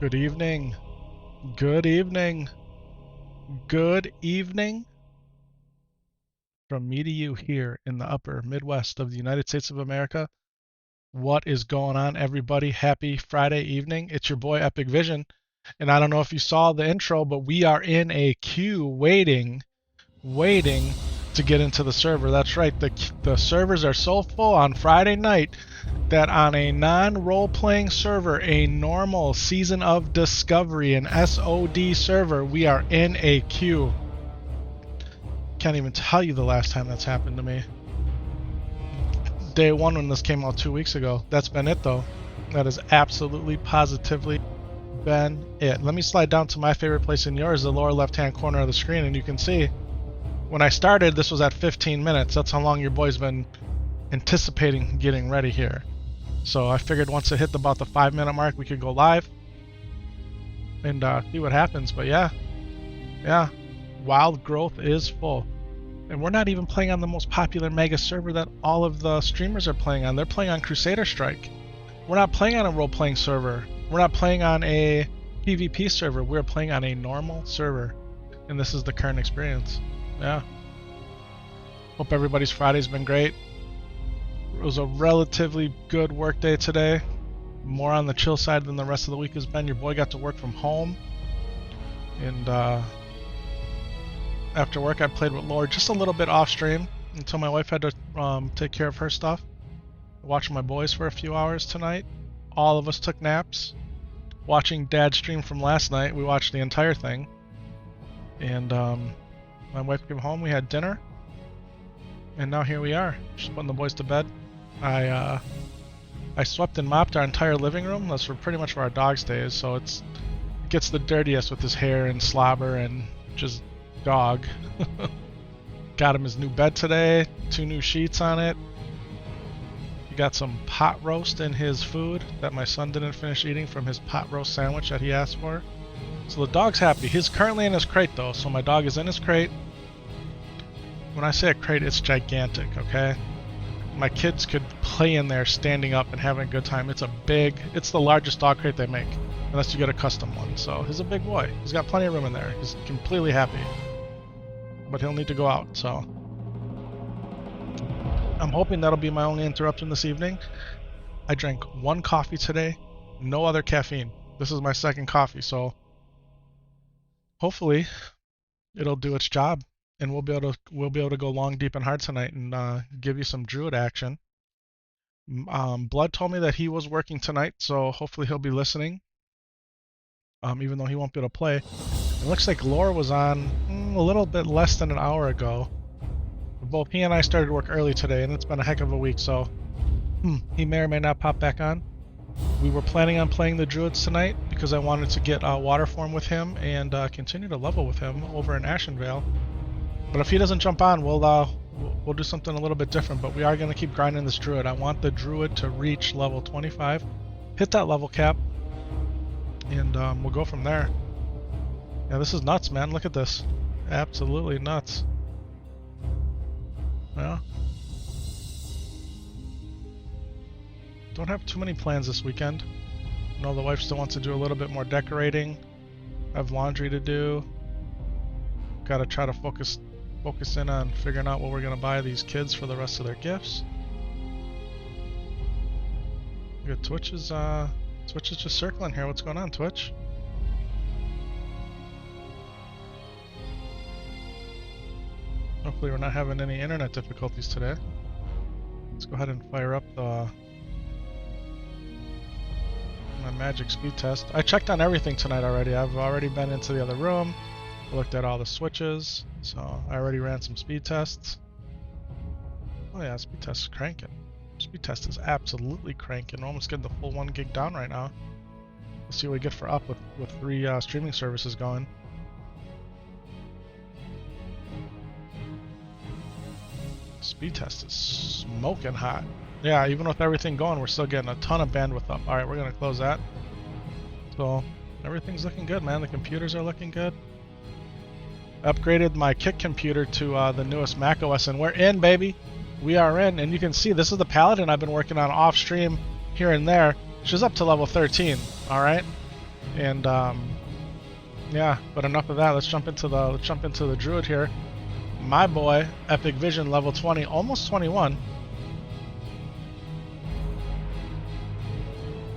Good evening. Good evening. Good evening from me to you here in the upper Midwest of the United States of America. What is going on, everybody? Happy Friday evening. It's your boy Epic Vision. And I don't know if you saw the intro, but we are in a queue waiting to get into the server. That's right. The servers are so full on Friday night that on a non-role-playing server, a normal Season of Discovery, an SOD server, we are in a queue. Can't even tell you the last time that's happened to me. Day one when this came out 2 weeks ago. That's been it though. That has absolutely, positively been it. Let me slide down to my favorite place in yours, the lower left-hand corner of the screen, and you can see when I started, this was at 15 minutes. That's how long your boy's been anticipating getting ready here. So I figured once it hit about the 5-minute mark, we could go live and see what happens. But yeah, Wild Growth is full. And we're not even playing on the most popular mega server that all of the streamers are playing on. They're playing on Crusader Strike. We're not playing on a role-playing server. We're not playing on a PvP server. We're playing on a normal server. And this is the current experience. Yeah. Hope everybody's Friday's been great. It was a relatively good work day today. More on the chill side than the rest of the week has been. Your boy got to work from home. And after work I played with Lord just a little bit off stream until my wife had to take care of her stuff. Watched my boys for a few hours tonight. All of us took naps. Watching Dad stream from last night, we watched the entire thing. And my wife came home, we had dinner. And now here we are, just putting the boys to bed. I swept and mopped our entire living room. That's pretty much where our dog stays, so it gets the dirtiest with his hair and slobber and just dog. Got him his new bed today, 2 new sheets on it. He got some pot roast in his food that my son didn't finish eating from his pot roast sandwich that he asked for. So the dog's happy. He's currently in his crate though, so my dog is in his crate. When I say a crate, it's gigantic, okay? My kids could play in there standing up and having a good time. It's the largest dog crate they make, unless you get a custom one. So he's a big boy. He's got plenty of room in there. He's completely happy. But he'll need to go out, so. I'm hoping that'll be my only interruption this evening. I drank 1 coffee today, no other caffeine. This is my second coffee, so hopefully it'll do its job. And we'll be able to go long, deep, and hard tonight and give you some Druid action. Blood told me that he was working tonight, so hopefully he'll be listening. Even though he won't be able to play. It looks like Lore was on a little bit less than an hour ago. Both he and I started work early today, and it's been a heck of a week, so he may or may not pop back on. We were planning on playing the Druids tonight because I wanted to get water form with him and continue to level with him over in Ashenvale. But if he doesn't jump on, we'll do something a little bit different. But we are going to keep grinding this Druid. I want the Druid to reach level 25, hit that level cap, and we'll go from there. Yeah, this is nuts, man. Look at this. Absolutely nuts. Yeah. Don't have too many plans this weekend. I know the wife still wants to do a little bit more decorating. I have laundry to do. Gotta try to focus in on figuring out what we're gonna buy these kids for the rest of their gifts. Good. Twitch is just circling here. What's going on, Twitch? Hopefully we're not having any internet difficulties today. Let's go ahead and fire up my magic speed test. I checked on everything tonight already. I've already been into the other room. Looked at all the switches, so I already ran some speed tests. Oh yeah, speed test is cranking. Speed test is absolutely cranking. We're almost getting the full 1 gig down right now. Let's see what we get for up with 3 streaming services going. Speed test is smoking hot. Yeah, even with everything going, we're still getting a ton of bandwidth up. Alright, we're gonna close that. So everything's looking good, man. The computers are looking good. Upgraded my Kick computer to the newest Mac OS, and we're in, baby. We are in, and you can see this is the Paladin I've been working on off stream here and there. She's up to level 13, alright? And yeah, but enough of that. Let's jump into the Druid here. My boy, Epic Vision, level 20, almost 21.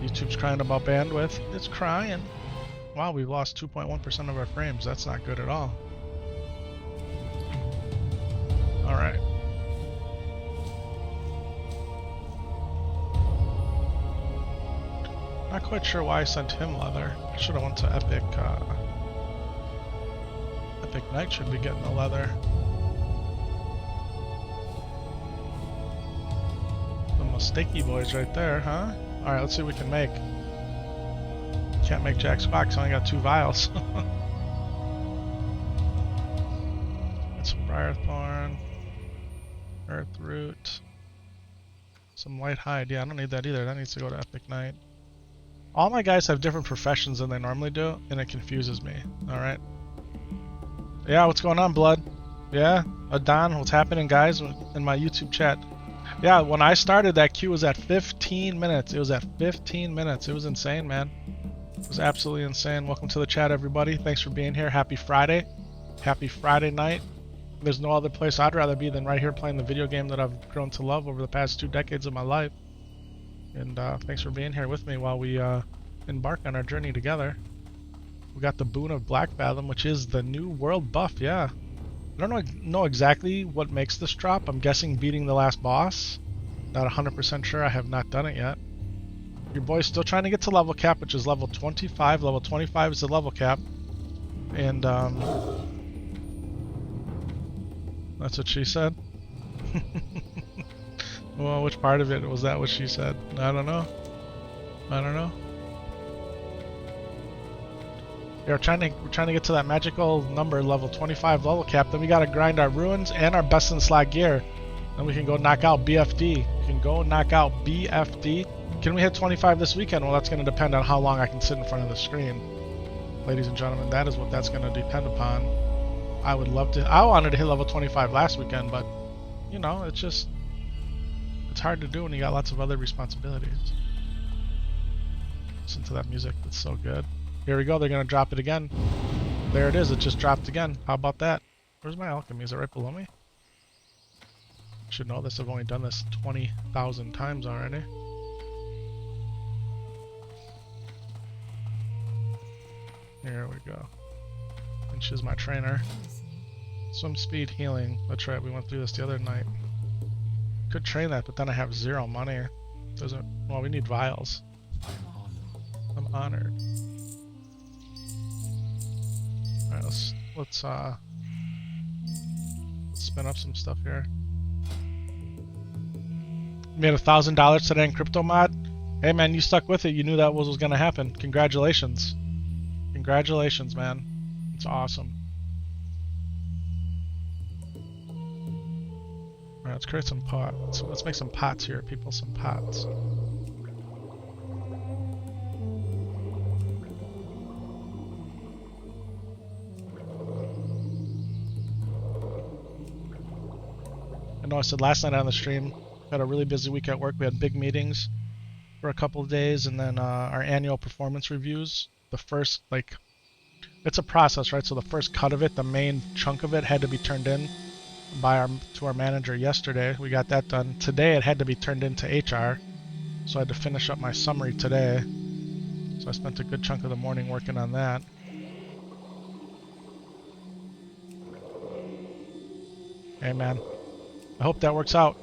YouTube's crying about bandwidth. It's crying. Wow, we've lost 2.1% of our frames. That's not good at all. Alright. Not quite sure why I sent him leather. I should have went to Epic. Epic Knight should be getting the leather. The mistakey boys right there, huh? Alright, let's see what we can make. Can't make jack squat because I only got 2 vials. Got some Briarthorn, Earthroot, some White Hide. Yeah, I don't need that either. That needs to go to Epic Knight. All my guys have different professions than they normally do, and it confuses me. Alright. Yeah, what's going on, Blood? Yeah, Adon, what's happening, guys, in my YouTube chat? Yeah, when I started, that queue was at 15 minutes. It was at 15 minutes. It was insane, man. It was absolutely insane. Welcome to the chat, everybody. Thanks for being here. Happy Friday. Happy Friday night. There's no other place I'd rather be than right here playing the video game that I've grown to love over the past 2 decades of my life. And thanks for being here with me while we embark on our journey together. We got the Boon of Black Fathom, which is the new world buff, yeah. I don't know exactly what makes this drop. I'm guessing beating the last boss. Not 100% sure. I have not done it yet. Your boy's still trying to get to level cap, which is level 25. Level 25 is the level cap. And that's what she said. Well, which part of it was that what she said? I don't know. I don't know. Yeah, we're trying to get to that magical number, level 25 level cap. Then we gotta grind our ruins and our best in slot gear. Then we can go knock out BFD. We can go knock out BFD. Can we hit 25 this weekend? Well, that's gonna depend on how long I can sit in front of the screen. Ladies and gentlemen, that is what that's gonna depend upon. I would love to. I wanted to hit level 25 last weekend, but you know, it's hard to do when you got lots of other responsibilities. Listen to that music. It's so good. Here we go, they're gonna drop it again. There it is, it just dropped again. How about that? Where's my alchemy? Is it right below me? Should know this, I've only done this 20,000 times already. Here we go. And she's my trainer. Swim speed healing. That's right, we went through this the other night. Could train that, but then I have 0 money. Doesn't, well, we need vials. I'm honored. Alright, let's spin up some stuff here. Made $1,000 today in crypto mod. Hey man, you stuck with it. You knew that was gonna happen. Congratulations. Congratulations, man. It's awesome. Alright, let's create some pots. Let's make some pots here, people. Some pots. I know I said last night on the stream, had a really busy week at work. We had big meetings for a couple of days, and then our annual performance reviews. The first, it's a process, right? So the first cut of it, the main chunk of it, had to be turned in to our manager yesterday. We got that done. Today it had to be turned into HR, so I had to finish up my summary today. So I spent a good chunk of the morning working on that. Hey man, I hope that works out.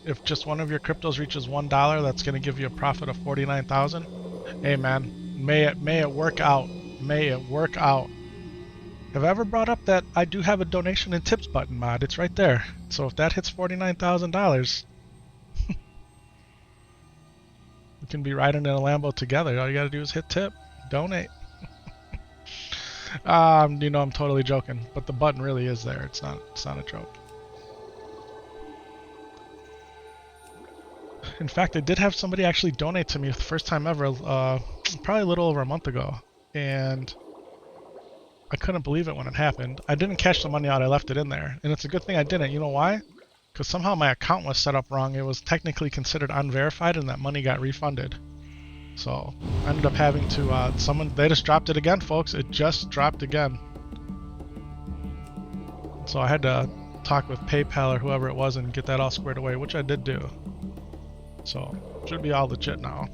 If just one of your cryptos reaches $1, that's going to give you a profit of 49,000. Hey man, may it work out. May it work out. Have I ever brought up that I do have a donation and tips button mod? It's right there. So if that hits $49,000, we can be riding in a Lambo together. All you got to do is hit tip, donate. You know I'm totally joking, but the button really is there. It's not a joke. In fact, I did have somebody actually donate to me for the first time ever, probably a little over a month ago, and I couldn't believe it when it happened. I didn't cash the money out, I left it in there, and it's a good thing I didn't. You know why? Because somehow my account was set up wrong. It was technically considered unverified, and that money got refunded. So I ended up having to they just dropped it again, folks. It just dropped again. So I had to talk with PayPal or whoever it was and get that all squared away, which I did do. So should be all legit now.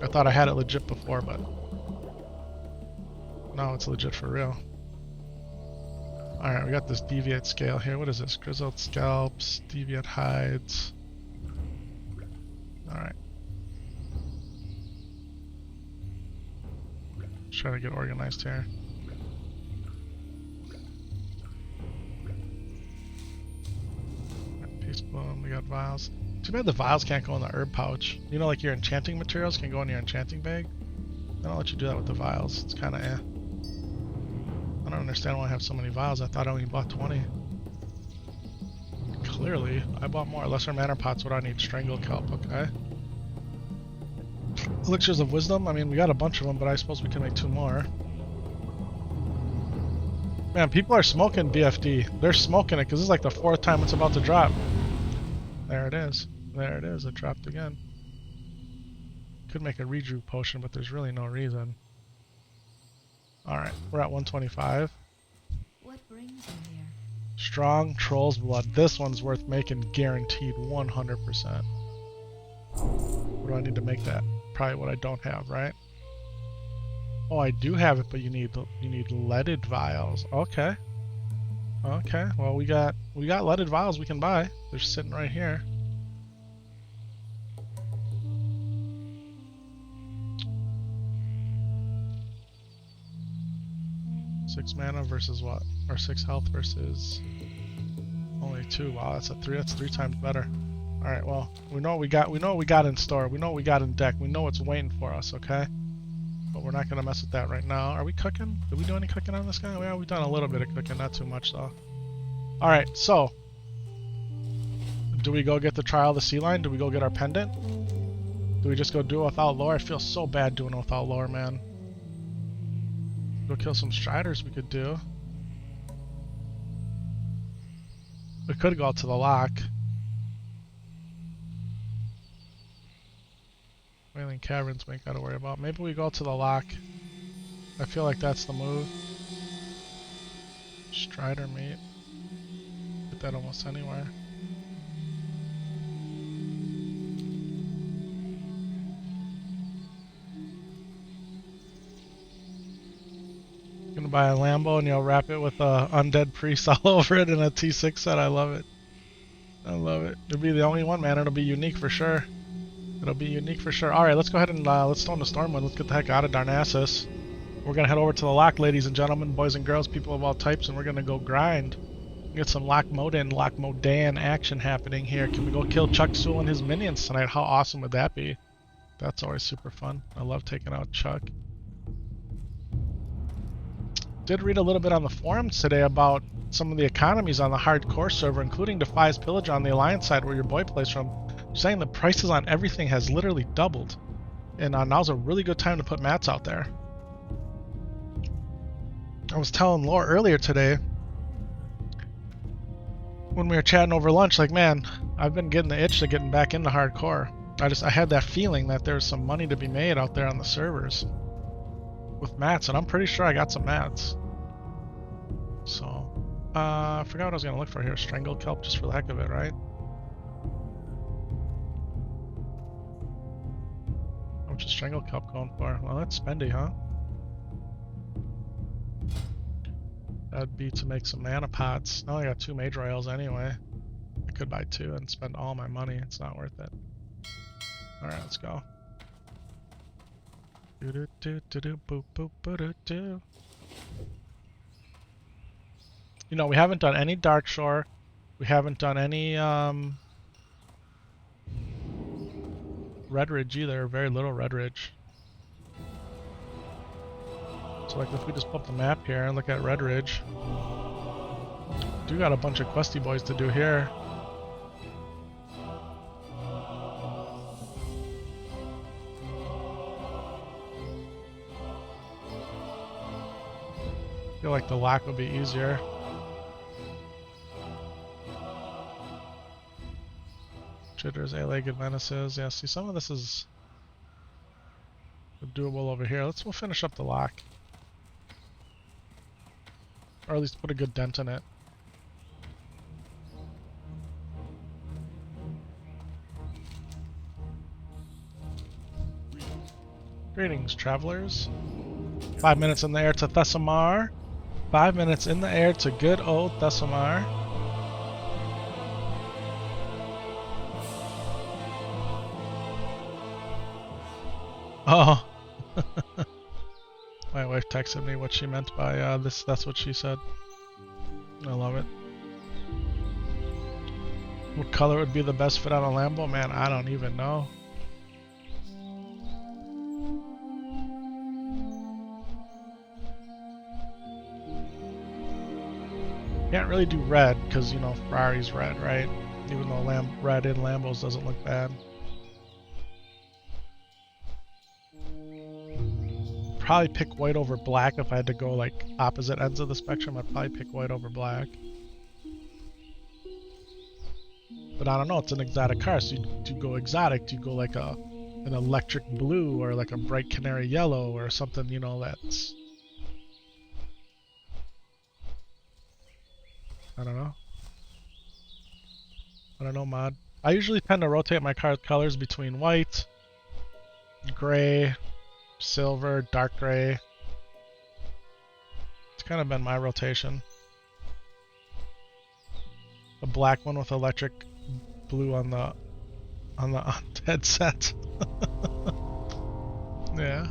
I thought I had it legit before, but now it's legit for real. Alright, we got this deviate scale here. What is this? Grizzled scalps, deviate hides. Alright. Try to get organized here. Peace bloom, we got vials. Too bad the vials can't go in the herb pouch. You know, like your enchanting materials can go in your enchanting bag? They don't let you do that with the vials. It's kinda eh. I don't understand why I have so many vials. I thought I only bought 20. Clearly, I bought more. Lesser manner pots, what do I need? Strangle kelp, okay. Elixirs of wisdom, I mean, we got a bunch of them, but I suppose we can make 2 more. Man, people are smoking BFD. They're smoking it because this is like the 4th time it's about to drop. There it is. There it is. It dropped again. Could make a redrew potion, but there's really no reason. Alright, we're at 125. What brings you here? Strong Troll's Blood. This one's worth making, guaranteed 100%. What do I need to make that? Probably what I don't have, right? Oh, I do have it, but you need leaded vials. Okay. Okay. Well, we got leaded vials we can buy. They're sitting right here. Six mana versus what? Or 6 health versus only 2. Wow, that's 3 times better. Alright, well, we know what we got. We know what we got in store. We know what we got in deck. We know what's waiting for us, okay? But we're not gonna mess with that right now. Are we cooking? Did we do any cooking on this guy? Well, we've done a little bit of cooking, not too much though. Alright, so do we go get the Trial of the Sea Lion? Do we go get our pendant? Do we just go do it without lore? I feel so bad doing it without lore, man. Go kill some Striders we could do. We could go out to the lock. Wailing Caverns we ain't gotta worry about. Maybe we go to the lock. I feel like that's the move. Strider meat. Get that almost anywhere. Gonna buy a Lambo and you'll wrap it with undead priests all over it in a T6 set. I love it. I love it. It'll be the only one, man. It'll be unique for sure. It'll be unique for sure. Alright, let's go ahead and let's stone the Stormwind. Let's get the heck out of Darnassus. We're gonna head over to the lock, ladies and gentlemen, boys and girls, people of all types, and we're gonna go grind. Get some Lock Modan action happening here. Can we go kill Chuck Sewell and his minions tonight? How awesome would that be? That's always super fun. I love taking out Chuck. Did read a little bit on the forums today about some of the economies on the hardcore server, including Defies Pillage on the Alliance side where your boy plays from, saying the prices on everything has literally doubled. And now's a really good time to put mats out there. I was telling Laura earlier today, when we were chatting over lunch, like, man, I've been getting the itch to getting back into hardcore. I had that feeling that there's some money to be made out there on the servers with mats, and I'm pretty sure I got some mats. So, I forgot what I was gonna look for here. Strangle kelp, just for the heck of it, right? How much is strangle kelp going for? Well, that's spendy, huh? That'd be to make some mana pots. I only got 2 Mage Royals anyway. I could buy 2 and spend all my money. It's not worth it. Alright, let's go. You know, we haven't done any Darkshore. We haven't done any Red Ridge either. Very little Red Ridge. So like if we just pull up the map here and look at Red Ridge, do got a bunch of questy boys to do here. I feel like the lock will be easier. Jitters, 8-legged menaces. Yeah, see, some of this is doable over here. We'll finish up the lock. Or at least put a good dent in it. Greetings, travelers. 5 minutes in the air to Thessamar. 5 minutes in the air to good old Thessamar. Oh. My wife texted me what she meant by this. That's what she said. I love it. What color would be the best fit on a Lambo? Man, I don't even know. Can't really do red because, you know, Ferrari's red, right? Even though red in Lambos doesn't look bad. Probably pick white over black if I had to go like opposite ends of the spectrum. I'd probably pick white over black. But I don't know, it's an exotic car, so do you go exotic? Do you go like an electric blue or like a bright canary yellow or something, you know, that's... I don't know. I don't know, mod. I usually tend to rotate my car colors between white, gray, silver, dark gray. It's kind of been my rotation. A black one with electric blue on the headset. Yeah.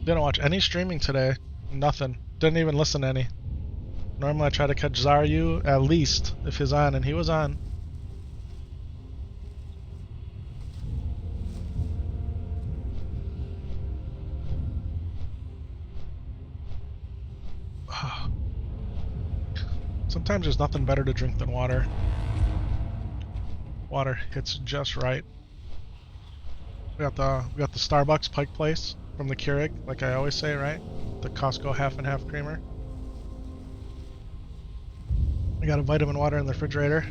Didn't watch any streaming today. Nothing. Didn't even listen to any. Normally I try to catch Zaryu at least if he's on, and he was on. Sometimes there's nothing better to drink than water. Water hits just right. We got the Starbucks Pike Place from the Keurig, like I always say, right? The Costco half and half creamer. I got a vitamin water in the refrigerator.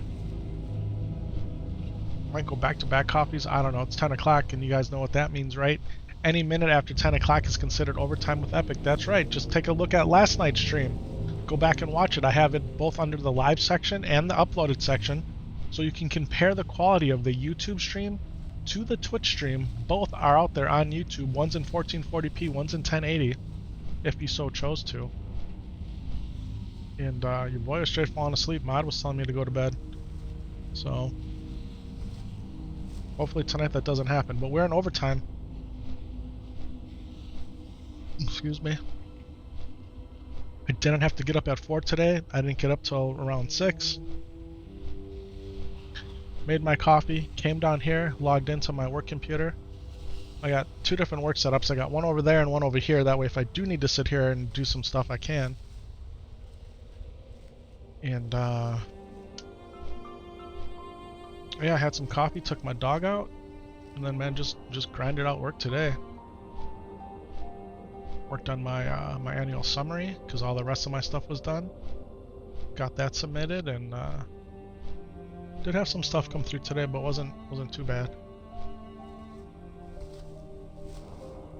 Might go back-to-back coffees. I don't know. It's 10 o'clock, and you guys know what that means, right? Any minute after 10 o'clock is considered overtime with Epic. That's right. Just take a look at last night's stream. Go back and watch it. I have it both under the live section and the uploaded section, so you can compare the quality of the YouTube stream to the Twitch stream. Both are out there on YouTube. One's in 1440p, one's in 1080, if you so chose to. And your boy was straight falling asleep. Mod was telling me to go to bed. So hopefully tonight that doesn't happen. But we're in overtime. Excuse me. I didn't have to get up at 4 today. I didn't get up till around 6. Made my coffee, came down here, logged into my work computer. I got 2 different work setups. I got one over there and one over here. That way if I do need to sit here and do some stuff, I can. And yeah, I had some coffee, took my dog out, and then man, just grinded out work today. Worked on my my annual summary because all the rest of my stuff was done. Got that submitted, and did have some stuff come through today, but wasn't too bad.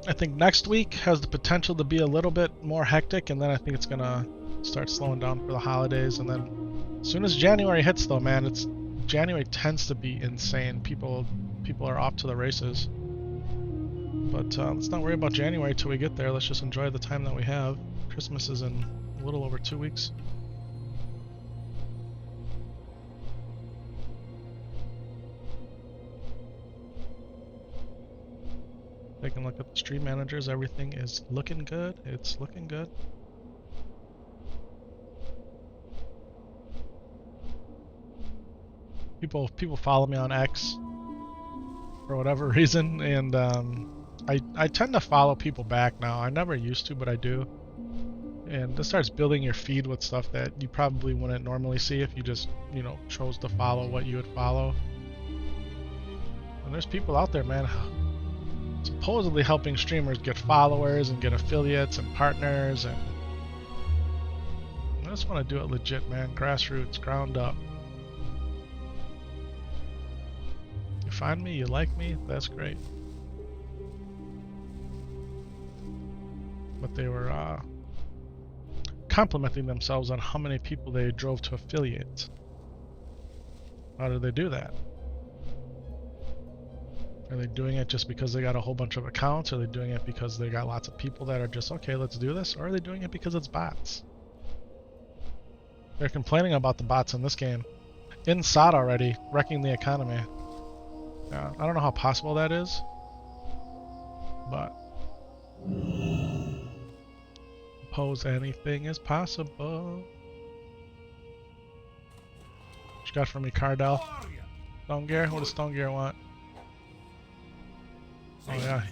I think next week has the potential to be a little bit more hectic, and then I think it's gonna start slowing down for the holidays. And then as soon as January hits, though, man, January tends to be insane. People are off to the races. But let's not worry about January till we get there. Let's just enjoy the time that we have. Christmas is in a little over 2 weeks. Taking a look at the stream managers. Everything is looking good. It's looking good. People follow me on X for whatever reason, and I tend to follow people back now. I never used to, but I do. And this starts building your feed with stuff that you probably wouldn't normally see if you just, you know, chose to follow what you would follow. And there's people out there, man, supposedly helping streamers get followers and get affiliates and partners, and I just want to do it legit, man. Grassroots, ground up. find me, you like me, that's great. But they were complimenting themselves on how many people they drove to affiliate. How did they do that? Are they doing it just because they got a whole bunch of accounts? Are they doing it because they got lots of people that are just, okay, let's do this? Or are they doing it because it's bots? They're complaining about the bots in this game. In SOD already, wrecking the economy. Yeah, I don't know how possible that is, but suppose anything is possible. What you got for me, Cardell? Stone Gear? What does Stone Gear want? Oh yeah,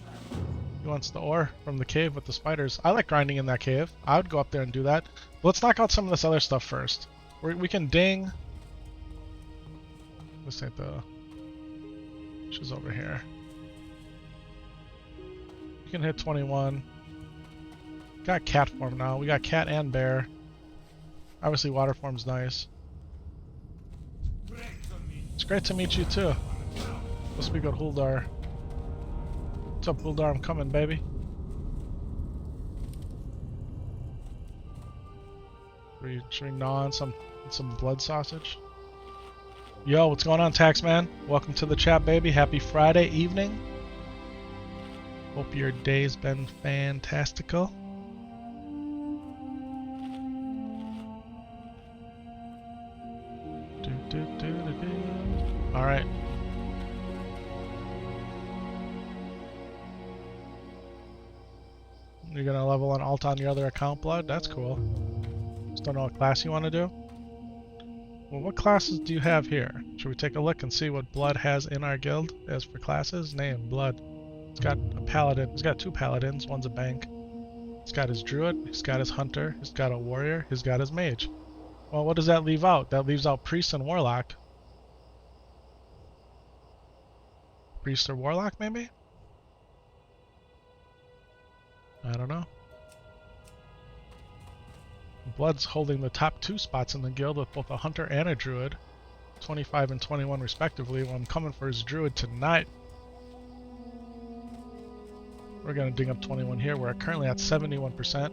he wants the ore from the cave with the spiders. I like grinding in that cave. I would go up there and do that. But let's knock out some of this other stuff first. We can ding. This ain't the... She's over here. We can hit 21. Got cat form now. We got cat and bear. Obviously water form's nice. It's great to meet you too. Let's speak with Huldar. What's up, Huldar? I'm coming, baby. Should we gnaw on some blood sausage? Yo, what's going on, Taxman? Welcome to the chat, baby. Happy Friday evening. Hope your day's been fantastical. All right. You're gonna level an alt on your other account, Blood? That's cool. Just don't know what class you want to do. Well, what classes do you have here? Should we take a look and see what Blood has in our guild as for classes? Name, Blood. He's got a paladin. He's got two paladins. One's a bank. He's got his druid. He's got his hunter. He's got a warrior. He's got his mage. Well, what does that leave out? That leaves out priest and warlock. Priest or warlock, maybe? I don't know. Blood's holding the top two spots in the guild with both a hunter and a druid. 25 and 21 respectively. Well, I'm coming for his druid tonight. We're gonna ding up 21 here. We're currently at 71%.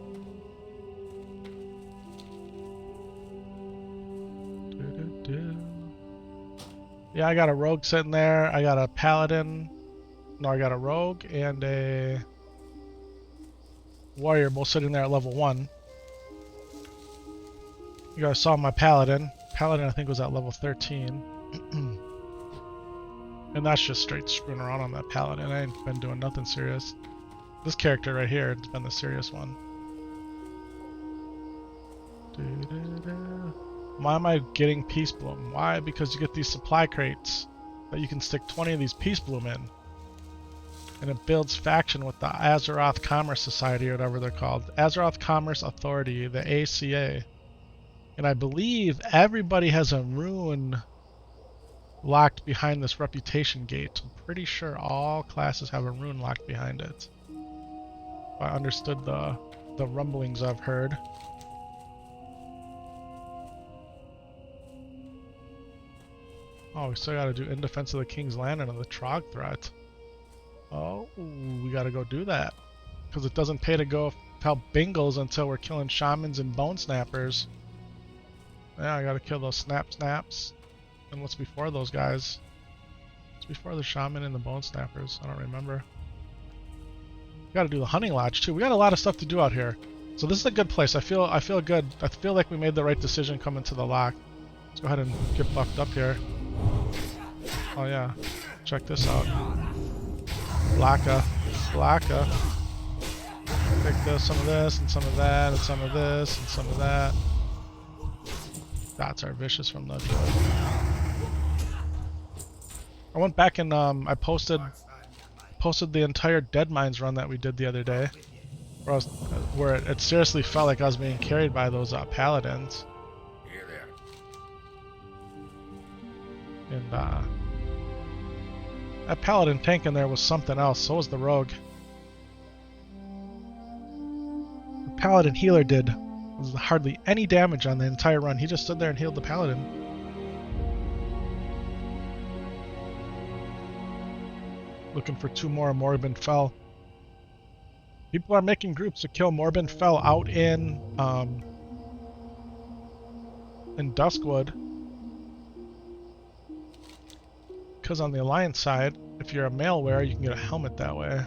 Yeah, I got a rogue sitting there. I got a paladin. No, I got a rogue and a warrior both sitting there at level 1. You guys saw my paladin. Paladin, I think, was at level 13. And that's just straight screwing around on that paladin. I ain't been doing nothing serious. This character right here has been the serious one. Why am I getting Peace Bloom? Why? Because you get these supply crates that you can stick 20 of these Peace Bloom in. And it builds faction with the Azeroth Commerce Society, or whatever they're called. Azeroth Commerce Authority, the ACA. And I believe everybody has a rune locked behind this reputation gate. I'm pretty sure all classes have a rune locked behind it. I understood the rumblings I've heard. Oh, we still gotta do In Defense of the King's Landing and the Trog threat. Oh, we gotta go do that. Because it doesn't pay to go help Bingles until we're killing shamans and bone snappers. Yeah, I gotta kill those snaps. And what's before those guys? What's before the shaman and the bone snappers? I don't remember. We gotta do the hunting lodge too. We got a lot of stuff to do out here. So this is a good place. I feel good. I feel like we made the right decision coming to the lock. Let's go ahead and get buffed up here. Oh yeah. Check this out. Blacka. Take this, some of this, and some of that, and some of this, and some of that. Dots are vicious from the druid. I went back and I posted the entire Dead Mines run that we did the other day, where it seriously felt like I was being carried by those paladins. And that paladin tank in there was something else. So was the rogue. The paladin healer did hardly any damage on the entire run. He just stood there and healed the paladin. Looking for 2 more Morbid Fell. People are making groups to kill Morbid Fell out in Duskwood. Because on the Alliance side, if you're a male wearer, you can get a helmet that way.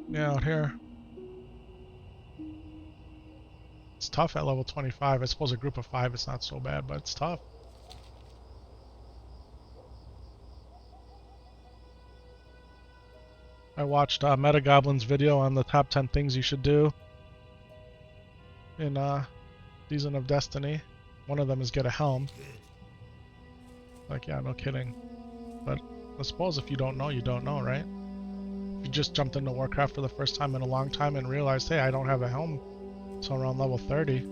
Yeah, out here. It's tough at level 25. I suppose a group of 5 is not so bad, but it's tough. I watched Metagoblin's video on the top 10 things you should do in Season of Destiny. One of them is get a helm. Like, yeah, no kidding. But I suppose if you don't know, you don't know, right? If you just jumped into Warcraft for the first time in a long time and realized, hey, I don't have a helm until around level 30.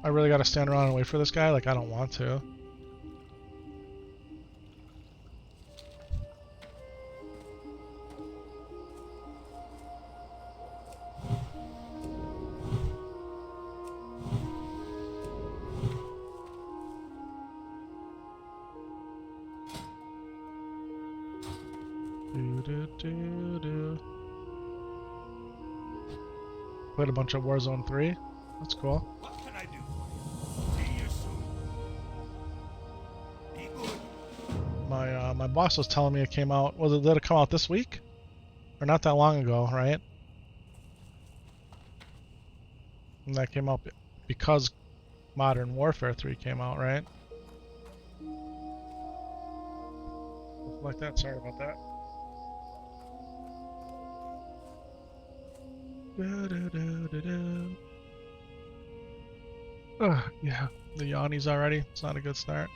I really gotta stand around and wait for this guy? Like, I don't want to. Played a bunch of Warzone 3. That's cool. What can I do for you? See you soon. Be good. My boss was telling me it came out. Did it come out this week? Or not that long ago, right? And that came out because Modern Warfare 3 came out, right? Something like that. Sorry about that. Yeah, the yawnies already. It's not a good start.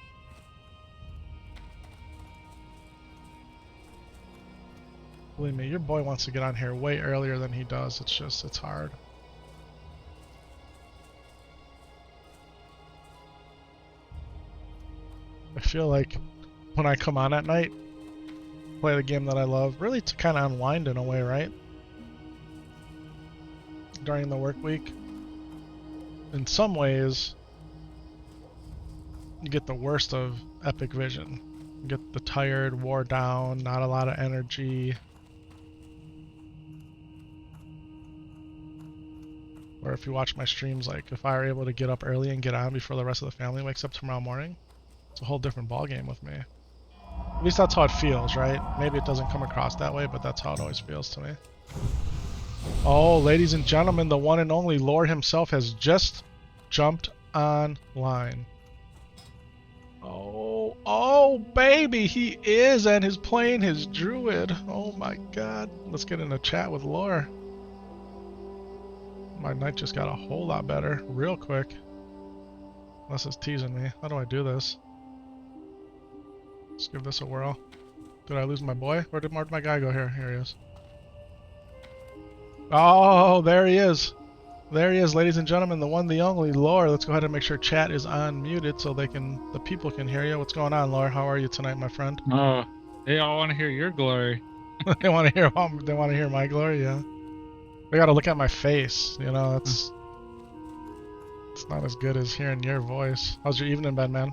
Believe me, your boy wants to get on here way earlier than he does. It's just, it's hard. I feel like when I come on at night, play the game that I love, really to kind of unwind in a way, right? During the work week. In some ways, you get the worst of Epic Vision. You get the tired, wore down, not a lot of energy. Or if you watch my streams, like if I were able to get up early and get on before the rest of the family wakes up tomorrow morning, it's a whole different ballgame with me. At least that's how it feels, right? Maybe it doesn't come across that way, but that's how it always feels to me. Oh, ladies and gentlemen, the one and only Lord himself has just jumped online. Oh, baby, he is, and he's playing his druid. Oh my god. Let's get in a chat with Lore. My night just got a whole lot better, real quick. Unless it's teasing me. How do I do this? Let's give this a whirl. Did I lose my boy? Where'd my guy go here? Here he is. Oh, there he is. There he is, ladies and gentlemen, the one, the only, Lore. Let's go ahead and make sure chat is unmuted so the people can hear you. What's going on, Lore? How are you tonight, my friend? Oh, they all want to hear your glory. They want to hear my glory, yeah. They gotta look at my face, you know, it's not as good as hearing your voice. How's your evening been, man?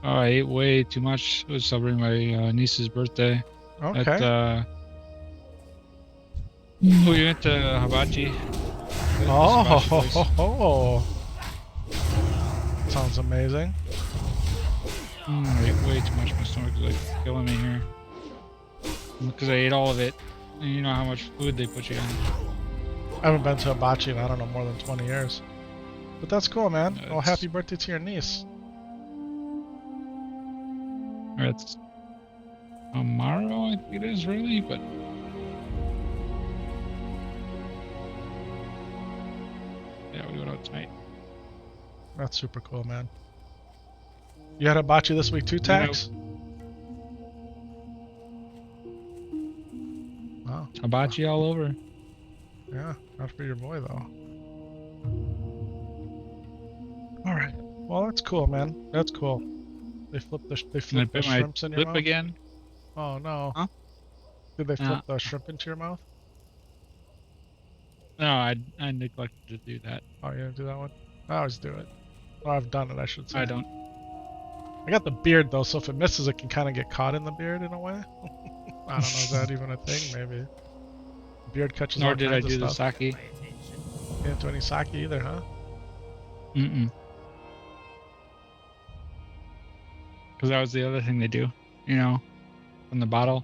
Oh, I ate way too much. I was celebrating my niece's birthday. Okay. We went to Hibachi. Oh, sounds amazing. I ate way too much. My stomach is like killing me here. Because I ate all of it. And you know how much food they put you on. I haven't been to Hibachi in, I don't know, more than 20 years. But that's cool, man. Yeah, well, happy birthday to your niece. It's tomorrow, I think it is, really, but... Yeah, we went out tonight. That's super cool, man. You had Hibachi this week too, Tax? Wow. Hibachi all over. Yeah, not for your boy, though. Alright. Well, that's cool, man. That's cool. They flipped the shrimps in your lip mouth? again. Oh, no. Huh? Did they flip the shrimp into your mouth? No, I neglected to do that. Oh, you didn't do that one? I always do it. Oh, I've done it, I should say. I don't. I got the beard though, so if it misses, it can kind of get caught in the beard in a way. I don't know, is that even a thing? Maybe. Beard catches Nor all did I kinds of do the stuff. sake. Pay attention. You didn't do any sake either, huh? Mm-mm. Because that was the other thing they do, you know, from the bottle.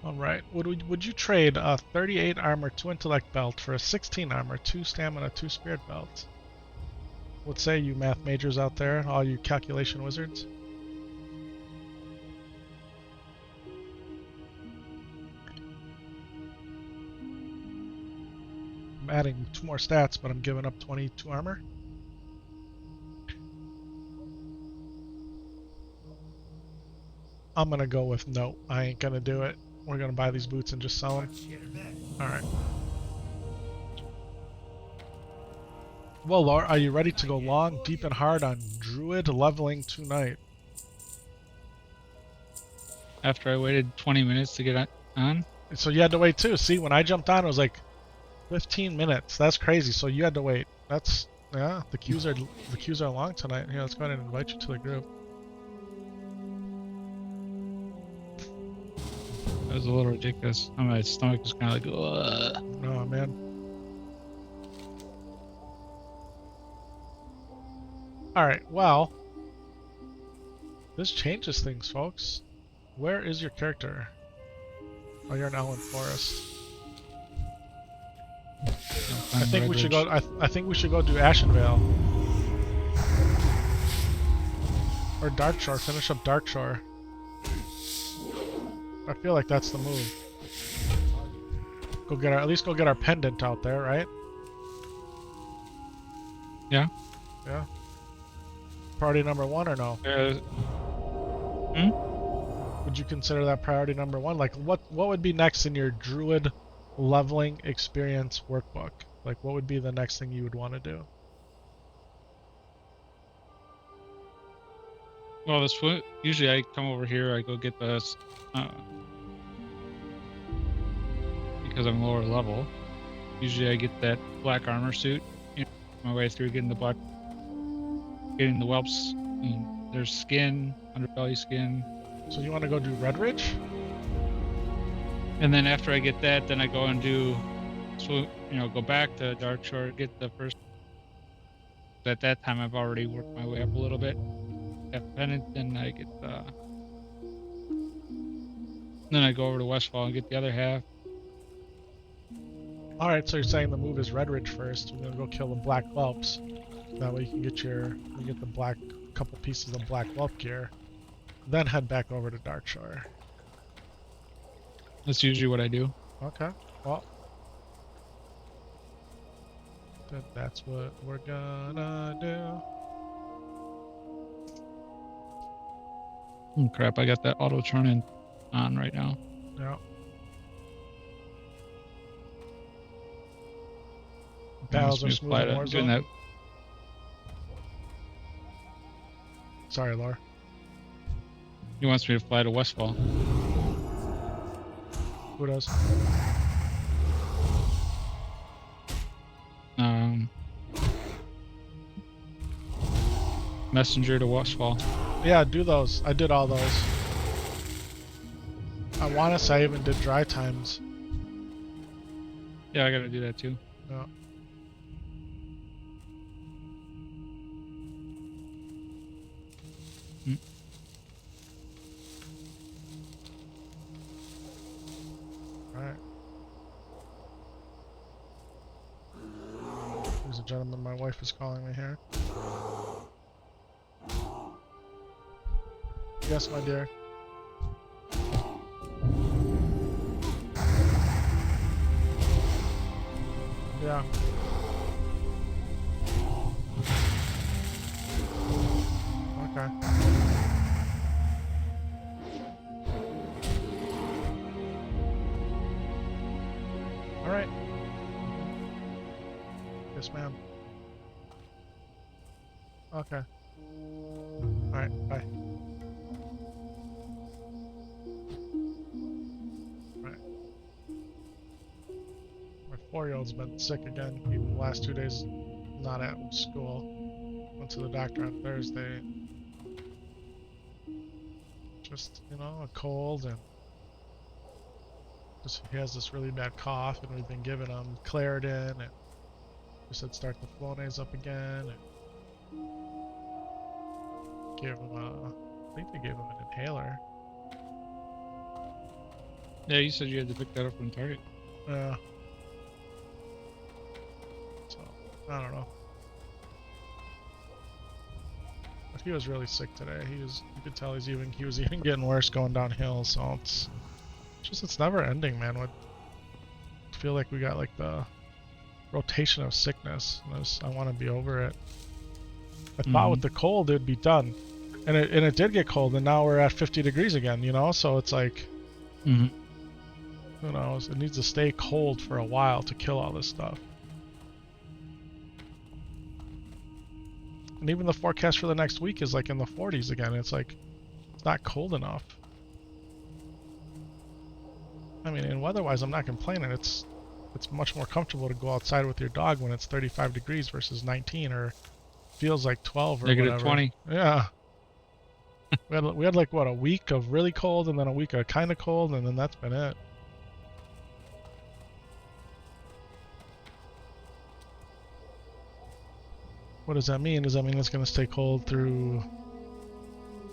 All right. Would you trade a 38 armor, 2 intellect belt for a 16 armor, 2 stamina, 2 spirit belts? What say you math majors out there, all you calculation wizards? I'm adding 2 more stats, but I'm giving up 22 armor. I'm gonna go with no. I ain't gonna do it. We're gonna buy these boots and just sell them. Watch get her back. All right. Well, Laura, are you ready to go long, deep, and hard on Druid leveling tonight? After I waited 20 minutes to get on. So you had to wait too. See, when I jumped on, it was like 15 minutes. That's crazy. So you had to wait. That's yeah. The queues are long tonight. Here, let's go ahead and invite you to the group. That was a little ridiculous. My stomach was kind of like, ugh. Oh man. All right. Well, this changes things, folks. Where is your character? Oh, you're in Ellen Forest. I think we should go. I think we should go do Ashenvale or Darkshore. Finish up Darkshore. I feel like that's the move. Go get our, at least go get our pendant out there, right? Yeah. Yeah. Priority number 1 or no? Would you consider that priority number 1? Like, what would be next in your Druid leveling experience workbook? Like, what would be the next thing you would want to do? Well, this usually I come over here. I go get the because I'm lower level. Usually I get that black armor suit. You know, my way through getting the whelps. And there's skin, underbelly skin. So you want to go do Red Ridge? And then after I get that, then I go and do, go back to Darkshore, get the first. At that time, I've already worked my way up a little bit. Got Pennant, then I get then I go over to Westfall and get the other half. All right, so you're saying the move is Red Ridge first. We're gonna go kill the black whelps. That way you can get the black couple pieces of black whelp gear. Then head back over to Darkshore. That's usually what I do. Okay. Well, that's what we're gonna do. Oh, crap, I got that auto turn on right now. Yeah. He Battles wants are me to smooth fly in to- doing Warzone. that. Sorry, Laura. He wants me to fly to Westfall. Who does? Messenger to Westfall. Yeah, do those. I did all those. I want to say I even did dry times. Yeah, I gotta do that too. Yeah. Alright. Ladies and gentlemen, my wife is calling me here. Yes, my dear. Yeah. Okay. All right. Yes, ma'am. Okay. All right. Bye. All right. My 4-year-old's been sick again. Even the last 2 days, not at school. went to the doctor on Thursday. Just, you know, a cold, and just he has this really bad cough, and we've been giving him Claritin, and we said start the Flonase up again, and gave him I think they gave him an inhaler. Yeah, you said you had to pick that up from Target. Yeah. So, I don't know. But he was really sick today. You could tell he was even getting worse going downhill, so it's never ending, man. I feel like we got like the rotation of sickness. I want to be over it. I thought with the cold it'd be done. And it did get cold, and now we're at 50 degrees again, you know? So it's like, who knows? It needs to stay cold for a while to kill all this stuff. And even the forecast for the next week is like in the 40s again. It's like, it's not cold enough. I mean, and weather-wise, I'm not complaining. It's much more comfortable to go outside with your dog when it's 35 degrees versus 19, or feels like 12 or Negative whatever. 20. Yeah. We had like, what, a week of really cold, and then a week of kind of cold, and then that's been it. What does that mean? Does that mean it's going to stay cold through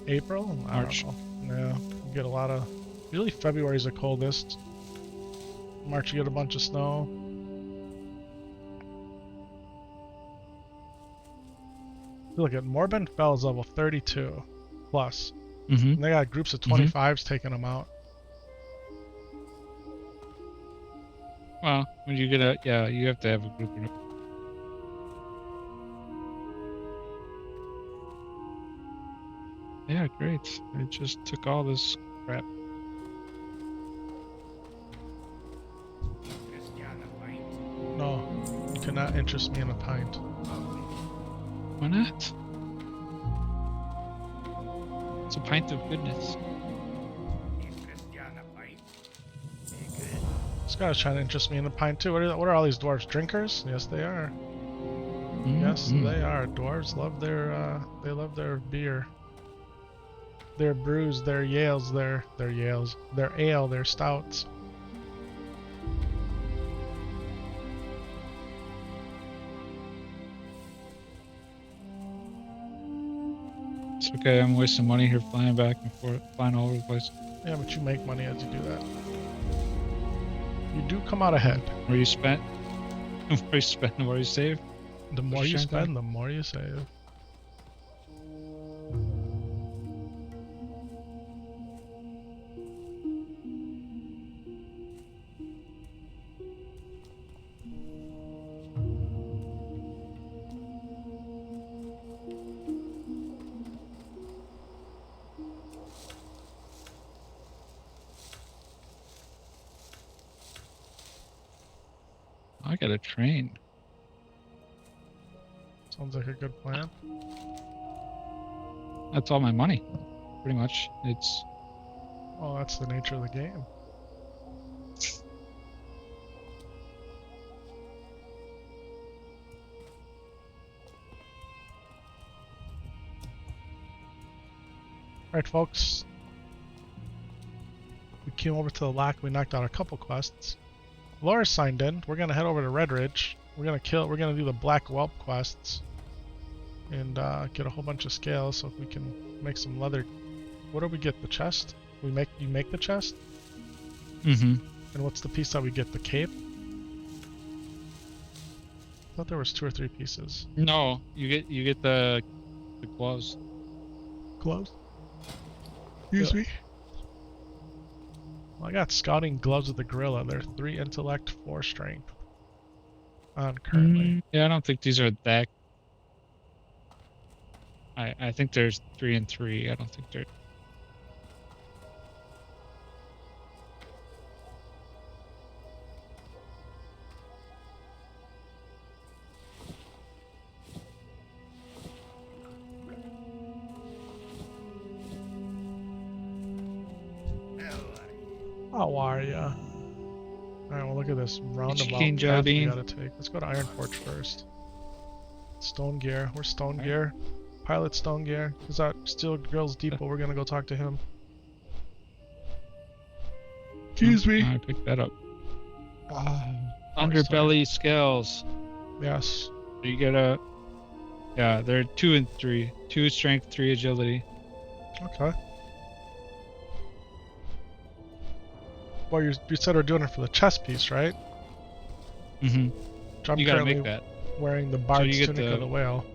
April? March. I don't know. Yeah, we get a lot of... Really, February's the coldest. March, you get a bunch of snow. Look at Morbin Fell's level 32 plus. And they got groups of 25s taking them out. Well, when you get you have to have a group. Yeah, great. I just took all this crap. No, you cannot interest me in a pint. Why not? It's a pint of goodness. This guy's trying to interest me in a pint too. What are all these dwarves? Drinkers? Yes, they are. Yes, they are. Dwarves love their beer. Their brews, their yales, their ale, their stouts. It's okay, I'm wasting money here flying back and forth, flying all over the place. Yeah, but you make money as you do that. You do come out ahead. The more you spend, the more you spend, the more you save. The more you spend, the more you save. I got a train. Sounds like a good plan. That's all my money, pretty much. It's... Well, that's the nature of the game. Alright, folks. We came over to the lock. We knocked out a couple quests. Laura's signed in. We're gonna head over to Red Ridge. We're gonna do the Black Whelp quests and get a whole bunch of scales so if we can make some leather. What do we get? The chest? You make the chest? And what's the piece that we get? The cape? I thought there was 2 or 3 pieces. No, you get the gloves. Gloves? Excuse me. Well, I got scouting gloves with the gorilla. They're 3 intellect, 4 strength. On currently. Yeah, I don't think these are that. I think there's 3 and 3. I don't think they're. How are ya? Alright, well look at this roundabout King path we Jardine. gotta take. Let's go to Ironforge first. Stone Gear. We're Stone Gear. Pilot Stone Gear. Is that Steel Girls Depot? We're gonna go talk to him. Excuse me. I picked that up. sorry. Underbelly scales. Yes. You get a. Yeah, they're 2 and 3. 2 strength, 3 agility. Okay. Well, you said we're doing it for the chest piece, right? Mm-hmm. Which I'm You gotta currently make that. wearing the Bard's you get Tunic of the- the Whale.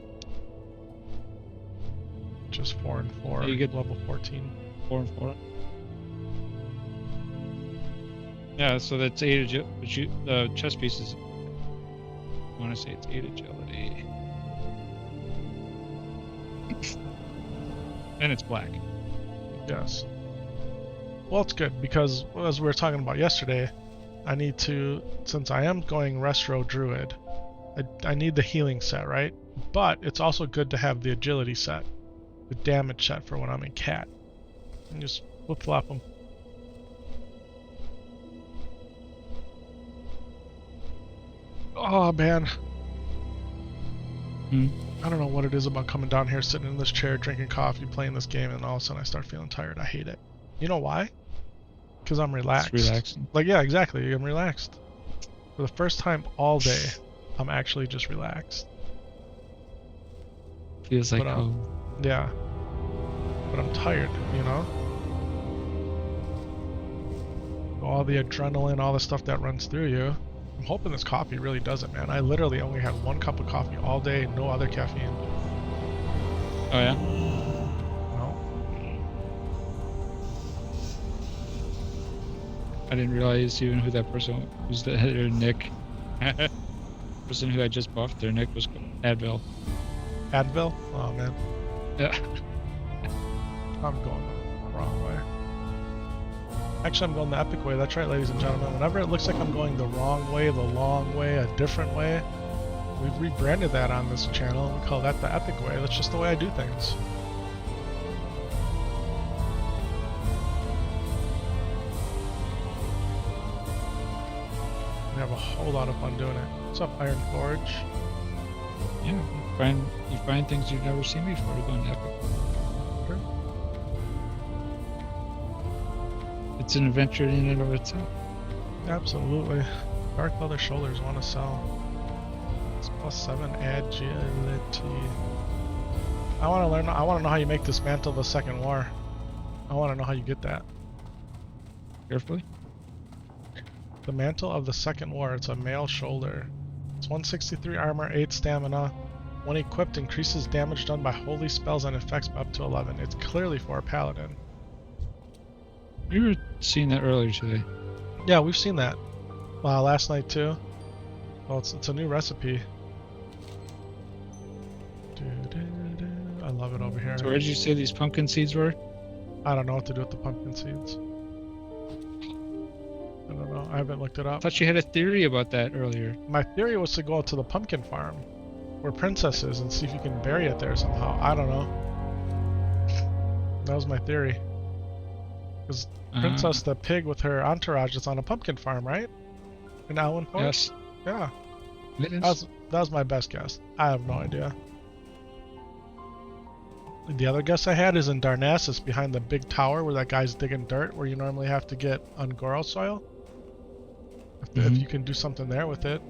Just 4 and 4. You get- level 14. 4 and 4. Yeah, so that's 8 agility. But the chest piece is. I want to say it's 8 agility. And it's black. Yes. Well, it's good because, as we were talking about yesterday, I need to, since I am going Restro Druid, I need the healing set, right? But it's also good to have the agility set, the damage set for when I'm in cat. And just flip-flop them. Oh, man. I don't know what it is about coming down here, sitting in this chair, drinking coffee, playing this game, and all of a sudden I start feeling tired. I hate it. You know why? Because I'm relaxed. It's relaxing. Like, yeah, exactly. I'm relaxed. For the first time all day, I'm actually just relaxed. Feels like But, home. Yeah. But I'm tired, you know? All the adrenaline, all the stuff that runs through you. I'm hoping this coffee really does it, man. I literally only had 1 cup of coffee all day, no other caffeine. Oh yeah. No. I didn't realize even who that person was. Their nick. Person who I just buffed. Their nick was Advil. Advil? Oh, man. Yeah. I'm going the wrong way. Actually, I'm going the epic way. That's right, ladies and gentlemen. Whenever it looks like I'm going the wrong way, the long way, a different way, we've rebranded that on this channel. We call that the epic way. That's just the way I do things. We have a whole lot of fun doing it. What's up, Iron Forge? Yeah. You find things you've never seen before to go in epic. Sure. It's an adventure in and of itself. Absolutely. Dark leather shoulders want to sell. It's +7 agility. I want to learn. I want to know how you make this mantle of the Second War. I want to know how you get that. Carefully. The mantle of the Second War. It's a male shoulder. It's 163 armor, 8 stamina. When equipped, increases damage done by holy spells and effects by up to 11. It's clearly for a paladin. We were seeing that earlier today. Yeah, we've seen that. Last night too. Well, it's a new recipe. I love it over here. So where did you say these pumpkin seeds were? I don't know what to do with the pumpkin seeds. I don't know. I haven't looked it I up. thought you had a theory about that earlier. My theory was to go out to the pumpkin farm where Princess is and see if you can bury it there somehow. I don't know. That was my theory. Because Princess the pig with her entourage is on a pumpkin farm, right? In Allen Forge? Yes. Yeah. It is. That was my best guess. I have no idea. The other guess I had is in Darnassus behind the big tower where that guy's digging dirt where you normally have to get Ungoro soil. If you can do something there with it.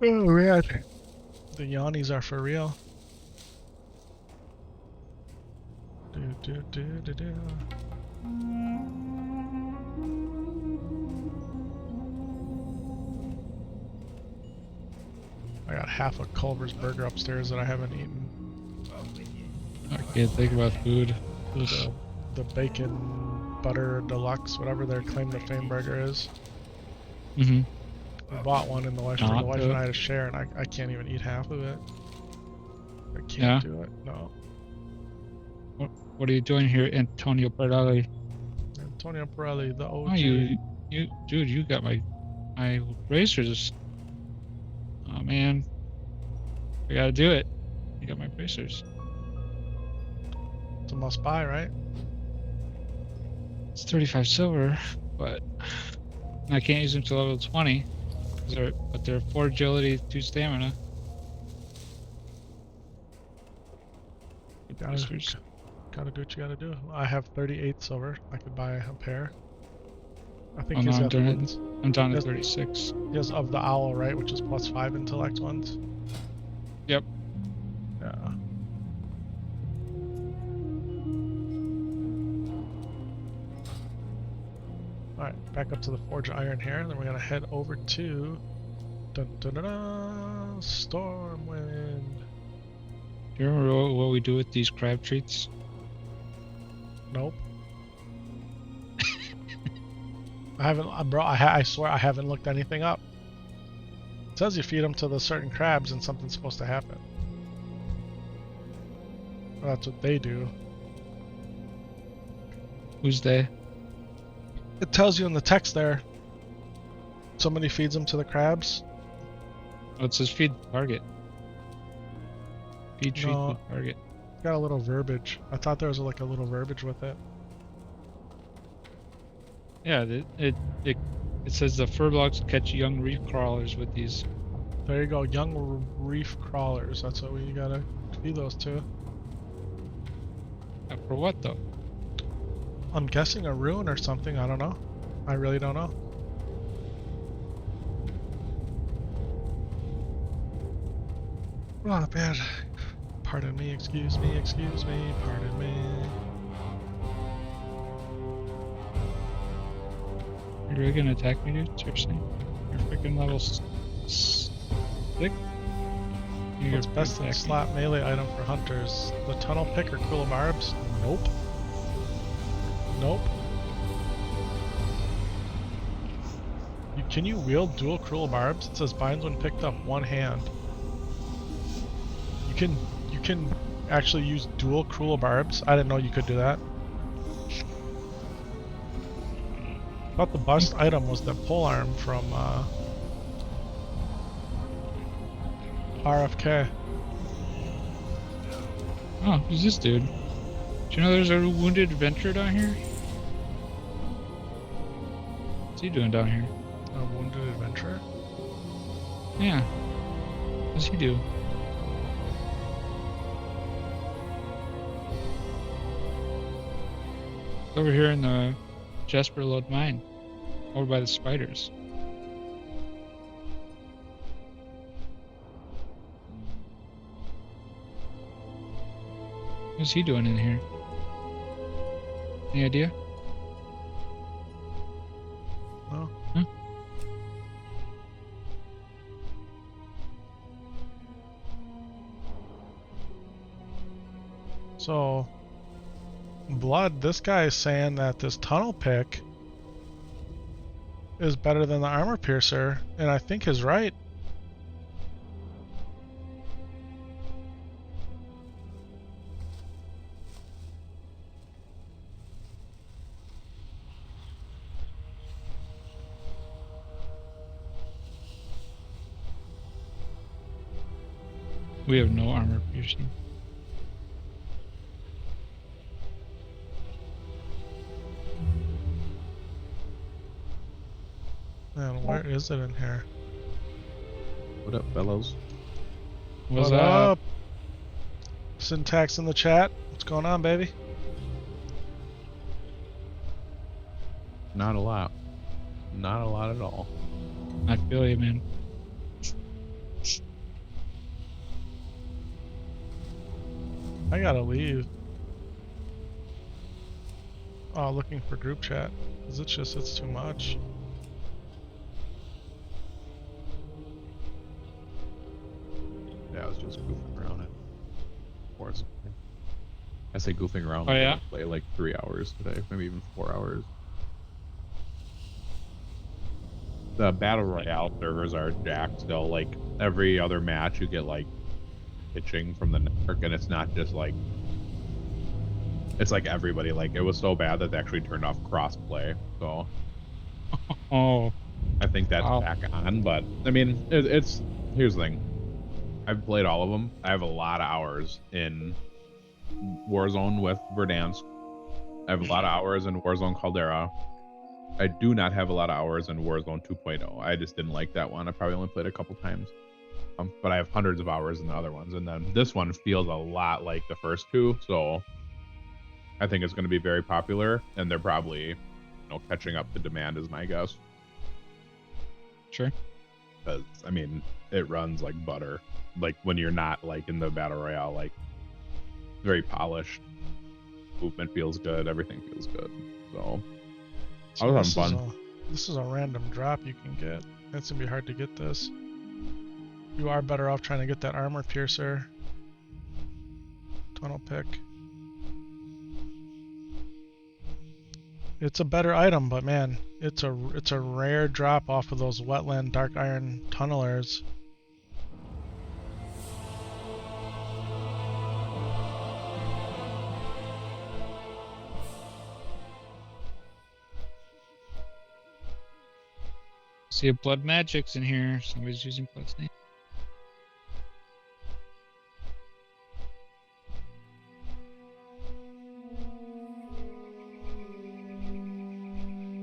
Oh man. The Yannis are for real. I got half a Culver's burger upstairs that I haven't eaten. I can't think about food. The bacon butter deluxe, whatever their claim to fame burger is. Mm-hmm. We bought one in the wife, Not the wife good. and I to share, and I can't even eat half of it. I can't Yeah? do it. No. What are you doing here, Antonio Pirelli? Antonio Pirelli, the OG. Oh, you, dude, you got my bracers. Oh man, I gotta do it. You got my bracers. It's a must buy, right? It's 35 silver. but I can't use them till level 20. But they're 4 agility, 2 stamina. Gotta do what you gotta do. I have 38 silver. I could buy a pair. I think Oh no, he's I'm got the doing ones. it. I'm down to Yes. 36. He has of the owl, right? Which is +5 intellect ones. Yep. Yeah. Alright, back up to the Forge of Iron here, and then we're gonna head over to Stormwind. Do you remember what we do with these crab treats? Nope. I haven't, bro. I swear I haven't looked anything up. It says you feed them to the certain crabs and something's supposed to happen. Well, that's what they do. Who's they? It tells you in the text there. Somebody feeds them to the crabs. Oh, it says feed the target. Feed treat No. the target. It's got a little verbiage. I thought there was like a little verbiage with it. Yeah, it says the furlogs catch young reef crawlers with these. There you go, young reef crawlers. That's what we gotta feed those to. For what though? I'm guessing a rune or something. I don't know. I really don't know. Oh, bad. Pardon me, excuse me, pardon me. You're really gonna attack me, dude? Seriously? You're freaking level 6? What's best in slot melee item for hunters? The tunnel pick or cruel barbs? Nope. Nope. Can you wield dual cruel barbs? It says binds when picked up one hand. You can actually use dual cruel barbs. I didn't know you could do that. I thought the best item was the pole arm from RFK. Oh, who's this dude? Do you know there's a wounded adventurer down here? What's he doing down here? A wounded adventurer? Yeah. What's he do? Over here in the Jasper Lode mine. Over by the spiders. What's he doing in here? Any idea? No. Huh? So, Blood, this guy is saying that this tunnel pick is better than the armor piercer, and I think he's right. We have no armor piercing. Man, where is it in here? What up, fellows? What's What up? up? Syntax in the chat. What's going on, baby? Not a lot. Not a lot at all. I feel you, man. I gotta leave. Oh, looking for group chat. 'Cause it's too much. Yeah, I was just goofing around it. Or something. I say goofing around. Oh, like yeah? I play like 3 hours today, maybe even 4 hours. The battle royale servers are jacked still. Like every other match, you get like pitching from the network, and it's not just like. It's like everybody. Like it was so bad that they actually turned off crossplay. So Oh, I think that's Wow. back on. But I mean, it's here's the thing. I've played all of them. I have a lot of hours in Warzone with Verdansk. I have a lot of hours in Warzone Caldera. I do not have a lot of hours in Warzone 2.0. I just didn't like that one. I probably only played a couple times. But I have hundreds of hours in the other ones, and then this one feels a lot like the first two, so I think it's going to be very popular, and they're probably, catching up to demand is my guess. Sure. Because I mean, it runs like butter. Like when you're not like in the battle royale, like very polished. Movement feels good. Everything feels good. So I was having fun. This is a random drop you can get. It's gonna be hard to get this. You are better off trying to get that armor piercer. Tunnel pick. It's a better item, but man, it's a rare drop off of those wetland dark iron tunnelers. See if blood magic's in here. Somebody's using blood snake.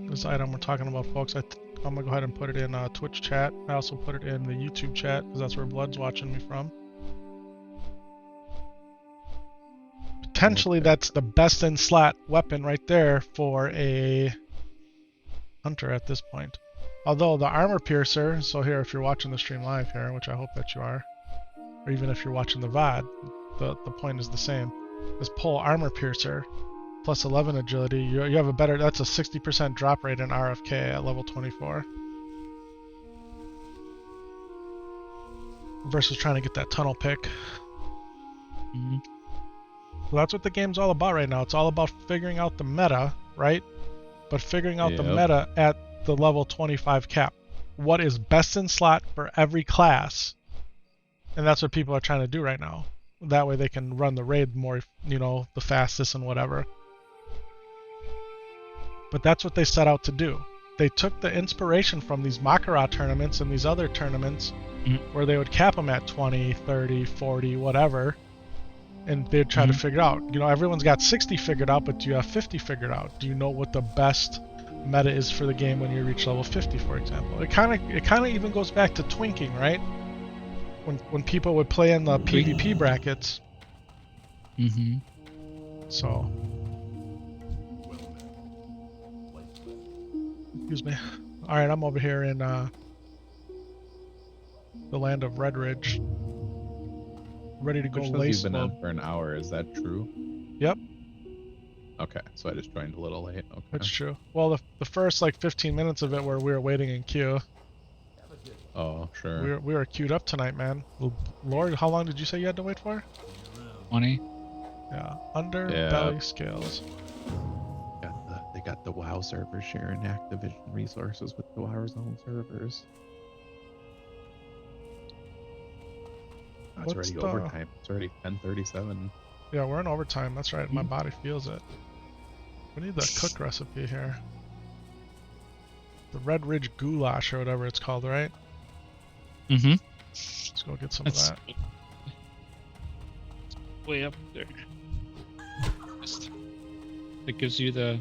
This item we're talking about, folks, I'm gonna go ahead and put it in Twitch chat. I also put it in the YouTube chat because that's where Blood's watching me from. Potentially, that's the best in slot weapon right there for a hunter at this point. Although the armor piercer, so here, if you're watching the stream live here, which I hope that you are, or even if you're watching the VOD, the point is the same. This pole armor piercer. Plus 11 agility, you have a better, that's a 60% drop rate in RFK at level 24. Versus trying to get that tunnel pick. Mm-hmm. Well, that's what the game's all about right now. It's all about figuring out the meta, right? But figuring out the meta at the level 25 cap. What is best in slot for every class? And that's what people are trying to do right now. That way they can run the raid more, the fastest and whatever. But that's what they set out to do. They took the inspiration from these Macarat tournaments and these other tournaments where they would cap them at 20, 30, 40, whatever. And they'd try to figure out, everyone's got 60 figured out, but do you have 50 figured out? Do you know what the best meta is for the game when you reach level 50, for example? It kind of even goes back to twinking, right? When people would play in the PvP brackets. Mm-hmm. So... Excuse me. Alright, I'm over here in the land of Red Ridge. Ready to go lace You've been on for an hour, is that true? Yep. Okay, so I just joined a little late. Okay. That's true. Well, the first 15 minutes of it where we were waiting in queue. Oh, sure. We were queued up tonight, man. Lord, how long did you say you had to wait for? 20. Yeah, underbelly scales. They got the WoW server sharing Activision resources with the Warzone servers. It's already overtime. It's already 10:37. Yeah, we're in overtime. That's right. My body feels it. We need the cook recipe here. The Red Ridge Goulash or whatever it's called, right? Mm-hmm. Let's go get some of that. Way up there. It gives you the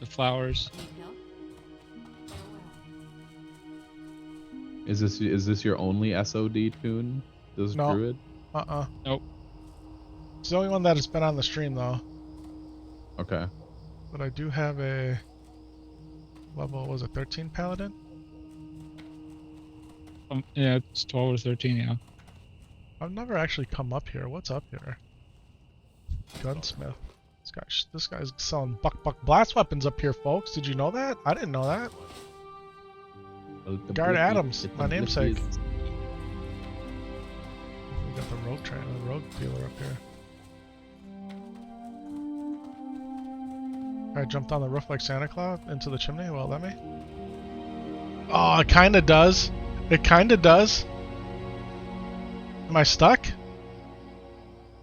flowers. Is this your only SOD tune? Does No. Druid? Nope. It's the only one that has been on the stream though. Okay. But I do have a level, was it 13 paladin? Yeah, it's 12 or 13, yeah. I've never actually come up here. What's up here? Gunsmith. This guy's selling buck blast weapons up here, folks. Did you know that? I didn't know that. Guard Adams, my namesake. We got the rogue dealer up here. I jumped on the roof like Santa Claus into the chimney. Well, let me. Oh, it kind of does. It kind of does. Am I stuck?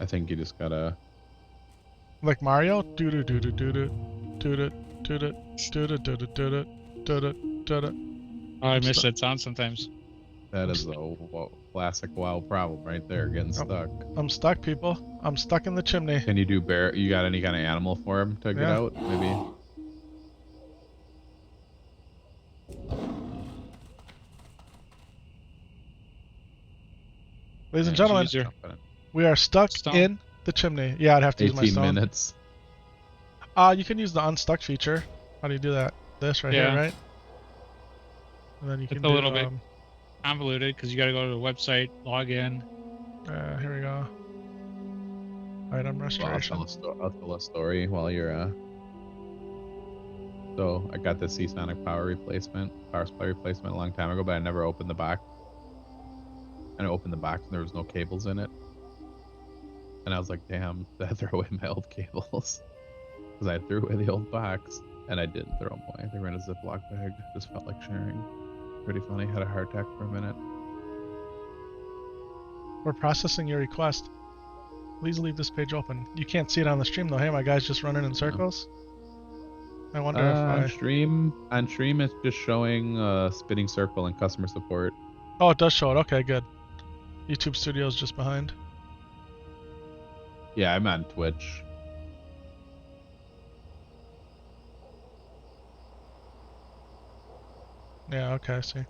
I think you just gotta. Like Mario? Do do do do do do do do do do do do do do do do. Oh, I miss that sound sometimes. That is a classic WoW problem right there, getting stuck. I'm stuck, people. I'm stuck in the chimney. Can you do bear? You got any kind of animal for him to get out? Maybe. Ladies and Yeah, gentlemen, use your we are stuck stone. in the chimney. Yeah, I'd have to use my 18 stone. minutes. You can use the unstuck feature. How do you do that? This right here, Yeah. right? And then you can It's a do, little bit convoluted because you got to go to the website, log in. here we go. Item Well, restoration. I'll tell a story while you're. So I got this Seasonic power supply replacement a long time ago, but I never opened the box. And I opened the box and there was no cables in it. And I was like, damn, did I throw away my old cables? Because I threw away the old box and I didn't throw them away. They were in a Ziploc bag. Just felt like sharing. Pretty funny. Had a heart attack for a minute. We're processing your request. Please leave this page open. You can't see it on the stream though. Hey, my guy's just running in circles. I wonder if on stream it's just showing spinning circle and customer support. Oh, it does show it. Okay, good. YouTube Studio's just behind. Yeah, I'm on Twitch. Yeah, okay, I see.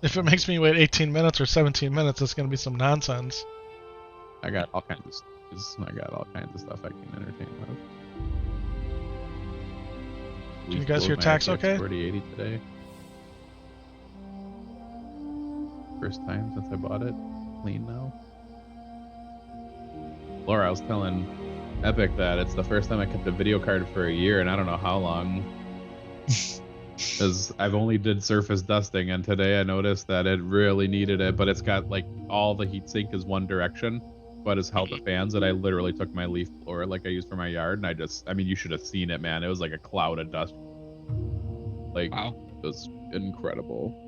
If it makes me wait 18 minutes or 17 minutes, it's gonna be some nonsense. I got all kinds of stuff I can entertain with. Did you guys hear tax okay? 4080 today. First time since I bought it. Clean now. Laura, I was telling Epic that it's the first time I kept a video card for a year, and I don't know how long. Because I've only did surface dusting, and today I noticed that it really needed it, but it's got like all the heatsink is one direction, but it's held the fans, and I literally took my leaf blower like I used for my yard, and I mean, you should have seen it, man. It was like a cloud of dust. Like, wow. It was incredible.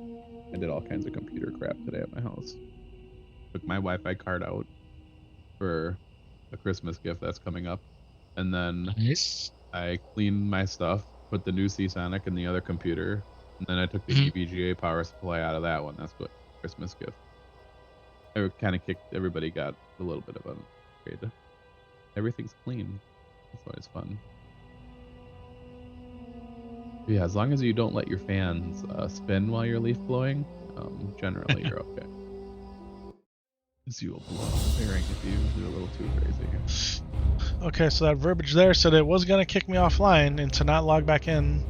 I did all kinds of computer crap today at my house. Took my Wi-Fi card out for a Christmas gift that's coming up, and then Nice. I cleaned my stuff, put the new Seasonic in the other computer, and then I took the EVGA power supply out of that one. That's what Christmas gift. I kind of everybody got a little bit of an upgrade. Everything's clean. It's always fun. But yeah, as long as you don't let your fans spin while you're leaf blowing, generally you're okay. Because you will blow out the bearing if you do a little too crazy. Okay, so that verbiage there said it was gonna kick me offline and to not log back in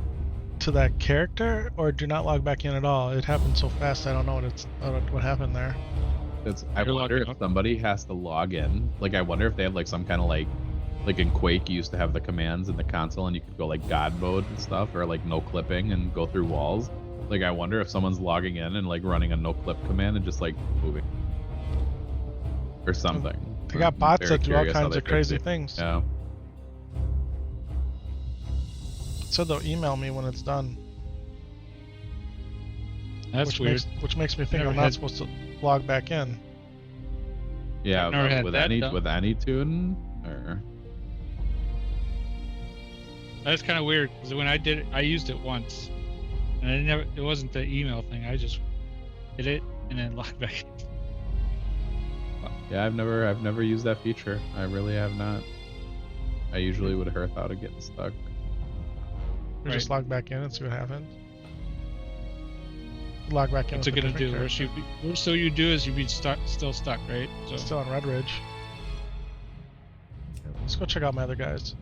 to that character, or do not log back in at all. It happened so fast I don't know what happened there. I wonder if somebody has to log in. Like, I wonder if they have like some kind of like in Quake you used to have the commands in the console and you could go like God mode and stuff, or like no clipping and go through walls. Like, I wonder if someone's logging in and like running a no clip command and just like moving or something. They got bots that do all kinds of crazy things. Yeah. So they'll email me when it's done. That's weird. Which makes me think I'm not supposed to log back in. Yeah, with any tune, or that's kind of weird because when I did it, I used it once, and it wasn't the email thing. I just did it and then logged back in. Yeah, I've never used that feature. I really have not. I usually would hearth out of getting stuck. We just log back in and see what happens. Log back in. What's it gonna do? Worst you do is you'd be still stuck, right? So. Still on Red Ridge. Let's go check out my other guys.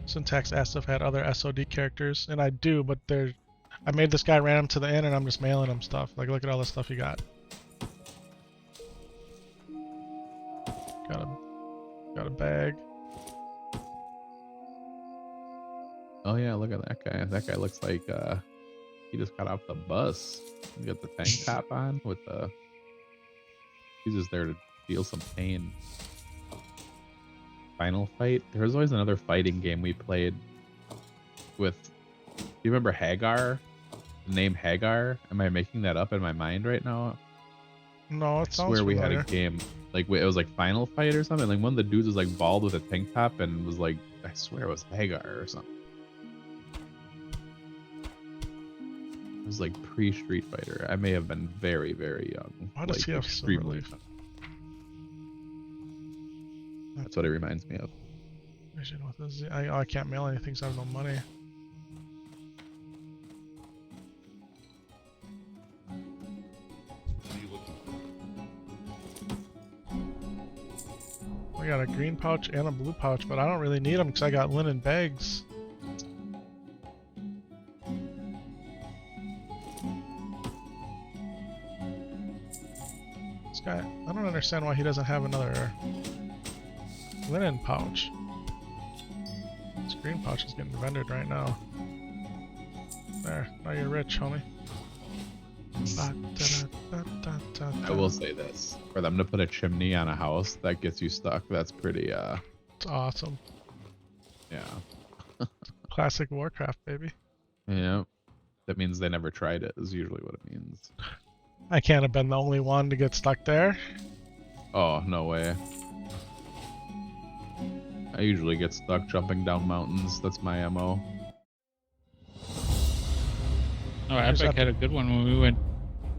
Syntax asked if I had other SOD characters, and I do, but I made this guy random to the inn, and I'm just mailing him stuff. Like, look at all the stuff you got. Got a bag. Oh yeah, look at that guy. That guy looks like he just got off the bus. He got the tank top on with the. He's just there to feel some pain. Final fight. There was always another fighting game we played with. Do you remember Hagar? The name Hagar? Am I making that up in my mind right now? No, it sounds I swear we familiar. had a game like it was like Final Fight or something. Like one of the dudes was like bald with a tank top and was like, I swear it was Hagar or something. It was like pre-Street Fighter. I may have been very, very young. Why does he have Silver Leaf? That's what it reminds me of. I can't mail anything, so I have no money. What are you looking for? We got a green pouch and a blue pouch, but I don't really need them because I got linen bags. This guy, I don't understand why he doesn't have another linen pouch. This green pouch is getting vended right now. There, now you're rich, homie. I will say this: for them to put a chimney on a house that gets you stuck, that's pretty. It's awesome. Yeah. Classic Warcraft, baby. Yeah. That means they never tried it. Is usually what it means. I can't have been the only one to get stuck there. Oh no way. I usually get stuck jumping down mountains. That's my MO. Oh, Epic had a good one when we went.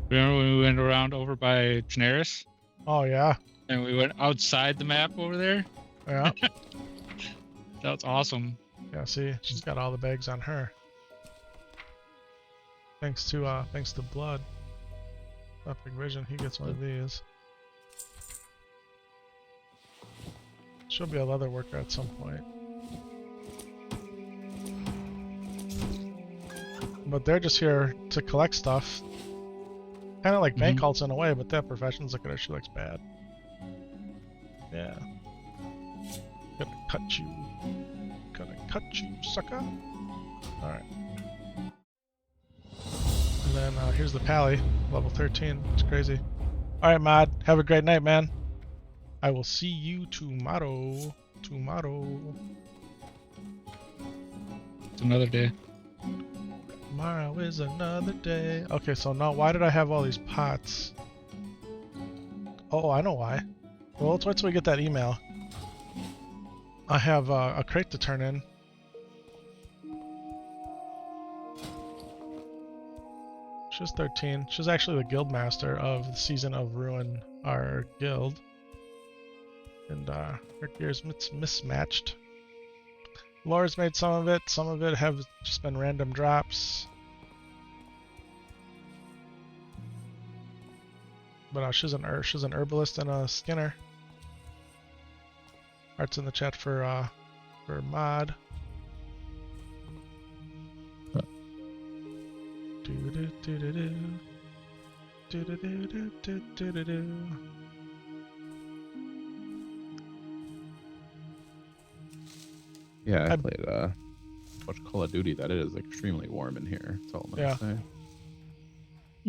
Remember when we went around over by Generis Oh yeah, and we went outside the map over there? yeah, That was awesome. yeah. See, she's got all the bags on her. Thanks to Blood. Epic Vision, he gets one of these. She'll be a leather worker at some point. But they're just here to collect stuff. Kind of like bank cults in a way, but that profession's look at her, she looks bad. Yeah. Gonna cut you. Gonna cut you, sucker. Alright. And then here's the Pally, level 13. It's crazy. Alright, Mod. Have a great night, man. I will see you tomorrow. Tomorrow. It's another day. Tomorrow is another day. Okay, so now why did I have all these pots? Oh, I know why. Well, let's wait till we get that email. I have a crate to turn in. She's 13. She's actually the guild master of the season of Rune, our guild. And her gear's mismatched. Laura's made some of it have just been random drops. But she's an herbalist and a skinner. Art's in the chat for Mod. Yeah, I played much Call of Duty. That it is extremely warm in here. That's all I'm gonna say.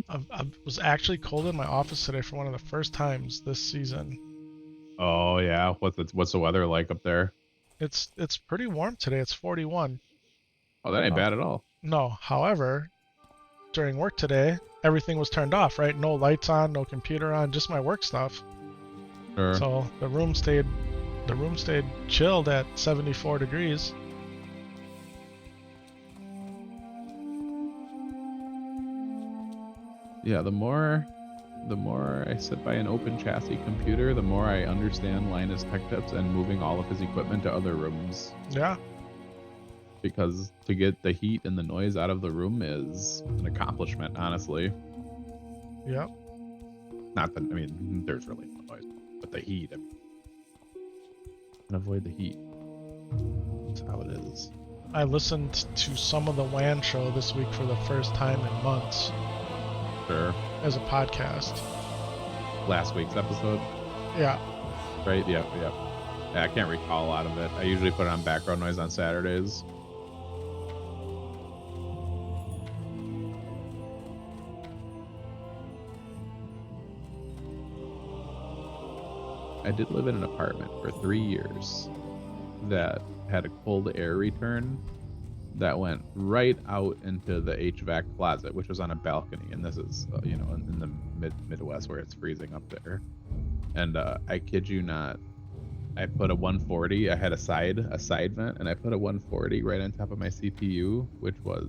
I was actually cold in my office today for one of the first times this season. Oh yeah, what's the weather like up there? It's pretty warm today. It's 41. Oh, that ain't bad at all. No, however, during work today, everything was turned off. Right, no lights on, no computer on, just my work stuff. Sure. So the room stayed chilled at 74 degrees. Yeah, the more I sit by an open chassis computer, the more I understand Linus Tech Tips and moving all of his equipment to other rooms. Yeah. Because to get the heat and the noise out of the room is an accomplishment, honestly. Yep. Not that, I mean, there's really no noise, but the heat. I mean, and avoid the heat. That's how it is. I listened to some of the WAN show this week for the first time in months. Sure. As a podcast. Last week's episode? Yeah. Right? Yep. Yeah, I can't recall a lot of it. I usually put on background noise on Saturdays. I did live in an apartment for 3 years that had a cold air return that went right out into the HVAC closet, which was on a balcony. And this is, in the Midwest where it's freezing up there. And I kid you not, I put a 140. I had a side vent, and I put a 140 right on top of my CPU, which was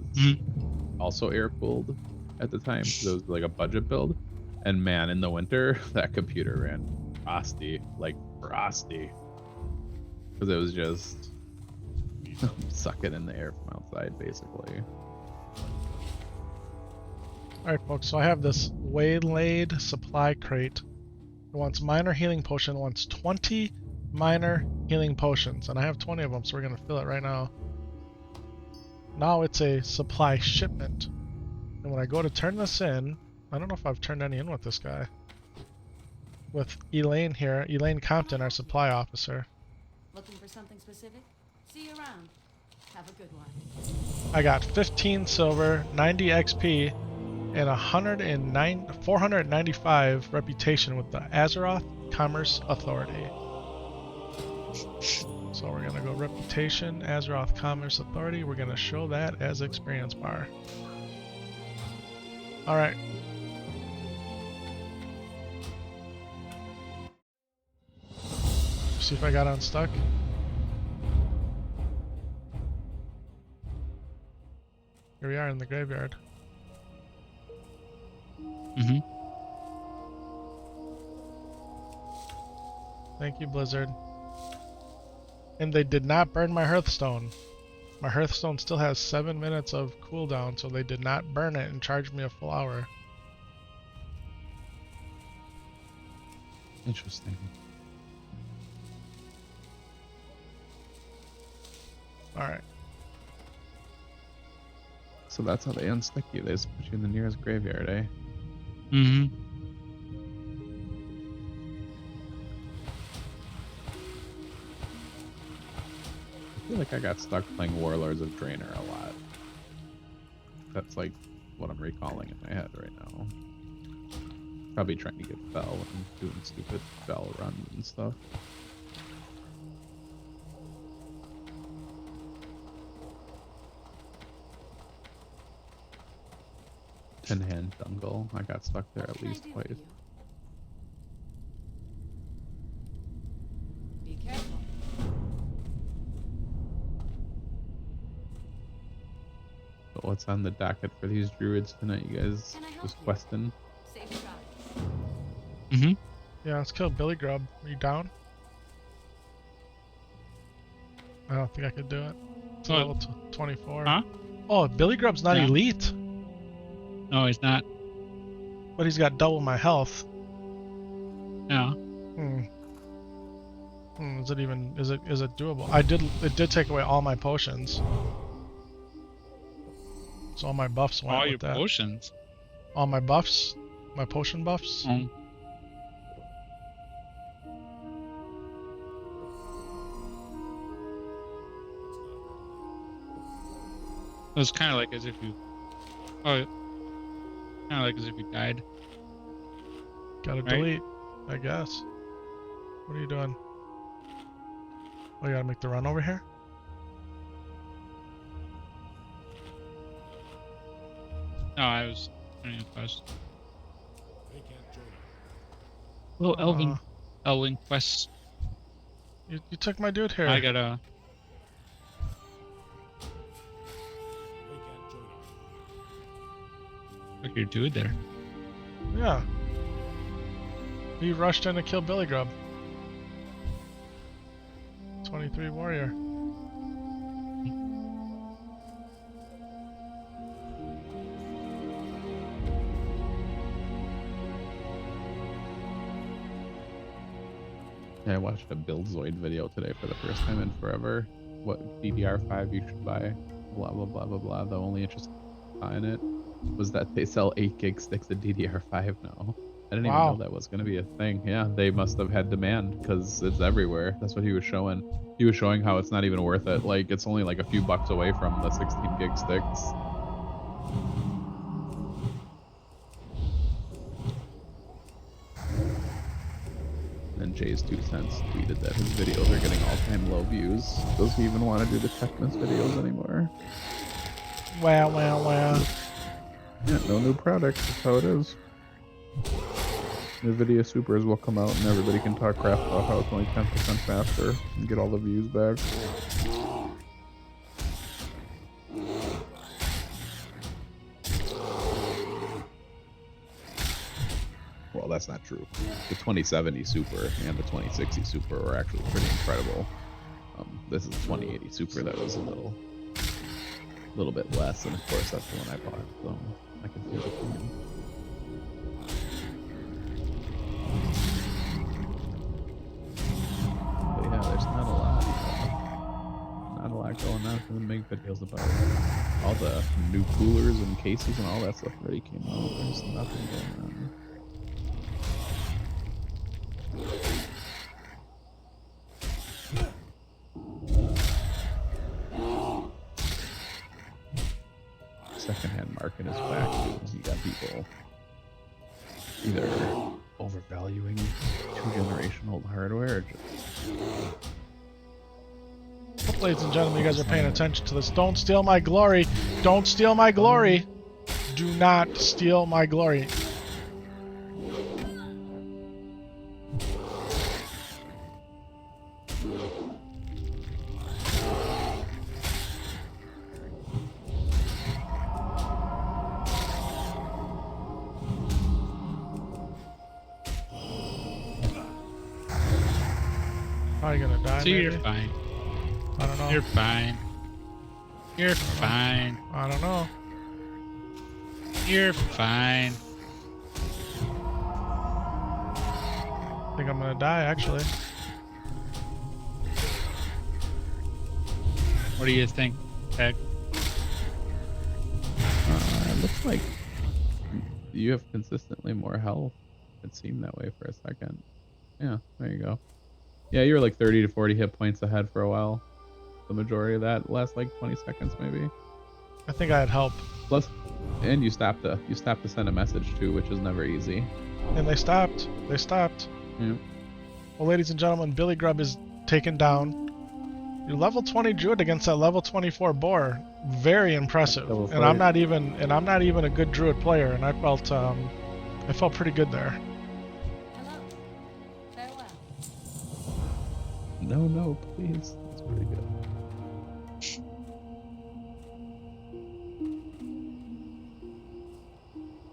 also air cooled at the time. So it was like a budget build. And man, in the winter, that computer ran frosty, because it was just sucking in the air from outside, basically. Alright, folks, so I have this waylaid supply crate. It wants minor healing potion, it wants 20 minor healing potions, and I have 20 of them, so we're gonna fill it right now. Now it's a supply shipment, and when I go to turn this in, I don't know if I've turned any in with this guy. With Elaine here, Elaine Compton, our supply officer. Looking for something specific? See you around. Have a good one. I got 15 silver, 90 XP, and 495 reputation with the Azeroth Commerce Authority. So we're gonna go reputation, Azeroth Commerce Authority. We're gonna show that as experience bar. All right. See if I got unstuck. Here we are in the graveyard. Mm-hmm. Thank you, Blizzard. And they did not burn my Hearthstone. My Hearthstone still has 7 minutes of cooldown, so they did not burn it and charge me a full hour. Interesting. Alright. So that's how they unstick you. They just put you in the nearest graveyard, eh? Mm-hmm. I feel like I got stuck playing Warlords of Draenor a lot. That's like what I'm recalling in my head right now. Probably trying to get Fell and doing stupid Fell runs and stuff. Tin-Hand Jungle. I got stuck there What at can I least do for twice. you? Be careful. But what's on the docket for these druids tonight? You guys Can I help just you? questing? Safe try. Mm-hmm. Yeah, let's kill Billy Grub. Are you down? I don't think I could do it. It's What? level 24. Huh? Oh, Billy Grub's not Yeah. elite, No, he's not. but he's got double my health. No. Is it even? Is it doable? It did take away all my potions. So all my buffs went All with your that. potions. All my buffs, my potion buffs. Oh. It was kind of like as if you. Oh. Kind of like as if you died. Gotta Right. delete, I guess. What are you doing? Oh, you gotta make the run over here? No, I was running a quest. They can't join us. Little Uh, Elven quest. you took my dude here. I gotta. They can't join us. Look, your dude there. Yeah. He rushed in to kill Billy Grub. 23 warrior. Yeah, I watched a Buildzoid video today for the first time in forever. What DDR5 you should buy, blah blah blah blah blah. The only interest in it was that they sell 8 gig sticks of DDR5 now. I didn't even Wow. know that was going to be a thing. Yeah, they must have had demand because it's everywhere. That's what he was showing. He was showing how it's not even worth it. Like, it's only like a few bucks away from the 16 gig sticks. And Jay's 2 cents tweeted that his videos are getting all-time low views. Does he even want to do the Techmas videos anymore? Wow, wow, wow. Yeah, no new products. That's how it is. NVIDIA Supers will come out and everybody can talk crap about how it's only 10% faster and get all the views back. Well, that's not true. The 2070 Super and the 2060 Super were actually pretty incredible. This is the 2080 Super that was a little bit less, and of course that's the one I bought, so I can feel the pain. But lot going on for them to make videos about it. All the new coolers and cases and all that stuff already came out. There's nothing going on. Secondhand market is whack too. You got people either overvaluing 2-generation-old hardware or just... Hope, ladies and gentlemen, you guys are paying attention to this. Don't steal my glory. Don't steal my glory. Do not steal my glory. Probably gonna die. So maybe? you're fine. I don't know. You're fine. You're fine. I don't know. You're fine. I think I'm gonna die actually. What do you think, Tech? It looks like you have consistently more health. It seemed that way for a second. Yeah, there you go. Yeah, you were like 30 to 40 hit points ahead for a while. The majority of that last like 20 seconds maybe. I think I had help. Plus, and you stopped to send a message too, which is never easy. And they stopped. They stopped. Yeah. Well, ladies and gentlemen, Billy Grub is taken down. Your level 20 druid against that level 24 boar. Very impressive. Level And I'm 40. not even a good druid player, and I felt pretty good there. Hello. Farewell. No, please. That's pretty good.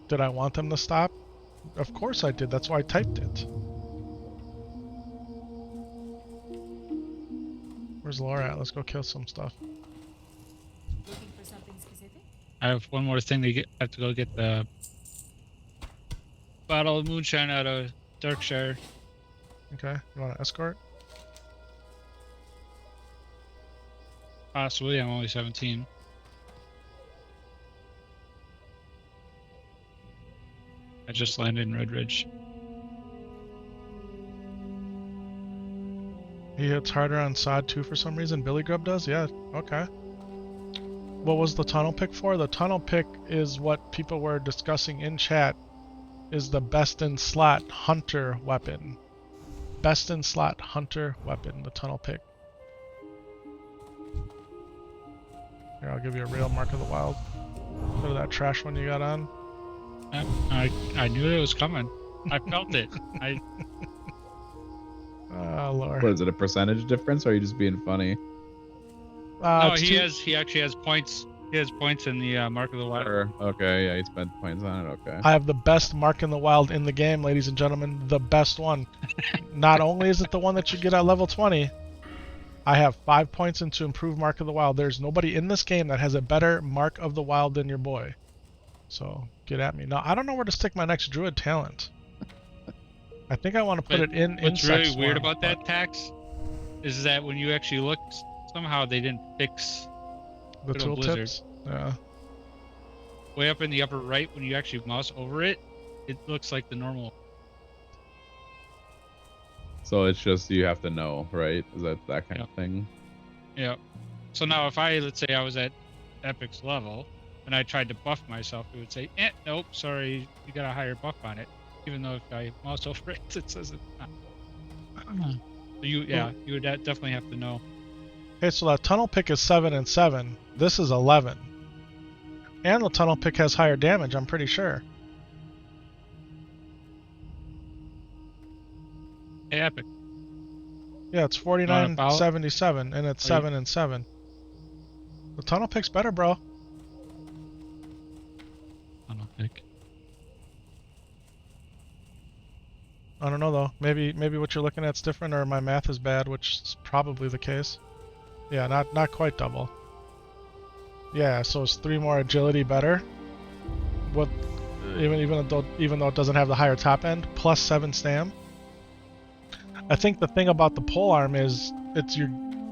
Did I want them to stop? Of course I did. That's why I typed it. Where's Laura at? Let's go kill some stuff. Looking for something specific? I have one more thing to get. I have to go get the bottle of moonshine out of Darkshire. Okay. You want to escort? Possibly. I'm only 17. I just landed in Red Ridge. He hits harder on sod 2 for some reason. Billy Grub does? Yeah. Okay. What was the tunnel pick for? The tunnel pick is what people were discussing in chat is the best in slot hunter weapon. Best in slot hunter weapon, the tunnel pick. Here, I'll give you a real Mark of the Wild. Look at that trash one you got on. I knew it was coming. I felt it. Oh, Lord. What is it, a percentage difference or are you just being funny? No, It's he actually has points. He has points in the Mark of the Wild. Or, okay, yeah, he spent points on it, okay. I have the best Mark in the Wild in the game, ladies and gentlemen. The best one. Not only is it the one that you get at level 20, I have 5 points into improved Mark of the Wild. There's nobody in this game that has a better Mark of the Wild than your boy. So, get at me. Now, I don't know where to stick my next druid talent. I think I want to put it in What's Insect really Swarm, weird about but that tax is that when you actually look, somehow they didn't fix the Good old Blizzard. tooltips. Yeah. way up in the upper right when you actually mouse over it. It looks like the normal. So it's just you have to know, right? Is that kind of thing? Yeah. So now if I, let's say I was at Epic's level and I tried to buff myself, it would say, nope, sorry, you got a higher buff on it. Even though if I mouse over it, it says it's not. So you would definitely have to know. Okay, so that tunnel pick is 7 and 7. This is 11. And the tunnel pick has higher damage, I'm pretty sure. Hey, Epic. Yeah, it's 49.77, and it's 7 and 7. The tunnel pick's better, bro. Tunnel pick. I don't know though. Maybe what you're looking at's different, or my math is bad, which is probably the case. Yeah, not quite double. Yeah, so it's 3 more agility better. What? Even though it doesn't have the higher top end, plus 7 stam. I think the thing about the pole arm is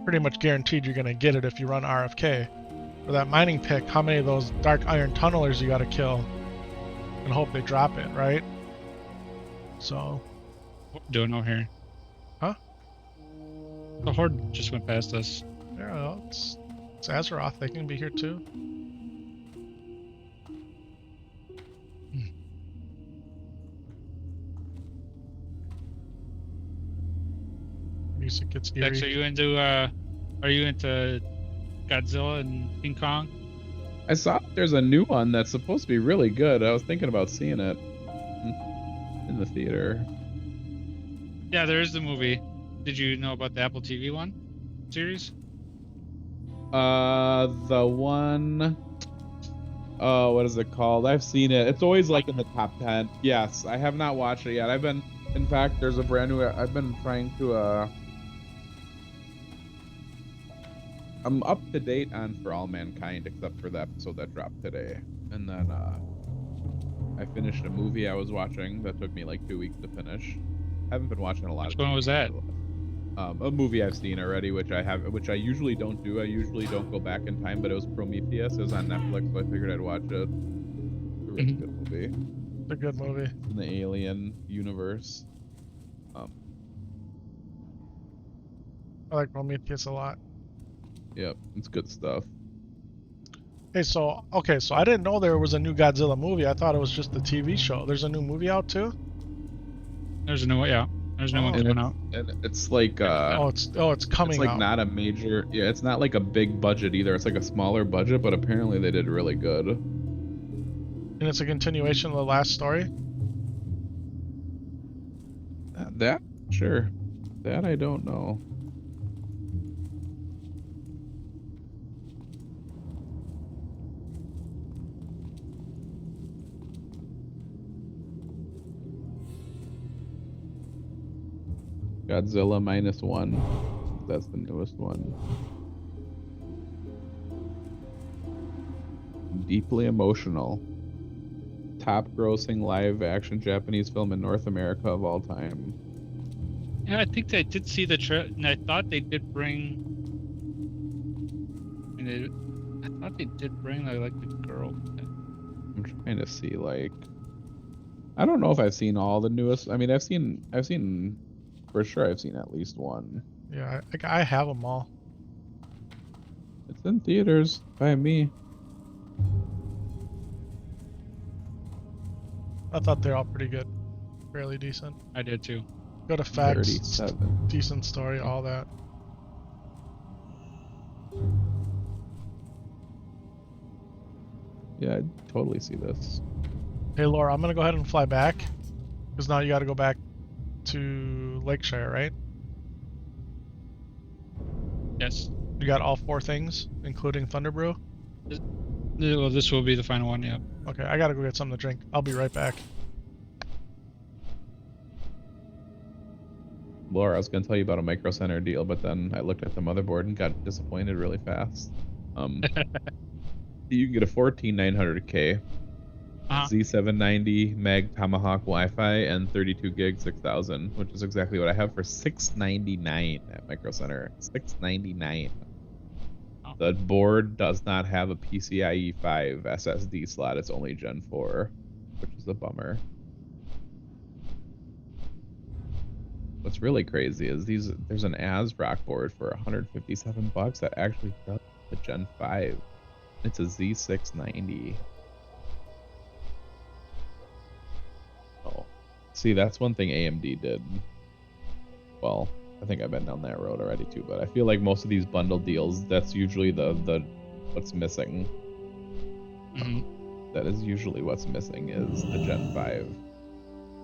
pretty much guaranteed you're gonna get it if you run RFK. For that mining pick, how many of those dark iron tunnelers you gotta kill and hope they drop it, right? So, Don't know here. huh? The horde just went past us. Yeah, well, it's Azeroth. They can be here too. Music gets eerie. Dex, are you into Godzilla and King Kong? I saw there's a new one that's supposed to be really good. I was thinking about seeing it in the theater. Yeah, there is the movie. Did you know about the Apple TV one series? The one. Oh, what is it called? I've seen it. It's always like in the top 10. Yes, I have not watched it yet. In fact, there's a brand new. I've been trying to. I'm up to date on For All Mankind, except for the episode that dropped today. And then I finished a movie I was watching that took me like 2 weeks to finish. I haven't been watching a lot. Which one was that? A movie I've seen already, which I usually don't do. I usually don't go back in time, but it was Prometheus. It was on Netflix, so I figured I'd watch it. It's a really good movie. It's a good movie. In the alien universe. I like Prometheus a lot. Yep, it's good stuff. Hey, so I didn't know there was a new Godzilla movie. I thought it was just the TV show. There's a new movie out too? There's a new one, yeah. There's a new one coming out. And it's like it's coming it's like out. not a major, yeah, it's not like a big budget either. It's like a smaller budget, but apparently they did really good. And it's a continuation of the last story? That sure. That I don't know. Godzilla -1. That's the newest one. Deeply emotional. Top grossing live action Japanese film in North America of all time. Yeah, I think I did see the and I thought they did bring. I thought they did bring like the girl. I'm trying to see like. I don't know if I've seen all the newest. I mean, I've seen. For sure, I've seen at least one. Yeah, I have them all. It's in theaters by me. I thought they're all pretty good. Fairly decent. I did too. Good effects, 37. decent story, all that. Yeah, I'd totally see this. Hey, Laura, I'm gonna go ahead and fly back. Because now you gotta go back to Lakeshire, right? Yes. You got all 4 things, including Thunderbrew? Well, this will be the final one, yeah. Okay, I gotta go get something to drink. I'll be right back. Laura, I was gonna tell you about a Micro Center deal, but then I looked at the motherboard and got disappointed really fast. You can get a 14900K, Z790 Meg Tomahawk Wi-Fi, and 32 gig 6000, which is exactly what I have for $699 at Micro Center. $699. Oh. The board does not have a PCIe 5 SSD slot. It's only Gen 4, which is a bummer. What's really crazy is there's an ASRock board for $157 that actually does the Gen 5. It's a Z690. Oh, see, that's one thing AMD did. Well, I think I've been down that road already too, but I feel like most of these bundle deals, that's usually the what's missing. That is usually what's missing is the Gen 5.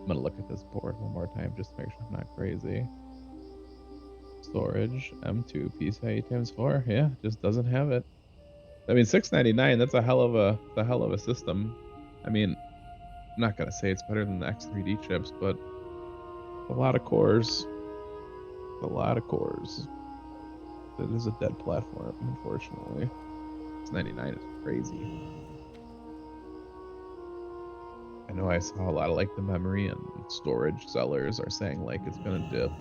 I'm gonna look at this board one more time just to make sure I'm not crazy. Storage M2 PCIe times 4. Yeah, just doesn't have it. I mean, $699. That's a hell of a system. I mean, I'm not gonna say it's better than the X3D chips, but a lot of cores. A lot of cores. It is a dead platform, unfortunately. $699 is crazy. I know I saw a lot of like the memory and storage sellers are saying like it's gonna dip,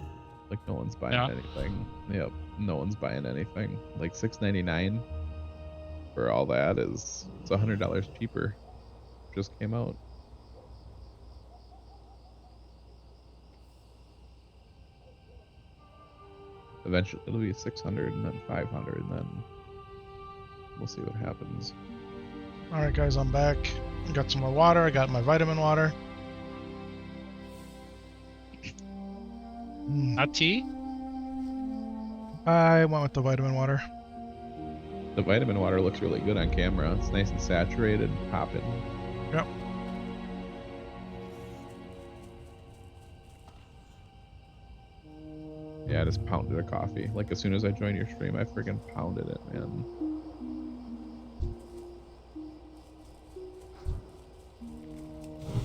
like no one's buying anything. Yep. no one's buying anything. Like $6.99 for all that it's $100 cheaper. Just came out. Eventually it'll be 600 and then 500 and then we'll see what happens. All right, guys, I'm back. I got some more water. I got my vitamin water. Hot tea? I went with the vitamin water. The vitamin water looks really good on camera. It's nice and saturated, popping. Yep. Yeah, I just pounded a coffee. Like as soon as I joined your stream, I freaking pounded it, man.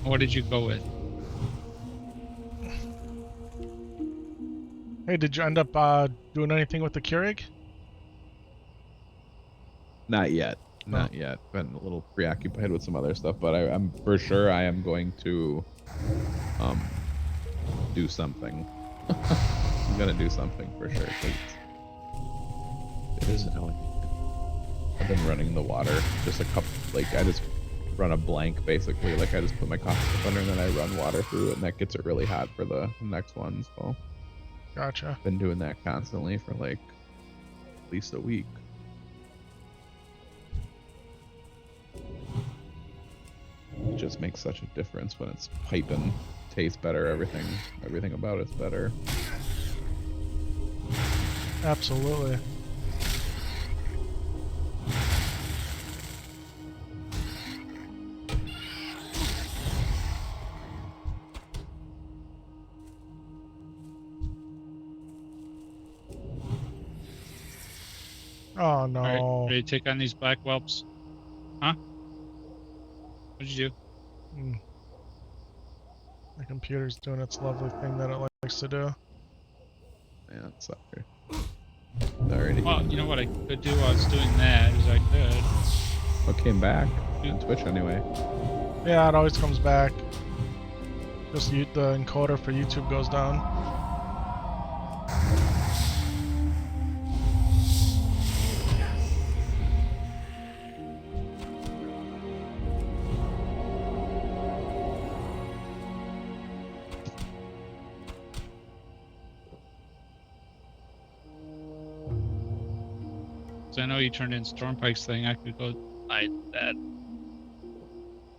What did you go with? Hey, did you end up doing anything with the Keurig? Not yet. No. Not yet. Been a little preoccupied with some other stuff, but I'm for sure I am going to do something. I'm gonna do something for sure. 'Cause it is annoying. I've been running the water just a couple. Like I just run a blank basically. Like I just put my coffee cup under and then I run water through it, and that gets it really hot for the next one. So Gotcha. been doing that constantly for like at least a week. It just makes such a difference when it's piping. Tastes better. Everything about it's better. Absolutely. Oh no. All right, ready to take on these black whelps? Huh? What'd you do? Mm. My computer's doing its lovely thing that it likes to do. Man, sucker. Alrighty. Well, you know what I could do while I was doing that is I could. What came back on Twitch anyway? Yeah, it always comes back. Just the encoder for YouTube goes down. So I know you turned in Stormpike's thing. I could go hide that.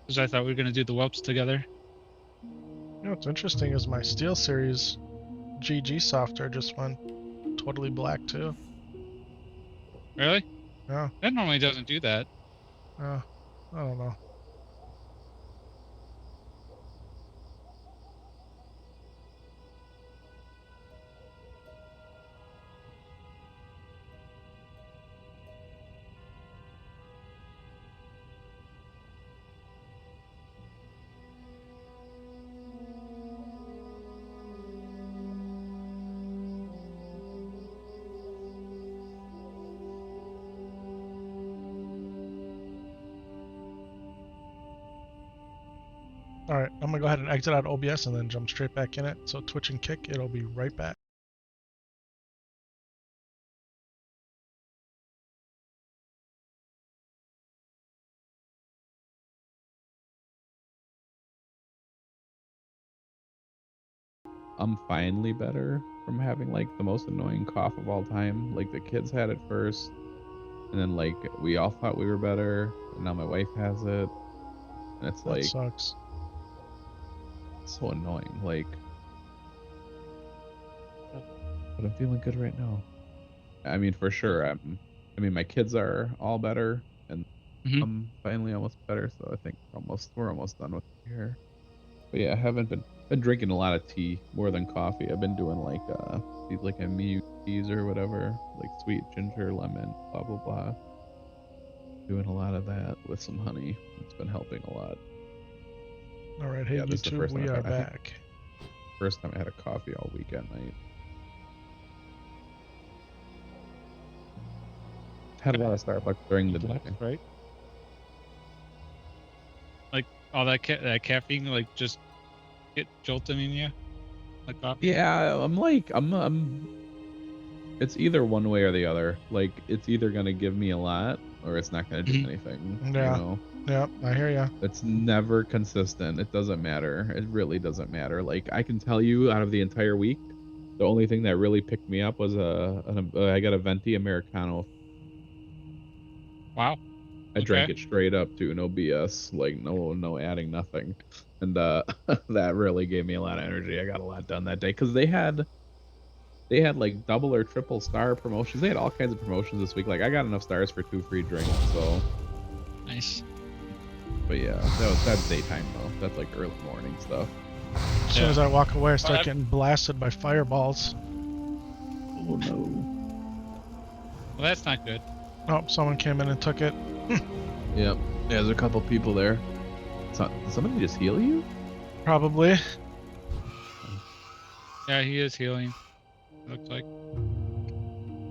Because I thought we were going to do the whelps together. You know what's interesting is my Steel Series GG software just went totally black too. Really? Yeah. That normally doesn't do that. I don't know. Alright, I'm gonna go ahead and exit out OBS and then jump straight back in it. So Twitch and Kick, it'll be right back. I'm finally better from having like the most annoying cough of all time. Like the kids had it first, and then like we all thought we were better, and now my wife has it, and it's That like sucks. so annoying. Like, but I'm feeling good right now. I mean, for sure. I mean, my kids are all better, and I'm finally almost better. So I think we're almost done with it here. But yeah, I haven't been drinking a lot of tea more than coffee. I've been doing like a Miu teas or whatever, like sweet ginger, lemon, blah blah blah. Doing a lot of that with some honey. It's been helping a lot. Alright, hey Yeah, this is the YouTube, first we time are I think back. First time I had a coffee all weekend night. Had a lot of Starbucks during the day. Right? Like all that that caffeine, like just get jolting in you, like coffee. Yeah, I'm It's either one way or the other. Like, it's either gonna give me a lot or it's not gonna do anything. You Yeah. know, Yep, I hear ya. it's never consistent. It doesn't matter. It really doesn't matter. Like, I can tell you, out of the entire week, the only thing that really picked me up was I got a venti americano. Wow. I drank Okay. it straight up too, no BS, like no adding, nothing, and that really gave me a lot of energy. I got a lot done that day because they had like double or triple star promotions. They had all kinds of promotions this week. Like, I got enough stars for 2 free drinks. So, Nice. but yeah, that's daytime though. That's like early morning stuff. As soon Yeah. as I walk away, I start I've- getting blasted by fireballs. Oh no. Well, that's not good. Oh, someone came in and took it. Yep. Yeah, there's a couple people there. Did somebody just heal you? Probably. Yeah, he is healing. Looks like.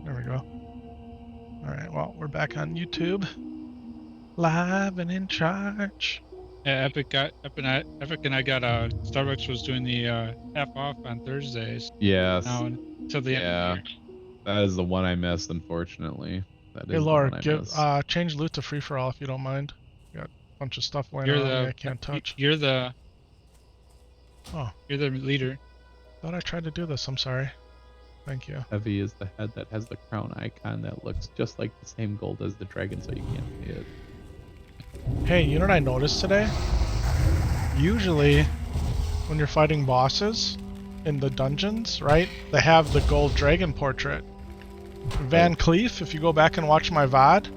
There we go. Alright, well, we're back on YouTube. Live and in charge. Yeah, Epic and I got Starbucks was doing the half off on Thursdays Yes. now until the Yeah. That is the one I missed, unfortunately. That is Hey the Laura, one I give missed. change loot to free for all if you don't mind. Got a bunch of stuff laying You're around me I the can't touch. you're the Oh, you're the leader. thought I tried to do this. I'm sorry. Thank you. Heavy is the head that has the crown icon that looks just like the same gold as the dragon, so you can't see it. Hey, you know what I noticed today? Usually, when you're fighting bosses in the dungeons, right? They have the gold dragon portrait. Van Cleef, if you go back and watch my VOD,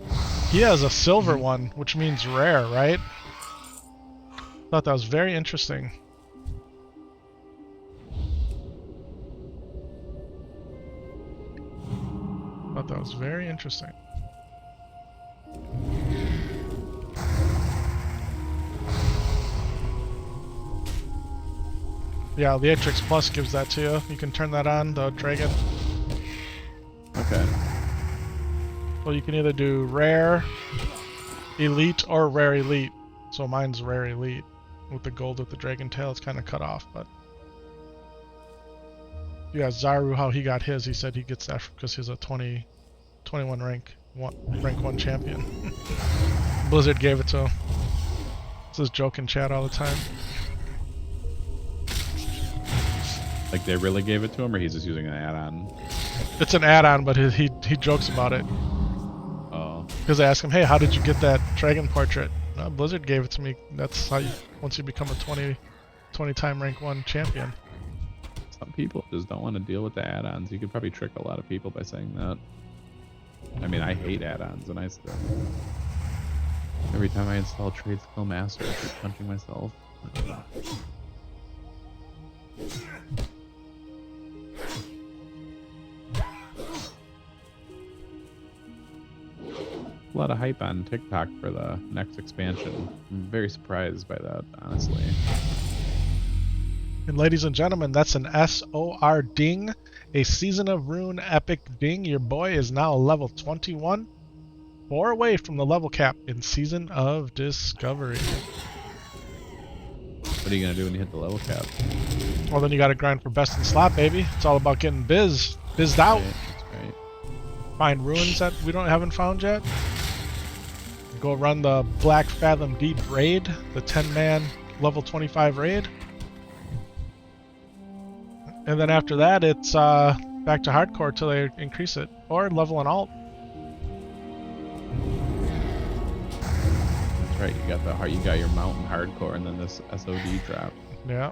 he has a silver one, which means rare, right? Thought that was very interesting. Thought that was very interesting. Yeah, the Atrix Plus gives that to you. You can turn that on, the dragon. Okay. Well, you can either do rare, elite, or rare elite. So mine's rare elite. With the gold with the dragon tail, it's kind of cut off, but... Yeah, Zaru, how he got his, he said he gets that because he's a 21 rank 1 champion. Blizzard gave it to him. It's his joke in chat all the time. Like, they really gave it to him, or he's just using an add-on? It's an add-on, but he jokes about it. Oh. Because I asked him, hey, how did you get that dragon portrait? Blizzard gave it to me. That's how you, once you become a 20 time rank 1 champion. Some people just don't want to deal with the add-ons. You could probably trick a lot of people by saying that. I mean, I hate add-ons, and I still... Every time I install Trade Skill Master, I keep punching myself. A lot of hype on TikTok for the next expansion. I'm very surprised by that, honestly. And ladies and gentlemen, that's an SOR ding. A Season of Rune epic ding. Your boy is now level 21. 4 away from the level cap in Season of Discovery. What are you gonna do when you hit the level cap? Well, then you gotta grind for best in slot, baby. It's all about getting bizzed out. Right, that's right. Find runes that we haven't found yet. Go run the Black Fathom Deep raid, the 10-man level 25 raid. And then after that, it's back to hardcore till they increase it, or level an alt. That's right. You got your mountain hardcore, and then this SOD drop. Yeah.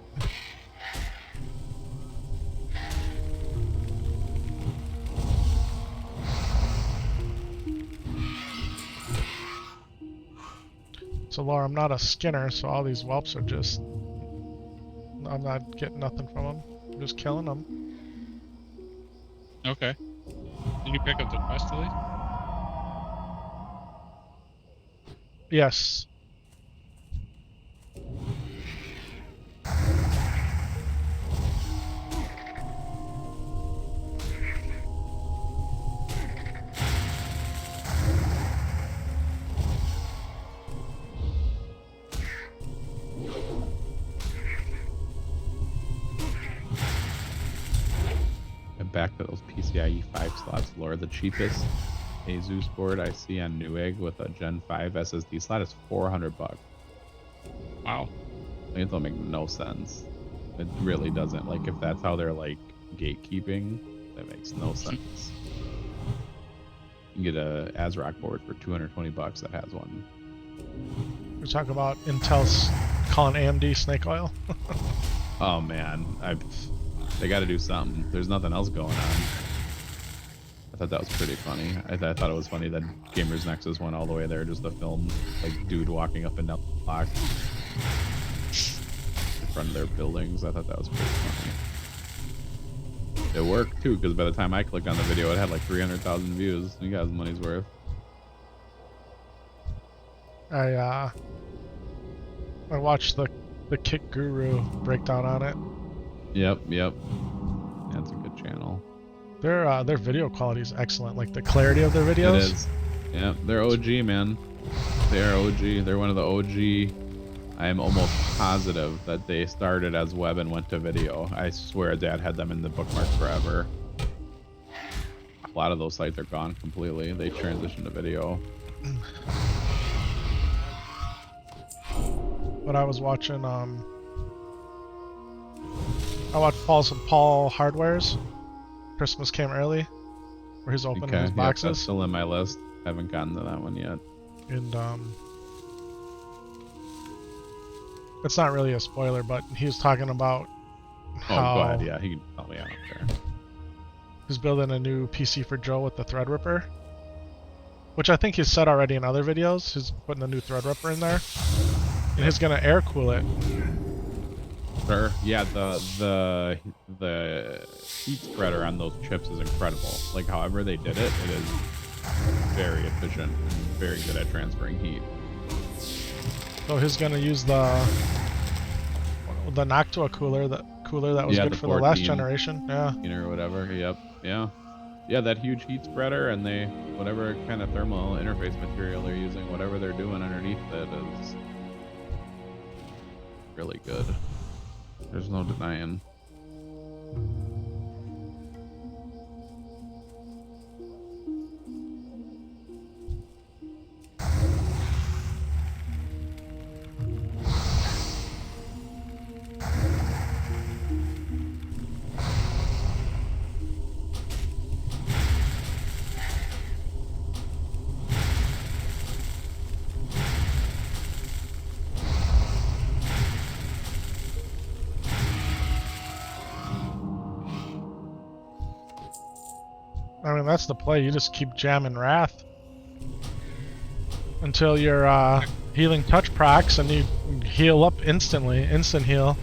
So Laura, I'm not a skinner, so all these whelps are just... I'm not getting nothing from them. I'm just killing them. Okay. Did you pick up the quest at least? Yes. back to those PCIe 5 slots, Lord. The cheapest Asus board I see on Newegg with a Gen 5 SSD slot is $400. Wow. Like, it don't make no sense. It really doesn't. Like, if that's how they're like gatekeeping, that makes no sense. You can get a ASRock board for $220 that has one. We talk about Intel's calling AMD snake oil. Oh man, they got to do something. There's nothing else going on. I thought that was pretty funny. I thought it was funny that Gamers Nexus went all the way there just to film like dude walking up and down the block in front of their buildings. I thought that was pretty funny. It worked too, because by the time I clicked on the video, it had like 300,000 views. You got his money's worth. I watched the Kick Guru breakdown on it. Yep. That's a good channel. Their video quality is excellent. Like the clarity of their videos. It is. Yep, they're OG, man. They are OG. They're one of the OG. I am almost positive that they started as web and went to video. I swear Dad had them in the bookmark forever. A lot of those sites are gone completely. They transitioned to video. But I was watching I watched Paul Hardware's Christmas Came Early, where he's opening his boxes. That's still in my list. Haven't gotten to that one yet. And it's not really a spoiler, but he was talking about how go ahead. Yeah, he can tell me out there. he's building a new PC for Joe with the Threadripper, which I think he's said already in other videos. He's putting a new Threadripper in there, and he's gonna air cool it. Sure. Yeah, the heat spreader on those chips is incredible. Like however they did it, it is very efficient and very good at transferring heat. So he's gonna use the Noctua cooler, that was good for the last generation. Yeah. Or whatever. Yep. Yeah. Yeah, that huge heat spreader and whatever kind of thermal interface material they're using, whatever they're doing underneath it is really good. There's no denying. I mean, that's the play. You just keep jamming Wrath until your healing touch procs and you heal up instantly, instant heal,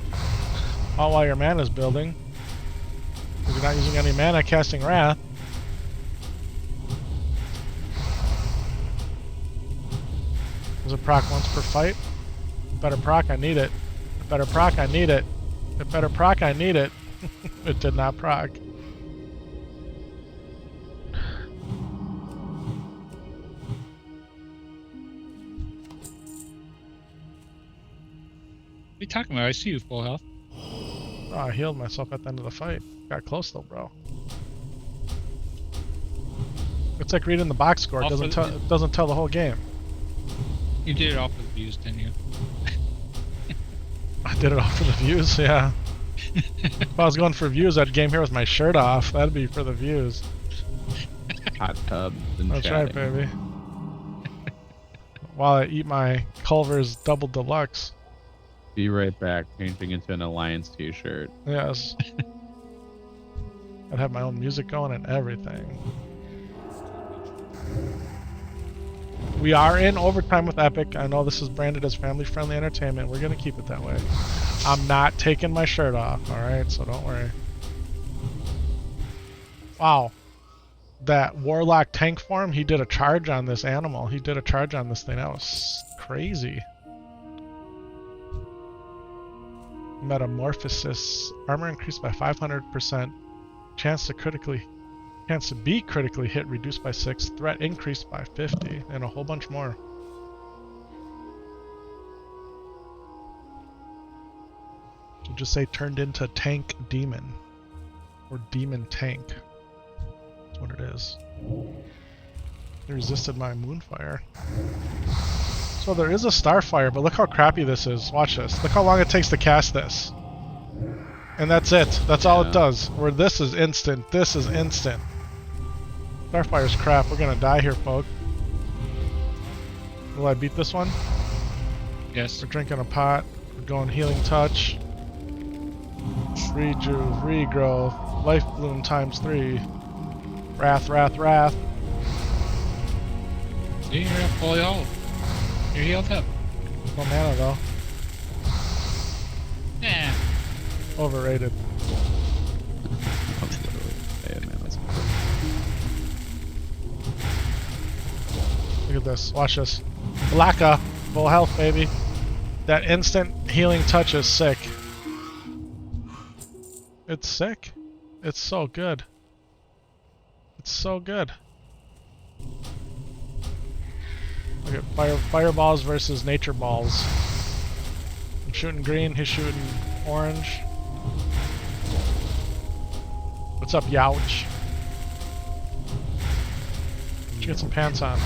all while your mana's building. Because you're not using any mana casting Wrath. Does it proc once per fight? Better proc, I need it. Better proc, I need it. It better proc, I need it. It did not proc. What are you talking about? I see you full health. Oh, I healed myself at the end of the fight. Got close though, bro. It's like reading the box score. It doesn't tell the whole game. You did it all for the views, didn't you? I did it all for the views, yeah. If I was going for views, I'd game here with my shirt off. That'd be for the views. Hot tubs and That's chatting. right, baby. While I eat my Culver's Double Deluxe. Be right back, changing into an Alliance t-shirt. Yes. I'd have my own music going and everything. We are in overtime with Epic. I know this is branded as family-friendly entertainment. We're going to keep it that way. I'm not taking my shirt off, alright? So don't worry. Wow. That Warlock tank form, he did a charge on this animal. He did a charge on this thing. That was crazy. Metamorphosis. Armor increased by 500%. Chance to be critically hit reduced by 6. Threat increased by 50. And a whole bunch more. So just say turned into tank demon. Or demon tank. That's what it is. It resisted my moonfire. So there is a starfire, but look how crappy this is. Watch this. Look how long it takes to cast this. And that's it. That's all it does. Where this is instant. This is instant. Starfire's crap. We're gonna die here, folk. Will I beat this one? Yes. We're drinking a pot. We're going healing touch. Rejuve, regrowth, life bloom times 3. Wrath, wrath, wrath. See, you're fully healed. You're healed up. No mana though. Yeah. Overrated. I was literally saying, man, that's Look at this. Watch this. Blacka. Full health, baby. That instant healing touch is sick. It's sick. It's so good. It's so good. Look at fireballs versus nature balls. I'm shooting green, he's shooting orange. What's up, Youch? Did you get some pants on?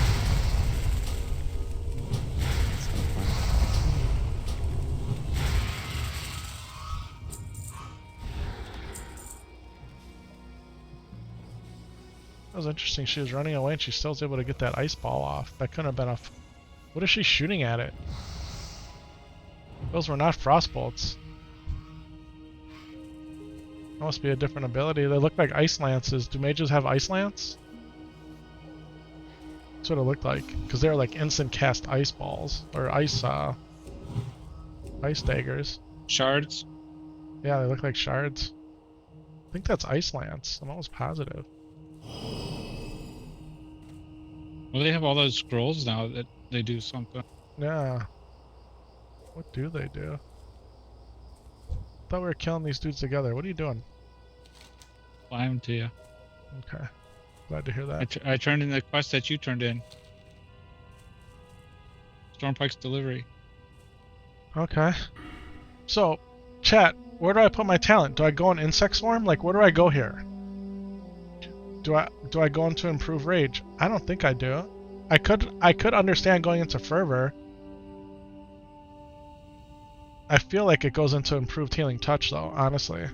That was interesting. She was running away and she still was able to get that ice ball off. That couldn't have been a... What is she shooting at it? Those were not frost bolts. That must be a different ability. They look like ice lances. Do mages have ice lance? That's what it looked like. Because they were like instant cast ice balls. Or ice daggers. Shards. Yeah, they look like shards. I think that's ice lance. I'm almost positive. Well, they have all those scrolls now that they do something. Yeah. What do they do? I thought we were killing these dudes together. What are you doing? Flying to you. Okay. Glad to hear that. I turned in the quest that you turned in. Stormpike's delivery. Okay. So, chat, where do I put my talent? Do I go in Insect Swarm? Like, where do I go here? Do I go into Improve Rage? I don't think I do. I could understand going into Fervor. I feel like it goes into Improved Healing Touch, though, honestly.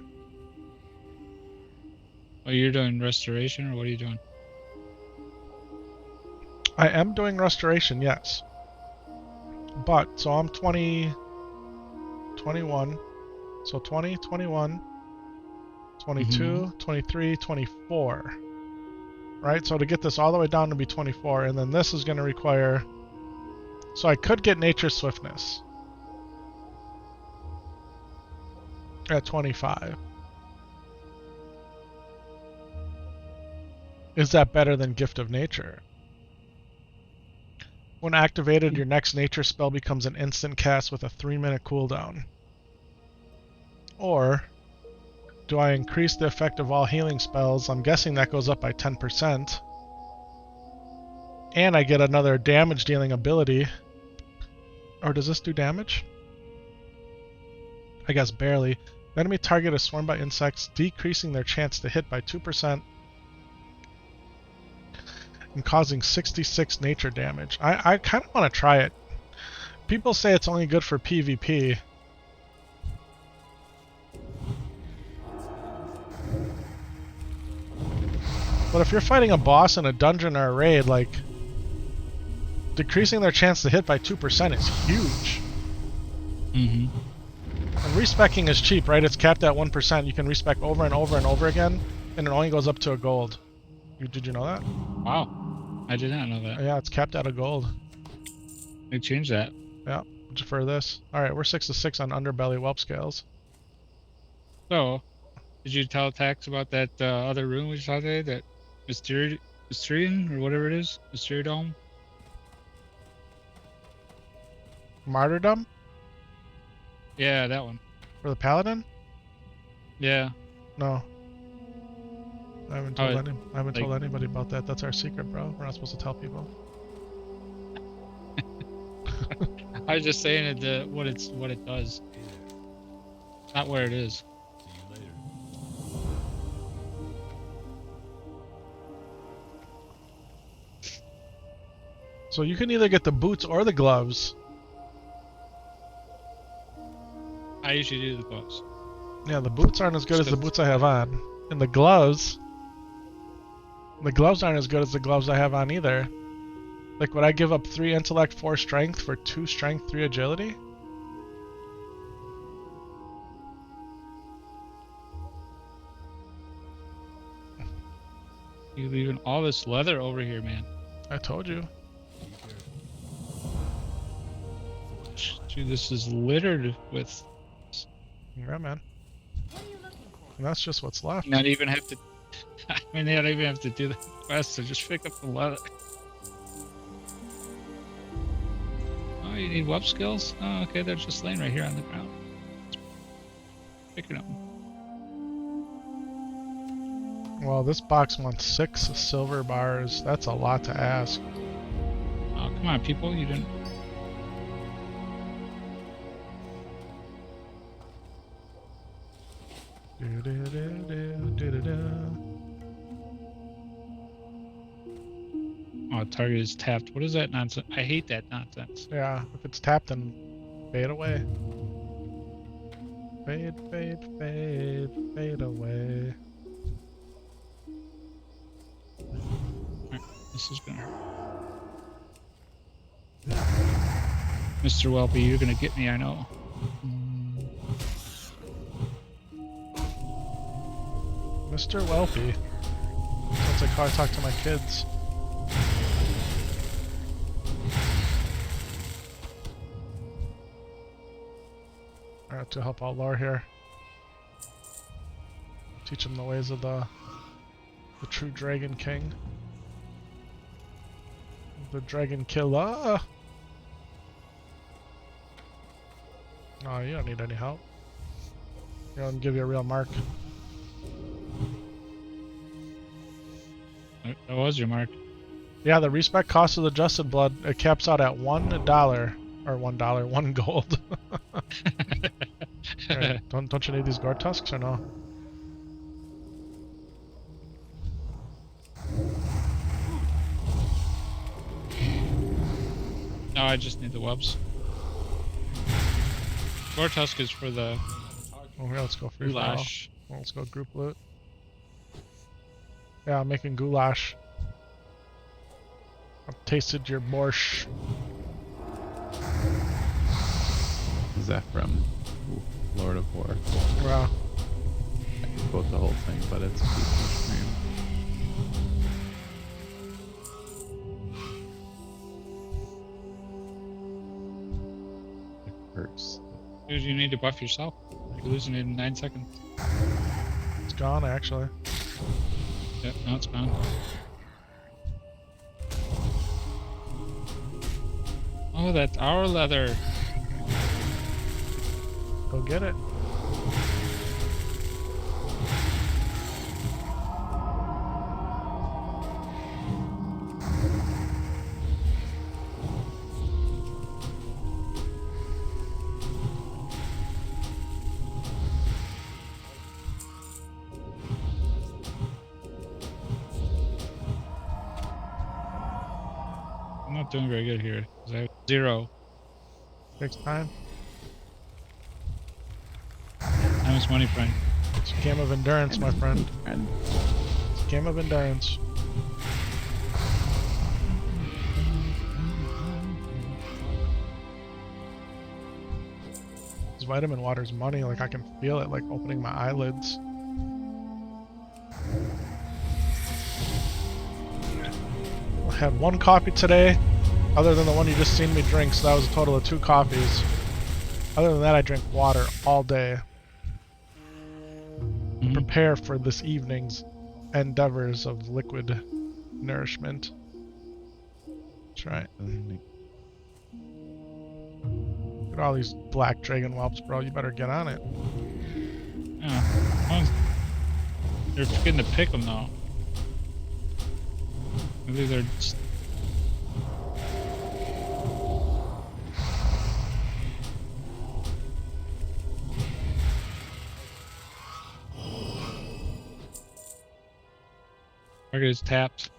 Oh, you're doing restoration, or what are you doing? I am doing Restoration, yes. But, so I'm 20... 21. So 20, 21, 22, 23, 24. Right? So to get this all the way down to be 24, and then this is going to require... So I could get Nature Swiftness at 25. Is that better than Gift of Nature? When activated, your next nature spell becomes an instant cast with a 3-minute cooldown. Or, do I increase the effect of all healing spells? I'm guessing that goes up by 10%. And I get another damage dealing ability. Or does this do damage? I guess barely. The enemy target is swarmed by insects, decreasing their chance to hit by 2%. And causing 66 nature damage. I kind of want to try it. People say it's only good for PvP. But if you're fighting a boss in a dungeon or a raid, like, decreasing their chance to hit by 2% is huge. Mm-hmm. And respecking is cheap, right? It's capped at 1%. You can respec over and over and over again, and it only goes up to a gold. Did you know that? Wow. I did not know that. Yeah, it's capped at a gold. They changed that. Yeah, for this. Alright, we're 6 to 6 on underbelly whelp scales. So, did you tell Tax about that other rune we saw today? That Mysterian, or whatever it is? Mysteriodome? Martyrdom? Yeah, that one. For the paladin? Yeah. No. I haven't told anybody about that. That's our secret, bro. We're not supposed to tell people. I was just saying it, what it does. Not where it is. See you later. So you can either get the boots or the gloves. I usually do the gloves. Yeah, the boots aren't as good as the Just 'cause- boots I have on. And the gloves aren't as good as the gloves I have on either. Like, would I give up 3 intellect, 4 strength for 2 strength, 3 agility? You leaving all this leather over here, man. I told you. Be careful. Dude, this is littered with. Yeah, man. What are you looking for? And that's just what's left. Not even have to. I mean, they don't even have to do the quest to just pick up the leather. Oh, you need web skills? Oh, okay, they're just laying right here on the ground. Picking them. Well, this box wants 6 silver bars. That's a lot to ask. Oh, come on, people! You didn't. Oh, target is tapped. What is that nonsense? I hate that nonsense. Yeah, if it's tapped, then fade away. Fade, fade, fade, fade away. This is gonna hurt. Mr. Welpy, you're gonna get me, I know. Mr. Welpy. Sounds like how I talk to my kids. Alright, to help out Lore here. Teach him the ways of the true Dragon King. The Dragon Killer. Oh, you don't need any help. Here, let me give you a real mark. That was your mark. Yeah, the respec cost of the Adjusted Blood, it caps out at $1 or $1, 1 gold. Right, don't you need these gourd tusks or no? No, I just need the webs. Gortusk is for the Oh, yeah, let's go free for all. goulash. Well, let's go group loot. Yeah, I'm making goulash. I've tasted your borscht. Is that from Lord of War? Wow. I can quote the whole thing, but it's a piece of stream. It hurts. Dude, you need to buff yourself. You're losing it in 9 seconds. It's gone, actually. Yep, no, it's gone. Oh, that's our leather. Go get it. I'm not doing very good here. 'Cause I have 0. Takes time. Time is money, friend. It's a game of endurance, my friend. And It's a game of endurance. This vitamin water's money, like I can feel it like opening my eyelids. I had 1 coffee today, other than the one you just seen me drink, so that was a total of 2 coffees. Other than that, I drink water all day. Mhm. Prepare for this evening's endeavors of liquid nourishment. That's right. Look at all these black dragon whelps, bro. You better get on it. Yeah. Well, you're forgetting to pick them, though. Maybe they're just... Target is tapped.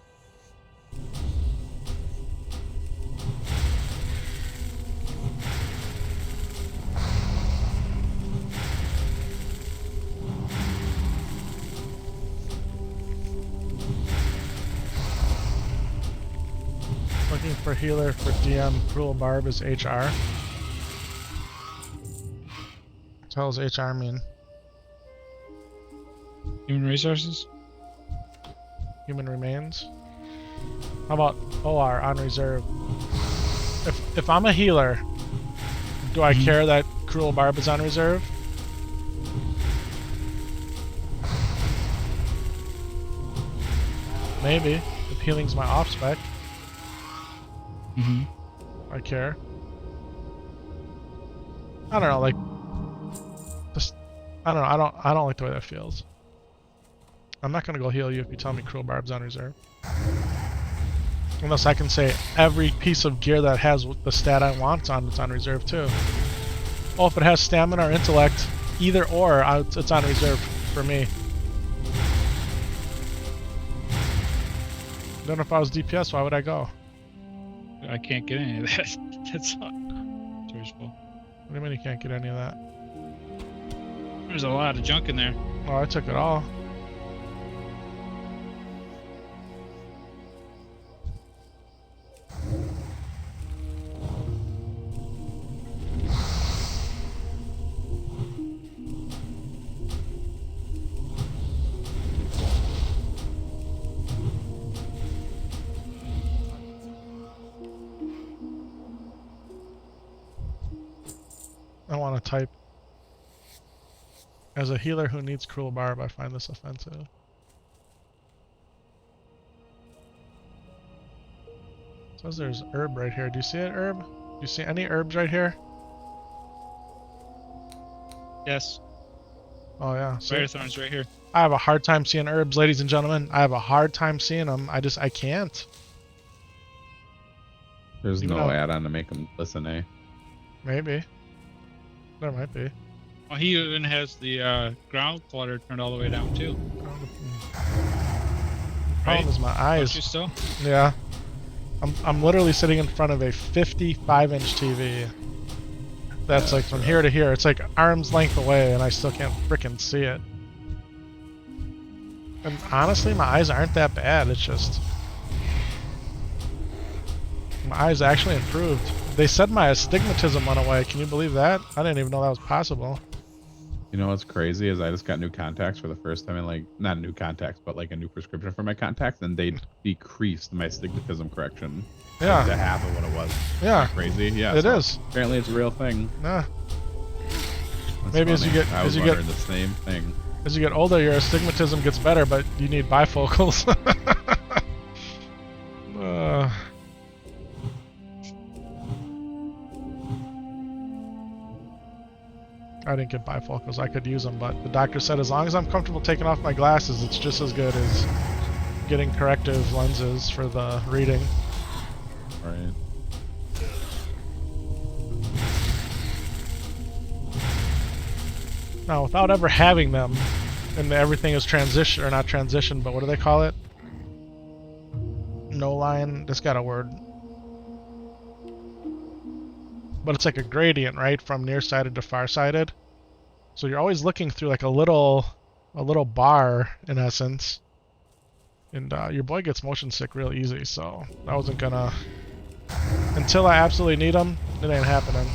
for healer for DM Cruel Barb is HR. What the hell does HR mean? Human resources? Human remains? How about OR, on reserve? If I'm a healer, do I care that Cruel Barb is on reserve? Maybe. If healing's my off spec, I care. I don't know, like, just, I don't know, I don't like the way that feels. I'm not gonna go heal you if you tell me Cruel Barb's on reserve. Unless I can say every piece of gear that has the stat I want it's on reserve too. Oh, if it has stamina or intellect, either or, it's on reserve for me. Then if I was DPS, why would I go? I can't get any of that. That's not choiceful. What do you mean you can't get any of that? There's a lot of junk in there. Oh, I took it all. I want to type. As a healer who needs Cruel Barb, I find this offensive. It says there's herb right here. Do you see it, herb? Do you see any herbs right here? Yes. Oh yeah. See? Fire thorns right here. I have a hard time seeing herbs, ladies and gentlemen. I have a hard time seeing them. I can't. There's Even no though- add-on to make them listen, eh? Maybe. There might be. Well, he even has the ground clutter turned all the way down too. Problem is my eyes. Don't you still? Yeah. I'm literally sitting in front of a 55-inch TV. That's like from here to here. It's like arm's length away, and I still can't frickin' see it. And honestly, my eyes aren't that bad. It's just my eyes actually improved. They said my astigmatism went away. Can you believe that? I didn't even know that was possible. You know what's crazy is I just got new contacts for the first time in like, not new contacts, but like a new prescription for my contacts, and they decreased my astigmatism correction Yeah. to half of what it was. Yeah. Crazy? Yeah. It so is. Apparently it's a real thing. Yeah. That's Maybe as you funny. get- I as was you get- wondering the same thing. As you get older, your astigmatism gets better, but you need bifocals. I didn't get bifocals. I could use them, but the doctor said as long as I'm comfortable taking off my glasses, it's just as good as getting corrective lenses for the reading. Right. Now, without ever having them, and everything is transition, or not transition, but what do they call it? No line. That's got a word. But it's like a gradient, right? From nearsighted to farsighted. So you're always looking through like a little bar, in essence. And your boy gets motion sick real easy, so I wasn't gonna... Until I absolutely need them, it ain't happening.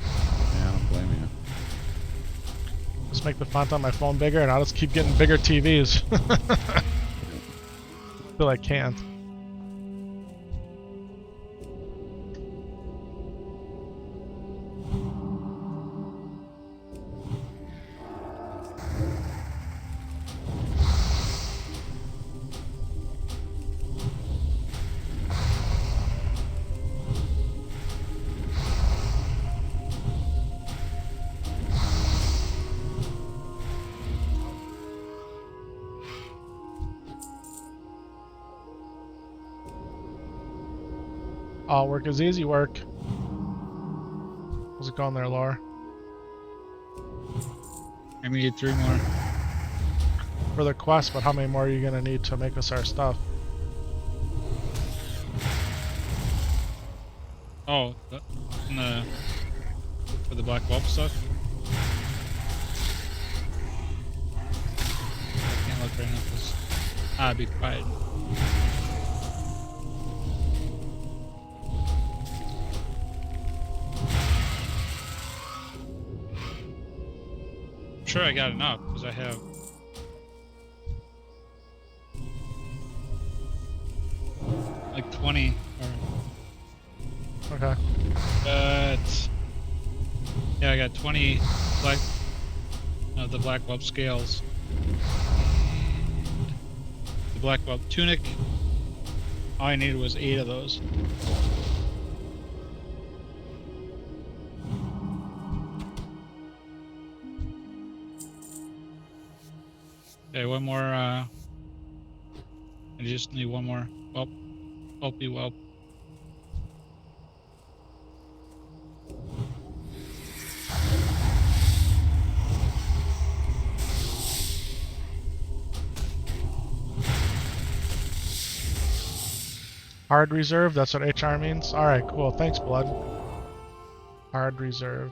Yeah, I don't blame you. Just make the font on my phone bigger, and I'll just keep getting bigger TVs. Till I can't. All work is easy work. How's it going there, Laura? I need 3 more. For the quest, but how many more are you gonna need to make us our stuff? Oh, for the black bulb stuff. I can't look right now because be quiet. sure I got enough because I have. Like 20. Okay. Yeah, I got 20 black. The black web scales. The black web tunic. All I needed was 8 of those. Okay, one more. I just need one more. Whelpy whelp. Hard reserve, that's what HR means? Alright, cool. Thanks, Blood. Hard reserve.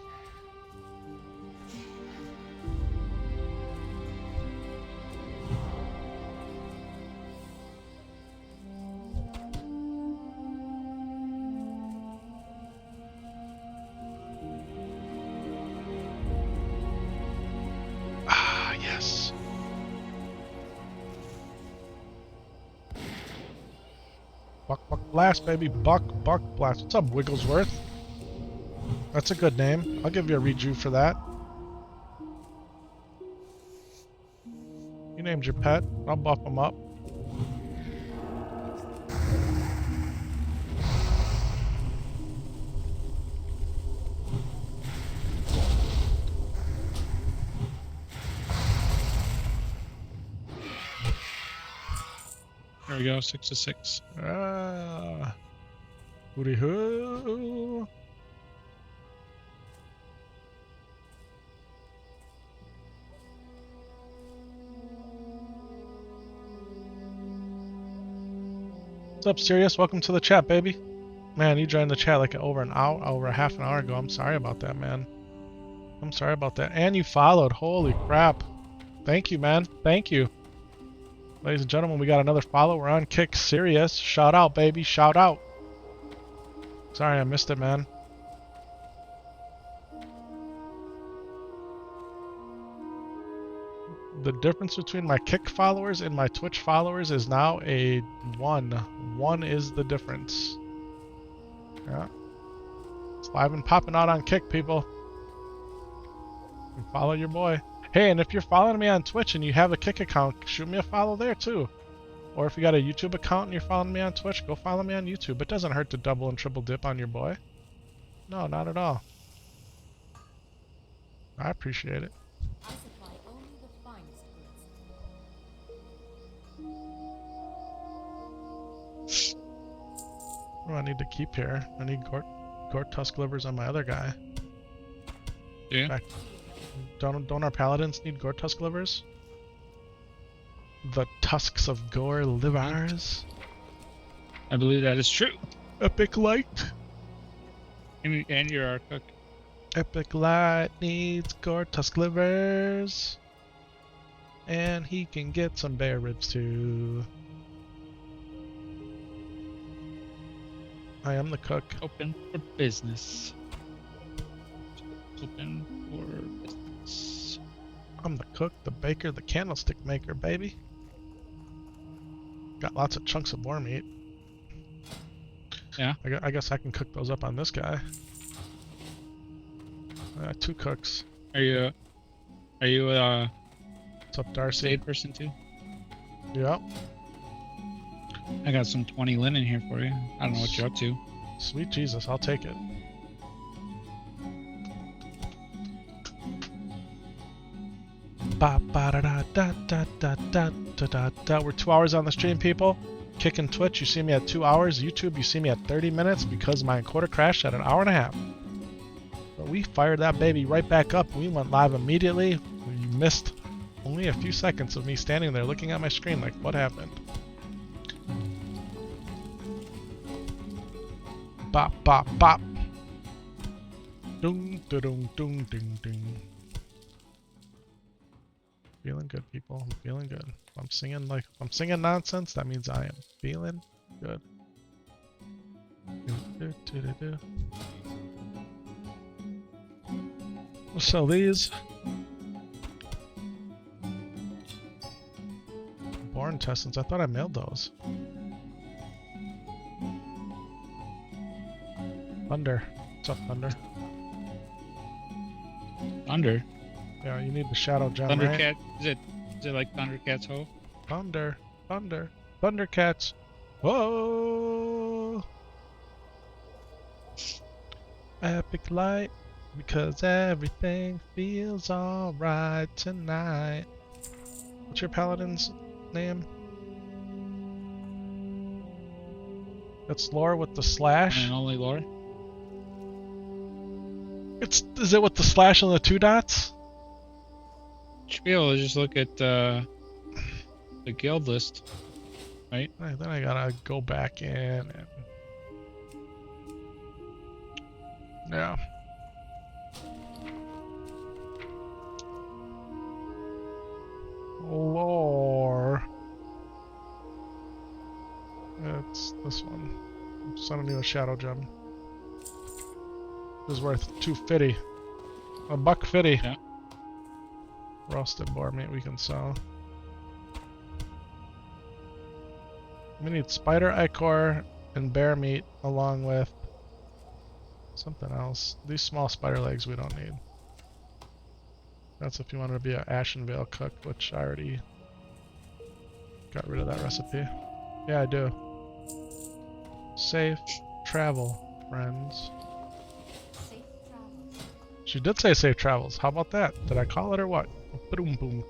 Ah, yes. Buck Blast, baby. Buck Blast. What's up, Wigglesworth? That's a good name. I'll give you a reju for that. You named your pet. I'll buff him up. There we go, 6 to 6. Ah. Hooty hoo. What's up, Sirius? Welcome to the chat, baby. Man, you joined the chat like over a half an hour ago. I'm sorry about that, man. I'm sorry about that. And you followed. Holy crap. Thank you, man. Thank you. Ladies and gentlemen, we got another follower on Kick Sirius. Shout out, baby. Shout out. Sorry, I missed it, man. The difference between my Kick followers and my Twitch followers is now a 1. 1 is the difference. Yeah. It's live and popping out on Kick, people. And follow your boy. Hey, and if you're following me on Twitch and you have a Kick account, shoot me a follow there too. Or if you got a YouTube account and you're following me on Twitch, go follow me on YouTube. It doesn't hurt to double and triple dip on your boy. No, not at all. I appreciate it. I supply only the finest goods. What do I need to keep here? I need Gort Tusk livers on my other guy. Yeah. Back. Don't our paladins need Gore Tusk livers? The tusks of Gore livers? I believe that is true. Epic Light? And you're our cook. Epic Light needs Gore Tusk livers. And he can get some bear ribs too. I am the cook. Open for business. Open for business. I'm the cook, the baker, the candlestick maker, baby. Got lots of chunks of boar meat. Yeah. I guess I can cook those up on this guy. I got 2 cooks. Are you What's up, Darcy? shade person too? Yep. I got some 20 linen here for you. I don't know what you're up to. Sweet Jesus, I'll take it. We're 2 hours on the stream, people. Kicking Twitch, you see me at 2 hours. YouTube, you see me at 30 minutes because my encoder crashed at 1.5 hours. But we fired that baby right back up. We went live immediately. You missed only a few seconds of me standing there looking at my screen like, what happened? Bop, bop, bop. Dung, dung, dung, ding, ding. Feeling good, people. I'm feeling good. If I'm singing nonsense, that means I am feeling good. We'll sell these. intestines. I thought I mailed those. Thunder. What's up, Thunder? Thunder. Yeah, you need the shadow gem, right? Thundercat. Is it like Thundercat's hoe? Thunder. Thunder. Thundercats. Whoa! Epic light. Because everything feels alright tonight. What's your paladin's name? That's lore with the slash. One and only lore. Is it with the slash and the 2 dots? Should be able to just look at the guild list, right? Then I gotta go back in and yeah. Lore. It's this one. I'm sending you a shadow gem. This is worth $2.50. $1.50. Yeah. Roasted boar meat we can sell. We need spider ichor and bear meat along with something else. These small spider legs we don't need. That's if you want to be an Ashen Vale cook, which I already got rid of that recipe. Yeah, I do. Safe travel, friends. Safe travels. She did say safe travels. How about that? Did I call it or what? Boom, boom.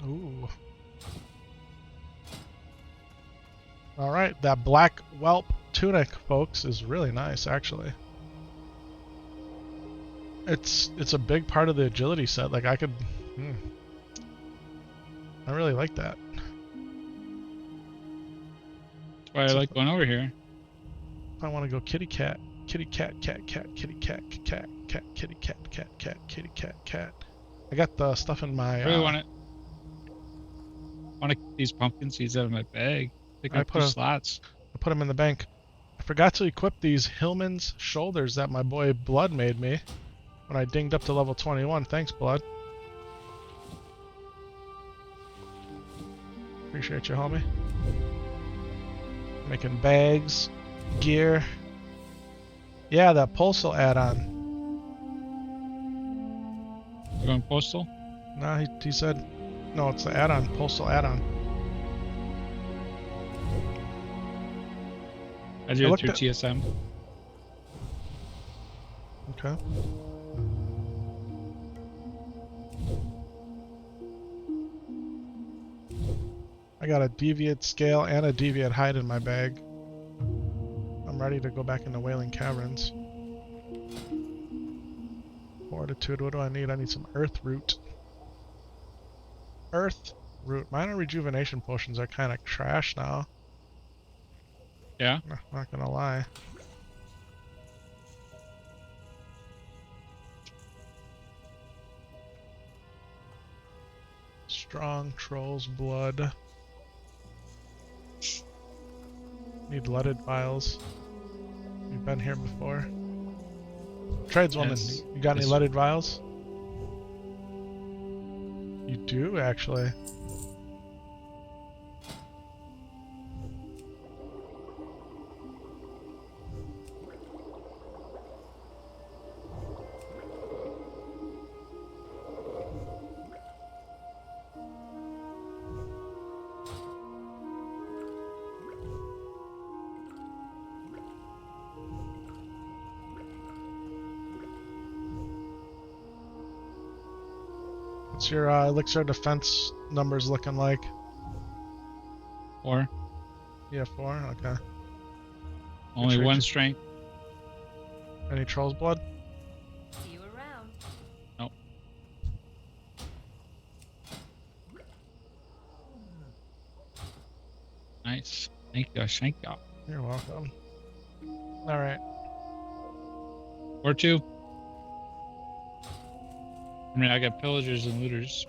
Ooh. Alright, that black whelp tunic, folks, is really nice, actually. It's a big part of the agility set. Like, I could... I really like that. That's why I like going over here. I want to go kitty cat, kitty cat, cat, cat, kitty cat, cat, cat, kitty cat, cat, cat, kitty cat, cat. I got the stuff in my... I really want to get these pumpkin seeds out of my bag. Pick up 2 slots. I put them in the bank. I forgot to equip these Hillman's shoulders that my boy Blood made me when I dinged up to level 21. Thanks, Blood. Appreciate you, homie. Making bags, gear. Yeah, that postal add-on. You going postal? No, he said, no, it's the add-on, postal add-on. I do it through TSM. Okay. I got a deviant scale and a deviant height in my bag. I'm ready to go back into Wailing Caverns. Fortitude, what do I need? I need some earth root. Earth root. Minor rejuvenation potions are kind of trash now. Yeah? Not gonna lie. Strong Troll's Blood. Need leaded vials. You've been here before. Tradeswoman, Yes. you got any Yes. leaded vials? You do, actually. What's your elixir defense numbers looking like? 4. Yeah, 4? Okay. Only Which 1 region? strength. Any Troll's Blood? See you around. Nope. Nice. Thank you. Thank you. You're welcome. Alright. Or 2. I mean, I got pillagers and looters.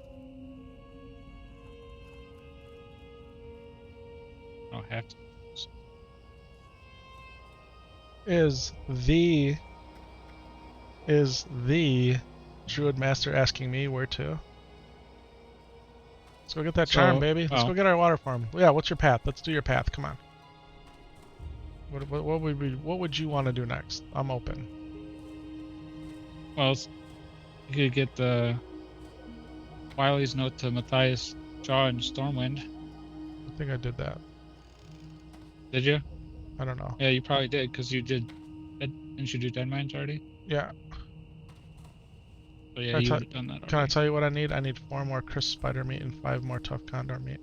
I don't have to. Is the Druid Master asking me where to? Let's go get that charm, baby. Let's go get our water farm. Yeah, what's your path? Let's do your path. Come on. What would you want to do next? I'm open. Well, you could get the Wiley's note to Matthias, Shaw, and Stormwind. I think I did that. Did you? I don't know. Yeah, you probably did, because you did. Didn't you do Dead Mines already? Yeah. So yeah, you would have done that already. Can I tell you what I need? I need 4 more crisp spider meat and 5 more tough condor meat.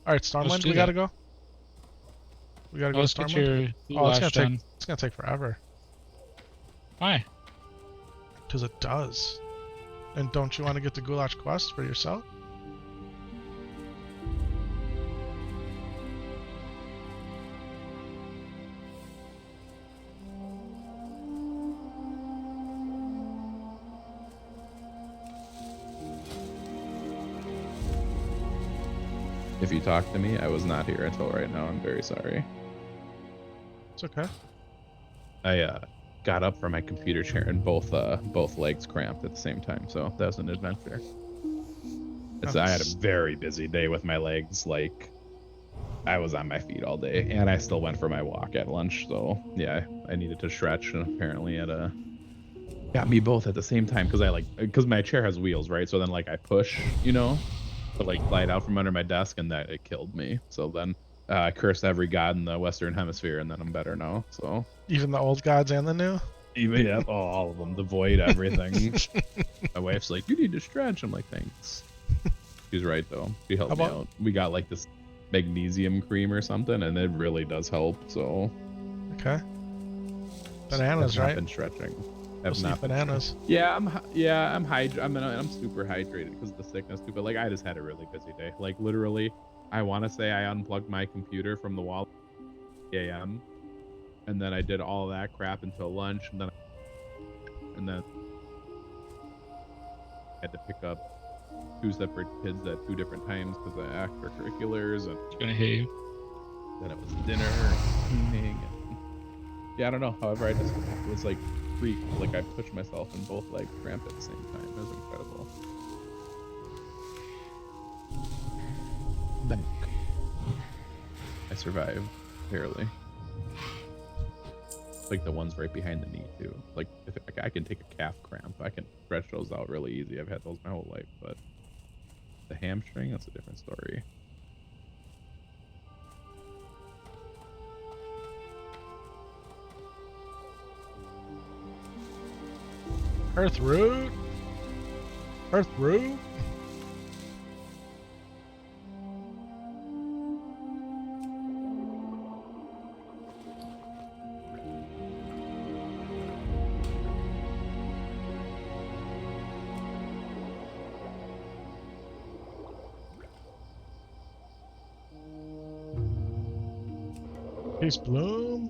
Alright, Stormwind, we gotta go. We gotta go to Stormwind. Oh, it's gonna take forever. Why? Because it does. And don't you want to get the goulash quest for yourself? If you talk to me, I was not here until right now. I'm very sorry. It's okay. I got up from my computer chair and both legs cramped at the same time, so that was an adventure. I had a very busy day with my legs. Like, I was on my feet all day, and I still went for my walk at lunch. So yeah, I needed to stretch, and apparently it got me both at the same time because my chair has wheels, right? So then like I push, to like glide out from under my desk, and that it killed me. So then I cursed every god in the Western Hemisphere, and then I'm better now. So even the old gods and the new. Even all of them, the void, everything. My wife's like, "You need to stretch." I'm like, "Thanks." She's right though. She helped me out. We got like this magnesium cream or something, and it really does help. So okay. Bananas, right? Been stretching. Have not bananas. Yeah, I'm super hydrated because of the sickness too. But like, I just had a really busy day. Like literally, I want to say I unplugged my computer from the wall at 8 a.m. and then I did all that crap until lunch, and then I had to pick up 2 separate kids at 2 different times because of extracurriculars, and it's gonna hate you. Then it was dinner, and cleaning, and yeah, I don't know. However, it was like like I pushed myself and both legs cramped at the same time. It was incredible. Bank. I survived barely. Like the ones right behind the knee too. Like if I can take a calf cramp, I can stretch those out really easy. I've had those my whole life, but the hamstring, that's a different story. Earth root. Earth root. Peace bloom.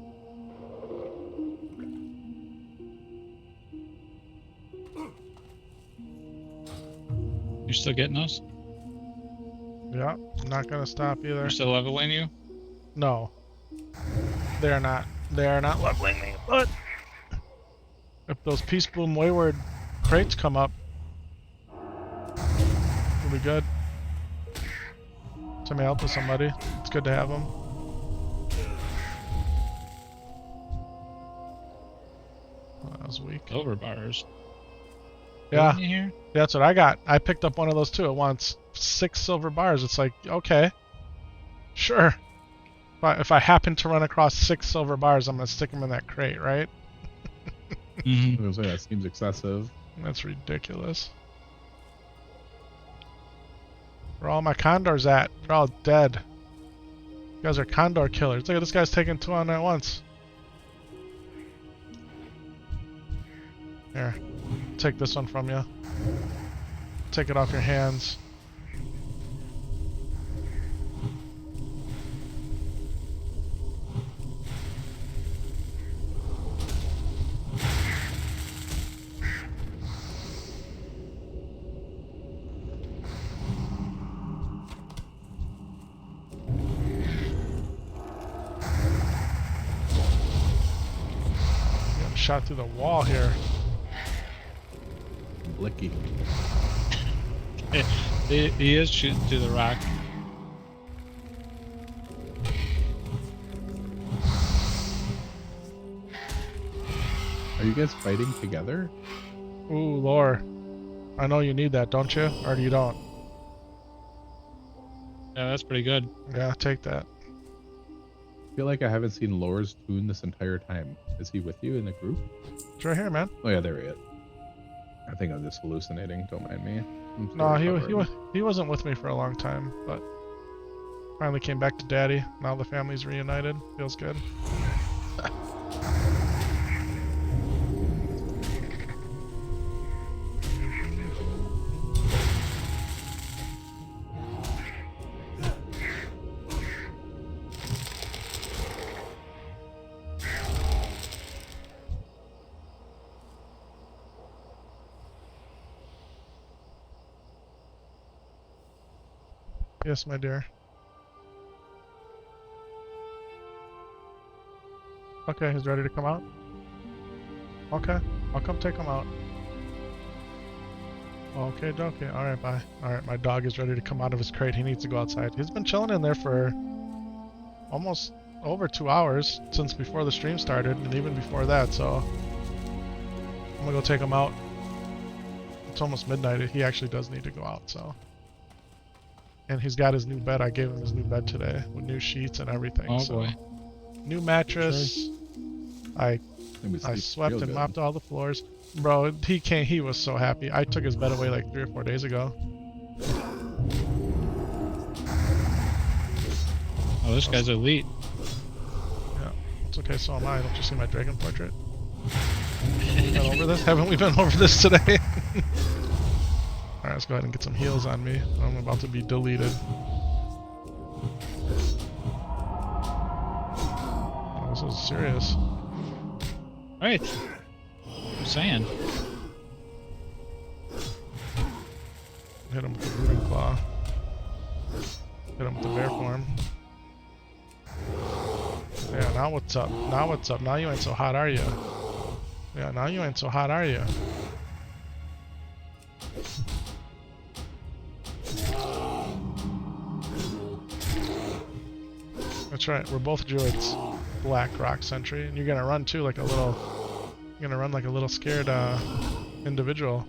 You're still getting those? Yeah, I'm not gonna stop either. They're still leveling you? No. They are not. They are not leveling me, but if those Peace Bloom Wayward crates come up, it'll be good. Send me help with somebody. It's good to have them. Oh, that was weak. Silver bars. Yeah. Here? That's what I got. I picked up one of those too at once. 6 silver bars. It's like, okay. Sure. If I happen to run across 6 silver bars, I'm going to stick them in that crate, right? I was gonna say, that seems excessive. That's ridiculous. Where are all my condors at? They're all dead. You guys are condor killers. Look at this guy's taking 2 on at once. Here. Take this one from you. Take it off your hands. shot through the wall here. Blicky. He is shooting through the rock. Are you guys fighting together? Ooh, lore. I know you need that, don't you? Or you don't? Yeah, that's pretty good. Yeah, take that. I feel like I haven't seen Lore's tune this entire time. Is he with you in the group? It's right here, man. Oh yeah, there he is. I think I'm just hallucinating. Don't mind me. I'm No, still recovering. he wasn't with me for a long time, but finally came back to daddy. Now the family's reunited. Feels good. Yes, my dear. Okay, he's ready to come out? Okay, I'll come take him out. Okay, dokie. Alright, bye. Alright, my dog is ready to come out of his crate. He needs to go outside. He's been chilling in there for almost over 2 hours since before the stream started, and even before that, so I'm gonna go take him out. It's almost midnight. He actually does need to go out, so. And he's got his new bed. I gave him his new bed today with new sheets and everything. Oh so. boy. New mattress. I swept and mopped all the floors. Bro, he was so happy. I took his bed away like 3 or 4 days ago. Oh, this guy's elite. Yeah, it's okay. So am I. Don't you see my dragon portrait? Been over this? Haven't we been over this today? Alright, let's go ahead and get some heals on me. I'm about to be deleted. Oh, this is serious. Right. I'm saying. Hit him with the rooting claw. Hit him with the bear form. Yeah, now what's up? Now what's up? Now you ain't so hot, are you? Yeah, now you ain't so hot, are you? That's right, we're both druids. Black Rock Sentry. And you're gonna run too like a little... You're gonna run like a little scared individual.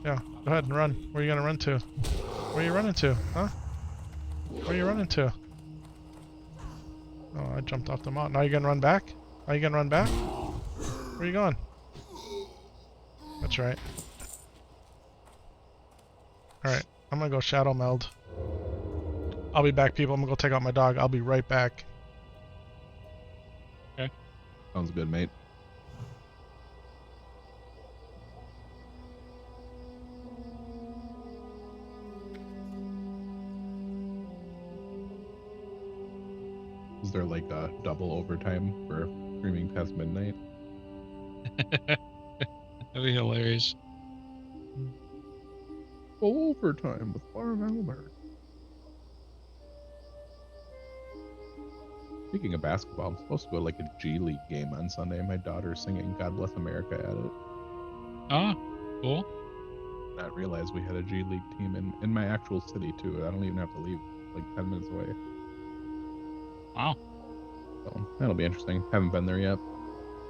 Yeah, go ahead and run. Where are you gonna run to? Where are you running to? Huh? Where are you running to? Oh, I jumped off the mountain. Now you gonna run back? Are you gonna run back? Where are you going? That's right. Alright, I'm gonna go shadow meld. I'll be back, people. I'm gonna go take out my dog. I'll be right back. Okay. Sounds good, mate. Is there like a double overtime for streaming past midnight? That'd be hilarious. Full overtime with Farm Albert. Speaking of basketball, I'm supposed to go to like a G League game on Sunday. My daughter's singing God Bless America at it. Oh, cool. Not realize we had a G League team in my actual city too. I don't even have to leave, like 10 minutes away. Wow. So that'll be interesting. Haven't been there yet.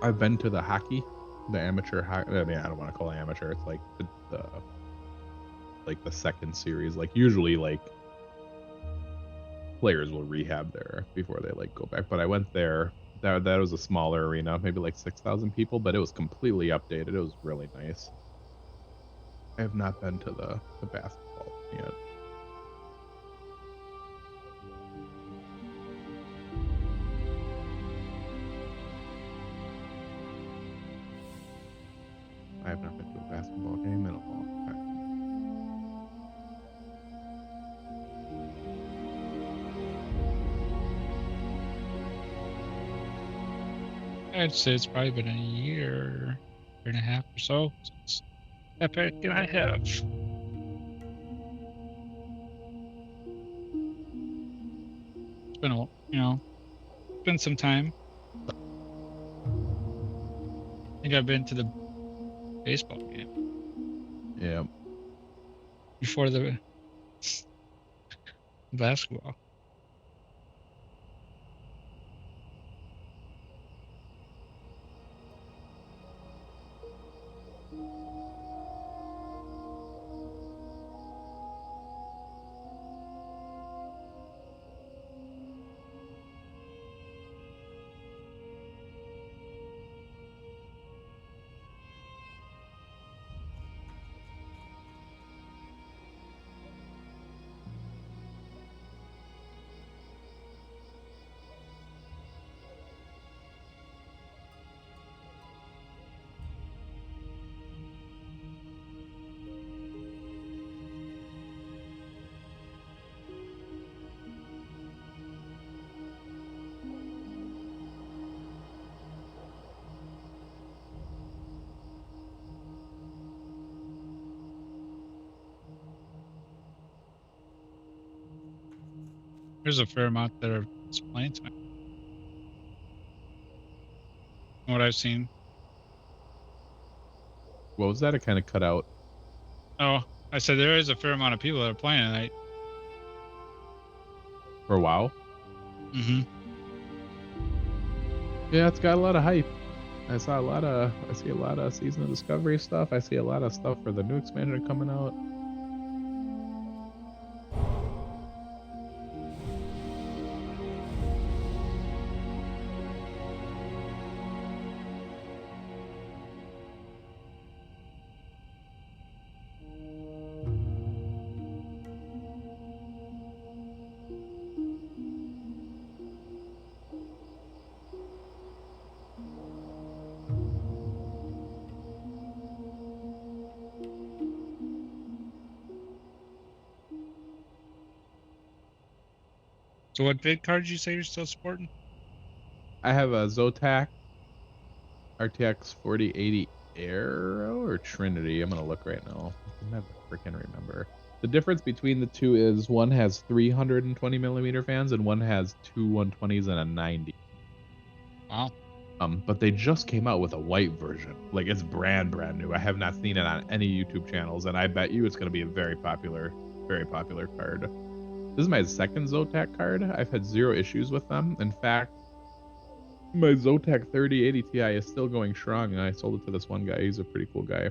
I've been to the hockey, the amateur hockey. I mean, I don't want to call it amateur. It's like the second series. Like usually, like players will rehab there before they like go back. But I went there. That was a smaller arena, maybe like 6,000 people, but it was completely updated. It was really nice. I have not been to the basketball yet. I have not been to a basketball game in a long time. I'd say it's probably been a year and a half or so since Epic and I have. It's been a, Spend some time. I think I've been to the baseball game Yeah. before the basketball. There's a fair amount that are playing tonight. From what I've seen. What was that? It kind of cut out. Oh, I said there is a fair amount of people that are playing tonight. For WoW? Mm-hmm. Yeah, it's got a lot of hype. I see a lot of Season of Discovery stuff. I see a lot of stuff for the new expansion coming out. So what vid card did you say you're still supporting? I have a Zotac RTX 4080 Aero or Trinity. I'm gonna look right now. I can never freaking remember. The difference between the two is one has 320 millimeter fans and one has two 120s and a 90. Wow. But they just came out with a white version. Like it's brand new. I have not seen it on any YouTube channels, and I bet you it's gonna be a very popular card. This is my second Zotac card. I've had zero issues with them. In fact, my Zotac 3080 Ti is still going strong, and I sold it to this one guy. He's a pretty cool guy.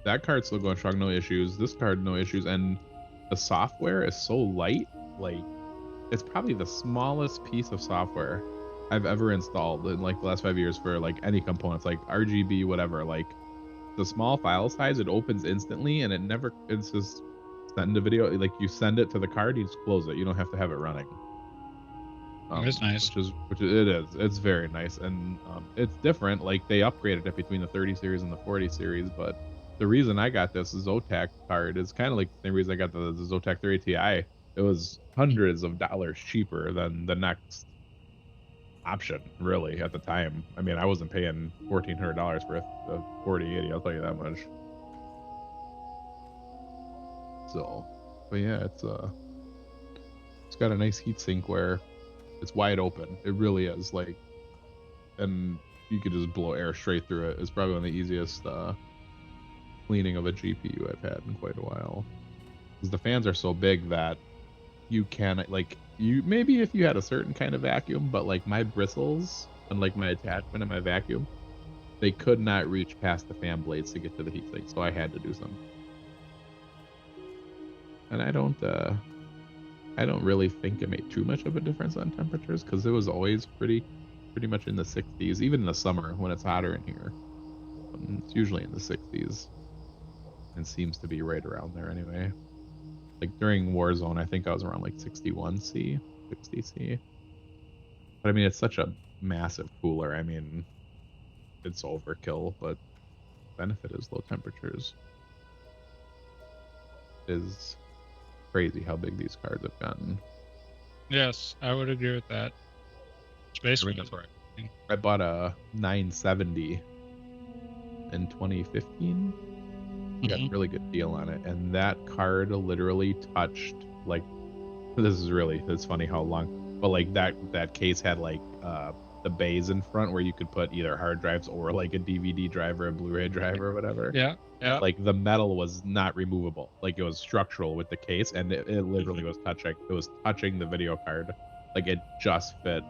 That card's still going strong, no issues. This card, no issues, and the software is so light. Like, it's probably the smallest piece of software I've ever installed in like the last 5 years for like any components, like RGB, whatever. Like, the small file size, it opens instantly, and it's just send a video. Like, you send it to the card, you just close it. You don't have to have it running. That's nice. It's very nice, and it's different. Like, they upgraded it between the 30 series and the 40 series, but the reason I got this Zotac card is kind of like the same reason I got the Zotac 30 Ti. It was hundreds of dollars cheaper than the next option, really, at the time. I mean, I wasn't paying $1,400 for a 4080, I'll tell you that much. So, but yeah, it's got a nice heatsink where it's wide open. It really is, like, and you could just blow air straight through it. It's probably one of the easiest cleaning of a GPU I've had in quite a while. Because the fans are so big that you can, like, maybe if you had a certain kind of vacuum, but like my bristles and like my attachment and my vacuum, they could not reach past the fan blades to get to the heatsink, so I had to do some. And I don't really think it made too much of a difference on temperatures, because it was always pretty much in the 60s, even in the summer when it's hotter in here. It's usually in the 60s, and seems to be right around there anyway. Like during Warzone, I think I was around like 61C, 60C. But I mean, it's such a massive cooler. I mean, it's overkill, but benefit is low temperatures. Is crazy how big these cards have gotten. Yes, I would agree with that. It's basically that's right. I bought a 970 in 2015. Got a really good deal on it, and that card literally touched, like, it's funny how long but like that case had like the bays in front where you could put either hard drives or like a DVD drive or a Blu-ray drive or whatever. Yeah, yeah. Like the metal was not removable. Like it was structural with the case, and it literally was touching. It was touching the video card. Like it just fit.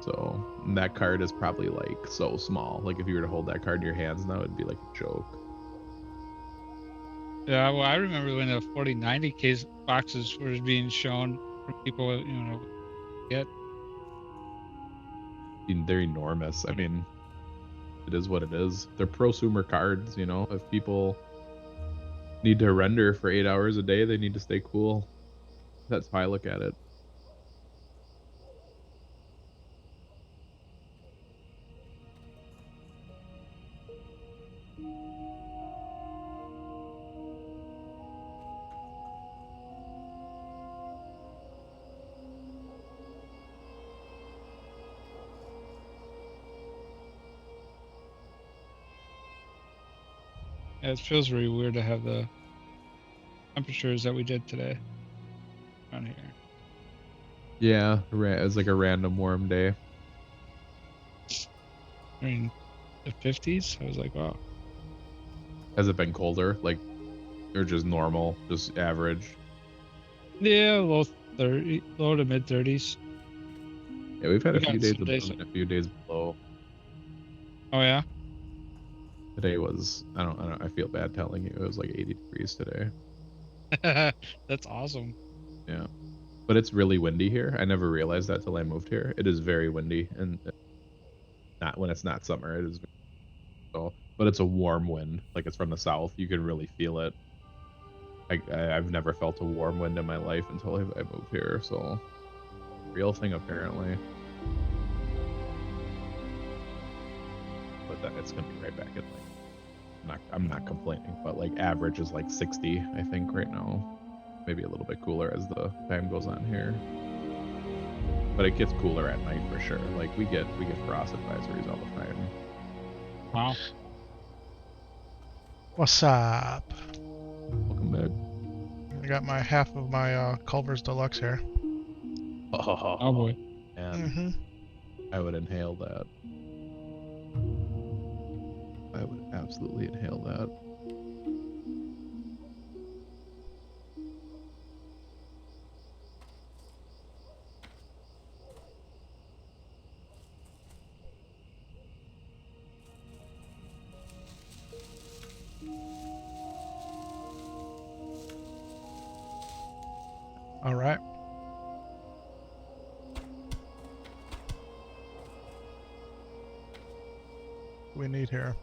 So that card is probably like so small. Like if you were to hold that card in your hands now, it'd be like a joke. Yeah, well, I remember when the 4090 case boxes were being shown for people, you know, get. They're enormous. I mean, it is what it is. They're prosumer cards, you know. If people need to render for 8 hours a day, they need to stay cool. That's how I look at it. Yeah, it feels very weird to have the temperatures that we did today on here. Yeah, it was like a random warm day. I mean, the 50s. I was like, wow. Has it been colder? Like, or just normal, just average? Yeah, low to mid 30s. Yeah, we've had a We few got days some above days- and a few days below. Oh yeah. Today was I don't I feel bad telling you it was like 80 degrees today. That's awesome. Yeah, but it's really windy here. I never realized that till I moved here. It is very windy, and not when it's not summer. It is so, but it's a warm wind. Like it's from the south. You can really feel it. I've never felt a warm wind in my life until I moved here. So, real thing apparently. But it's gonna be right back at like I'm not complaining, but like average is like 60 I think right now. Maybe a little bit cooler as the time goes on here. But it gets cooler at night for sure. Like we get frost advisories all the time. Wow. What's up? Welcome back. I got my half of my Culver's Deluxe here. Oh boy. And I would inhale that. I would absolutely inhale that. All right. We need here.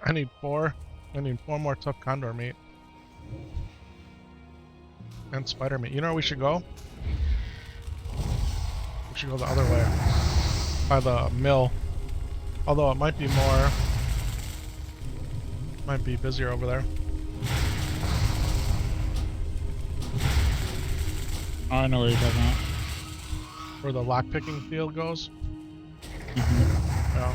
I need 4. I need 4 more tough condor meat. And spider meat. You know where we should go? We should go the other way. By the mill. Although it might be more... Might be busier over there. Oh, I know what you're talking about. Where the lockpicking field goes. Mm-hmm. Yeah.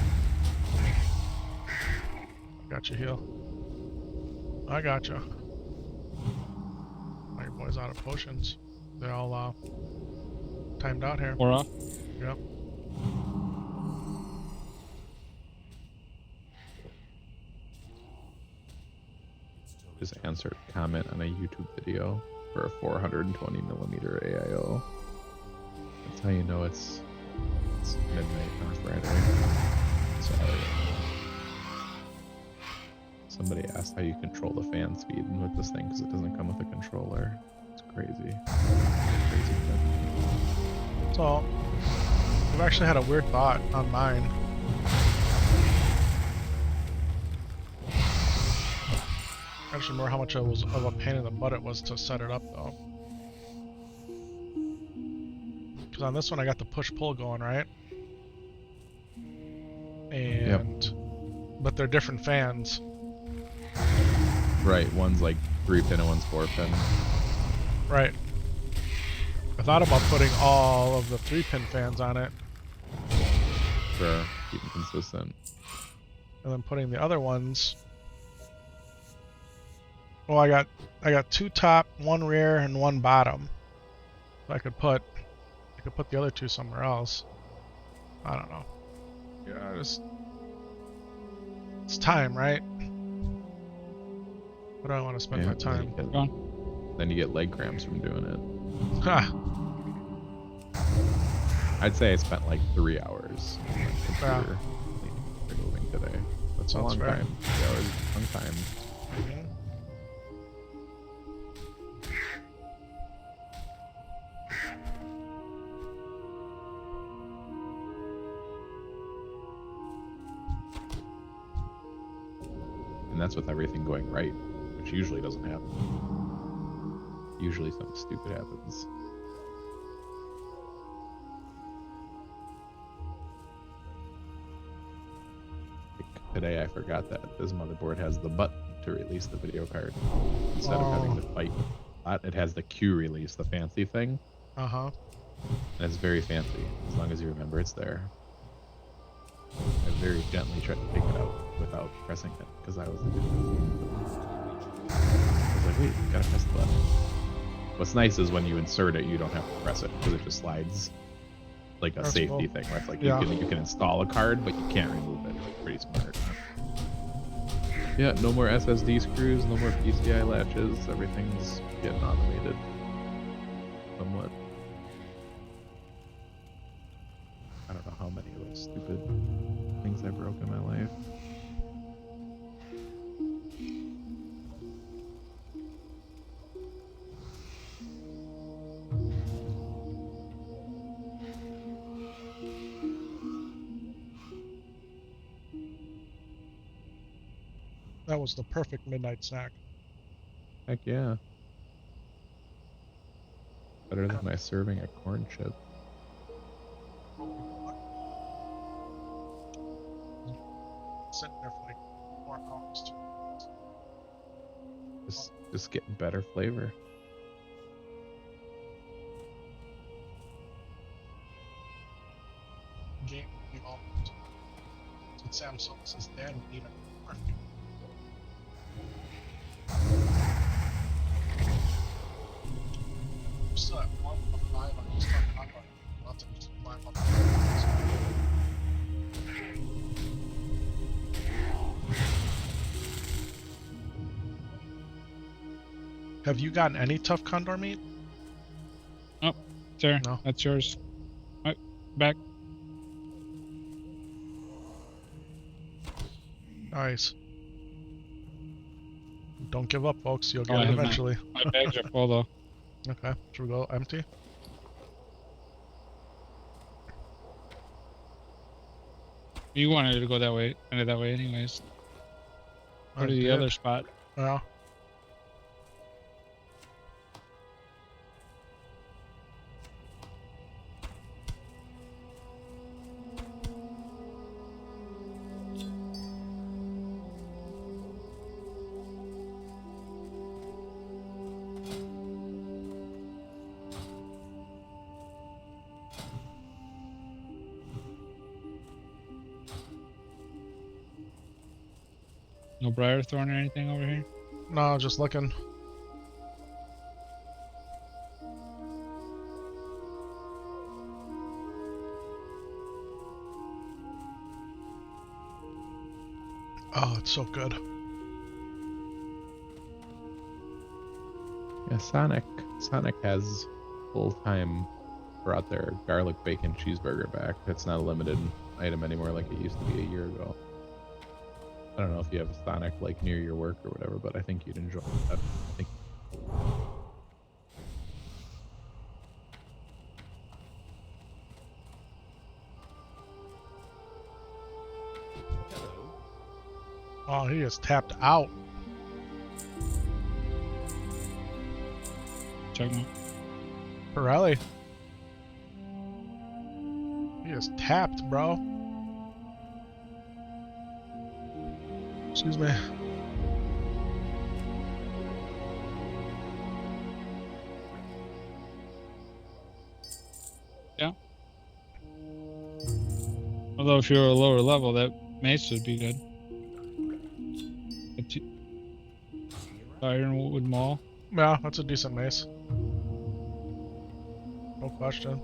Got you, heal. I got you. My boy's out of potions. They're all timed out here. Or off. Yep. Just answered a comment on a YouTube video for a 420mm AIO. That's how you know it's midnight on Friday. Sorry. Somebody asked how you control the fan speed with this thing because it doesn't come with a controller. It's crazy. Crazy thing. So, I've actually had a weird thought on mine. I just remember how much it was of a pain in the butt it was to set it up though. Because on this one I got the push-pull going, right? And... But they're different fans. Right, one's like 3-pin and one's 4-pin. Right. I thought about putting all of the 3-pin fans on it. Sure, keep them consistent. And then putting the other ones... Well, I got 2 top, 1 rear, and 1 bottom. I could put the other two somewhere else. I don't know. Yeah, it's time, right? What do I want to spend my time? Then you get leg cramps from doing it. Ha! I'd say I spent like 3 hours on my Yeah. computer removing today. That's a Sounds long fair. time. 3 hours is a long time. Mhm. And that's with everything going right, which usually doesn't happen. Usually something stupid happens. Like today I forgot that this motherboard has the button to release the video card. Instead of having to fight it has the Q release, the fancy thing. Uh-huh. And it's very fancy, as long as you remember it's there. I very gently tried to take it out without pressing it, because I was like, wait, you gotta press the button. What's nice is when you insert it, you don't have to press it, because it just slides like a That's safety cool. thing, where it's like Yeah. you can install a card, but you can't remove it. Like, pretty smart. Yeah, no more SSD screws, no more PCI latches, everything's getting automated. Somewhat. I don't know how many of those stupid things I broke in my life. That was the perfect midnight snack. Heck yeah. Better than my serving of corn chip. Sitting there for like 4 hours. Just getting better flavor. Game we all did Samsung's is there and even perfect. Still at 1.5 on just talking about lots of just 5 on Have you gotten any tough condor meat? Oh, there. No. That's yours. Right, back. Nice. Don't give up, folks. You'll Oh, get I it have eventually. My bags are full though. Okay. Should we go empty? You wanted to go that way, kind of that way, anyways. Go I to the did. other spot. Yeah. No briar thorn or anything over here. No, just looking. Oh, it's so good. Yeah, Sonic has full-time brought their garlic bacon cheeseburger back. It's not a limited item anymore like it used to be a year ago. I don't know if you have a Sonic like near your work or whatever, but I think you'd enjoy that. I think. Oh, he is tapped out. Check one. Pirelli. He is tapped, bro. Excuse me. Yeah. Although if you're a lower level, that mace would be good. Ironwood Mall. Yeah, that's a decent mace. No question.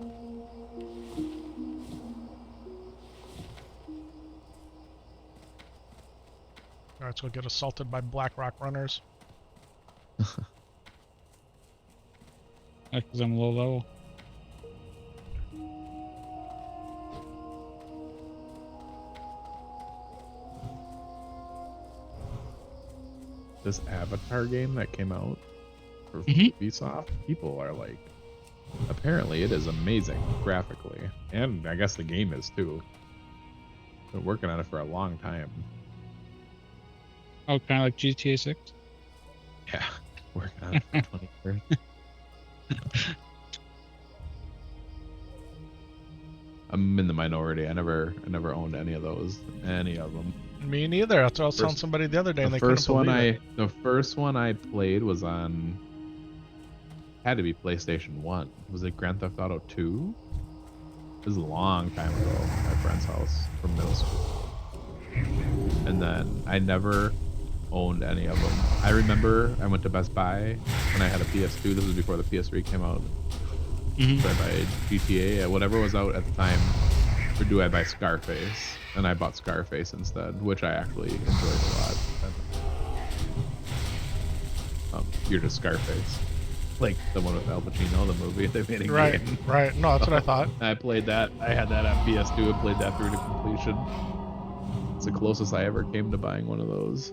Alright, let's go get assaulted by Black Rock runners. That's because I'm low level. This Avatar game that came out for Mhm. Ubisoft, people are like, apparently it is amazing graphically, and I guess the game is too. Been working on it for a long time. Oh, kind of like GTA 6. Yeah, working on it for 20 years. I'm in the minority. I never owned any of those, any of them. Me neither. That's what I was telling somebody the other day, and The they couldn't first one believe it. the first one I played was on, had to be PlayStation 1. Was it Grand Theft Auto 2? This is a long time ago at my friend's house from middle school. And then I never owned any of them. I remember I went to Best Buy when I had a PS2. This was before the PS3 came out. Mhm. So I buy GTA, whatever was out at the time. Or do I buy Scarface? And I bought Scarface instead, which I actually enjoyed a lot. You're just Scarface. Like the one with Al Pacino, the movie they made a Right, game. right. No, that's what I thought. I played that. I had that on PS2 and played that through to completion. It's the closest I ever came to buying one of those.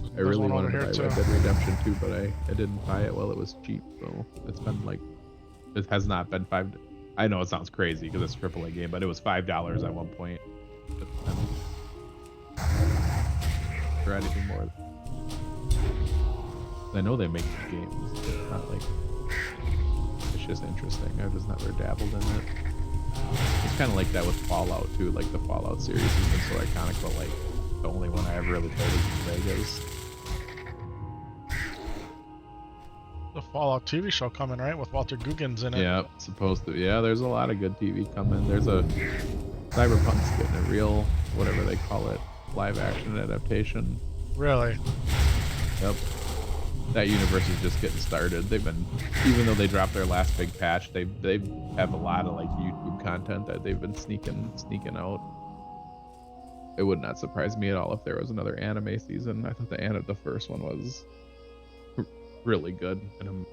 I There's really one over wanted to here buy too. Red Dead Redemption 2, but I didn't buy it while it was cheap. So it's been like, it has not been $5. I know it sounds crazy because it's a AAA game, but it was $5 at one point. Or anything more. I know they make good games. It's not like, it's just interesting. I've just never dabbled in it. It's kind of like that with Fallout too. Like the Fallout series has been so iconic, but like the only one I ever really played is New Vegas. The Fallout TV show coming, right? With Walter Goggins in it. Yeah, supposed to. Yeah, there's a lot of good TV coming. There's a Cyberpunk's getting a real, whatever they call it, live action adaptation. Really? Yep. That universe is just getting started. They've been, even though they dropped their last big patch, they have a lot of like YouTube content that they've been sneaking out. It would not surprise me at all if there was another anime season. I thought the first one was really good, and I'm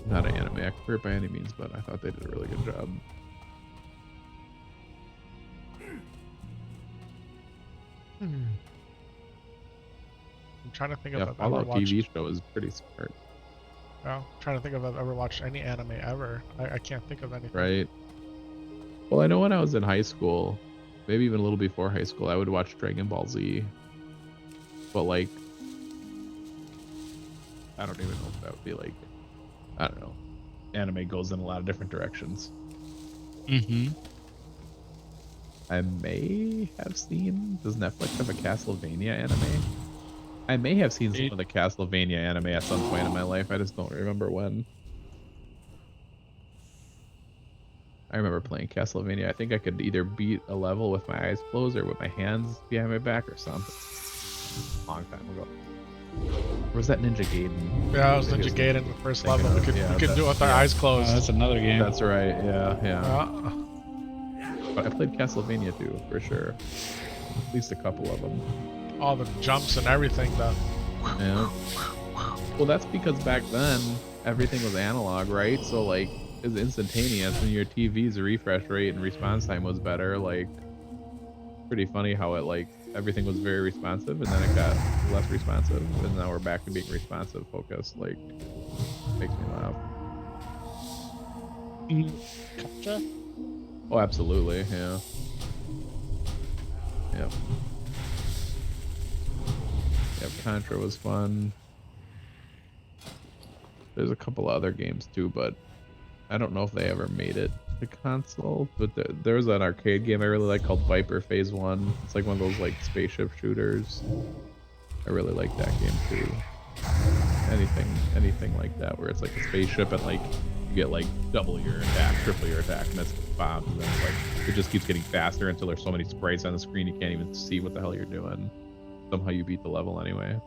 not an anime expert by any means, but I thought they did a really good job. I'm trying to think Yeah, if I've ever Fallout watched. TV show is pretty smart, Well, I'm trying to think if I've ever watched any anime ever. I can't think of anything. right? Well, I know when I was in high school, maybe even a little before high school, I would watch Dragon Ball Z. But like, I don't even know if that would be like, I don't know. Anime goes in a lot of different directions. Mm-hmm. I may have seen, does Netflix have a Castlevania anime? I may have seen some of the Castlevania anime at some point in my life. I just don't remember when. I remember playing Castlevania. I think I could either beat a level with my eyes closed or with my hands behind my back or something. A long time ago. Or was that Ninja Gaiden? Yeah, it was Maybe Ninja Gaiden, the first thinking level. of- We yeah, could do it with our yeah. eyes closed. That's another game. That's right. Yeah. Uh, But I played Castlevania too, for sure. At least a couple of them. all the jumps and everything. Yeah. Well, that's because back then everything was analog, right? So like it's instantaneous, and your TV's refresh rate and response time was better. Like, pretty funny how it like everything was very responsive, and then it got less responsive, and now we're back to being responsive focused. Like, makes me laugh. Gotcha. Oh, absolutely, yeah. Yep. Yep, Contra was fun. There's a couple other games too, but I don't know if they ever made it to console. But there was an arcade game I really like called Viper Phase 1. It's like one of those like spaceship shooters. I really like that game too. Anything like that where it's like a spaceship and like you get like double your attack, triple your attack, and it's bombs, and then it's like it just keeps getting faster until there's so many sprites on the screen you can't even see what the hell you're doing. Somehow you beat the level anyway.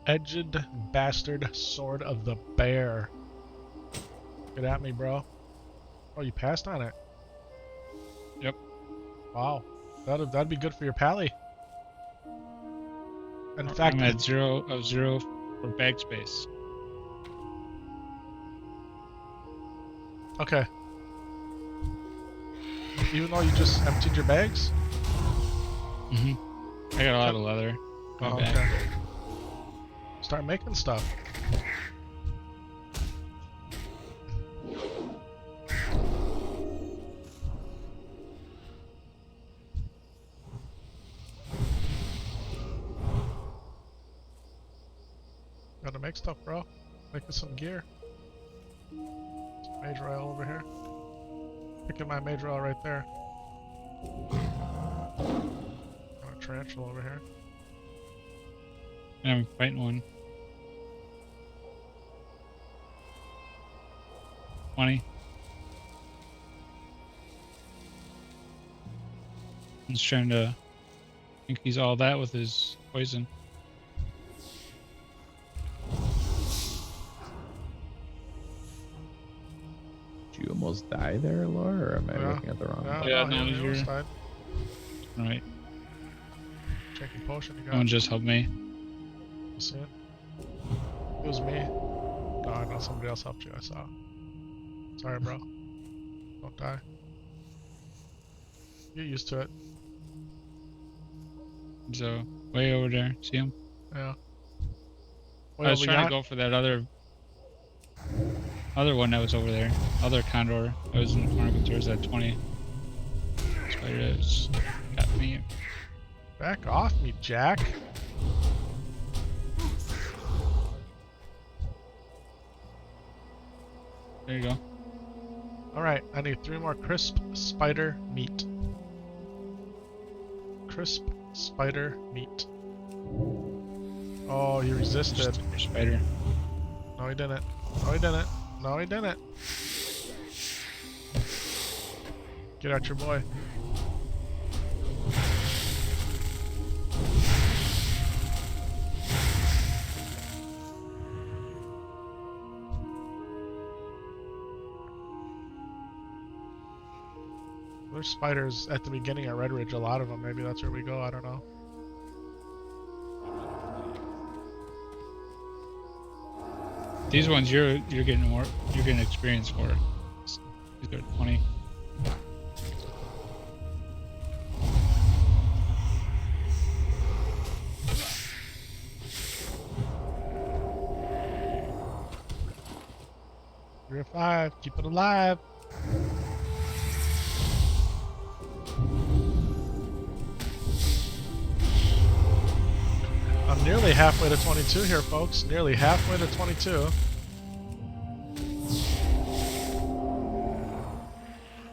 Edged bastard sword of the bear. Get at me, bro. Oh, you passed on it. Yep. Wow. That'd be good for your pally. In fact, I'm at 0 of 0 for bag space. okay. Even though you just emptied your bags? Mm-hmm. I got a lot of leather. My Oh, bag. okay. Start making stuff. Gotta make stuff, bro. Making some gear. Some mage royal over here. Picking my mage royal right there. Got a tarantula over here. And I'm fighting one. 20. He's trying to think he's all that with his poison. Did you almost die there, Laura, or am I Yeah. looking at the wrong? Yeah, Yeah, no, no, he you're- almost died. Alright. Drinking potion, you got Someone just helped me. You see it? It was me. No, I know somebody else helped you, I saw. Sorry, bro. Don't die. Get used to it. So, way over there. See him? Yeah. I was we trying got- to go for that other one that was over there. Other condor. I was in front of it. There's that 20. Spider that's got me. Back off me, Jack. There you go. Alright, I need 3 more crisp spider meat. Crisp spider meat. Oh, he resisted. Super spider. No, he didn't. No, he didn't. No, he didn't. Get out your boy. There's spiders at the beginning at Red Ridge, a lot of them. Maybe that's where we go, I don't know. These ones you're getting more. You're getting experience for. These are 20. You're at 5, keep it alive. I'm nearly halfway to 22 here, folks. Nearly halfway to 22.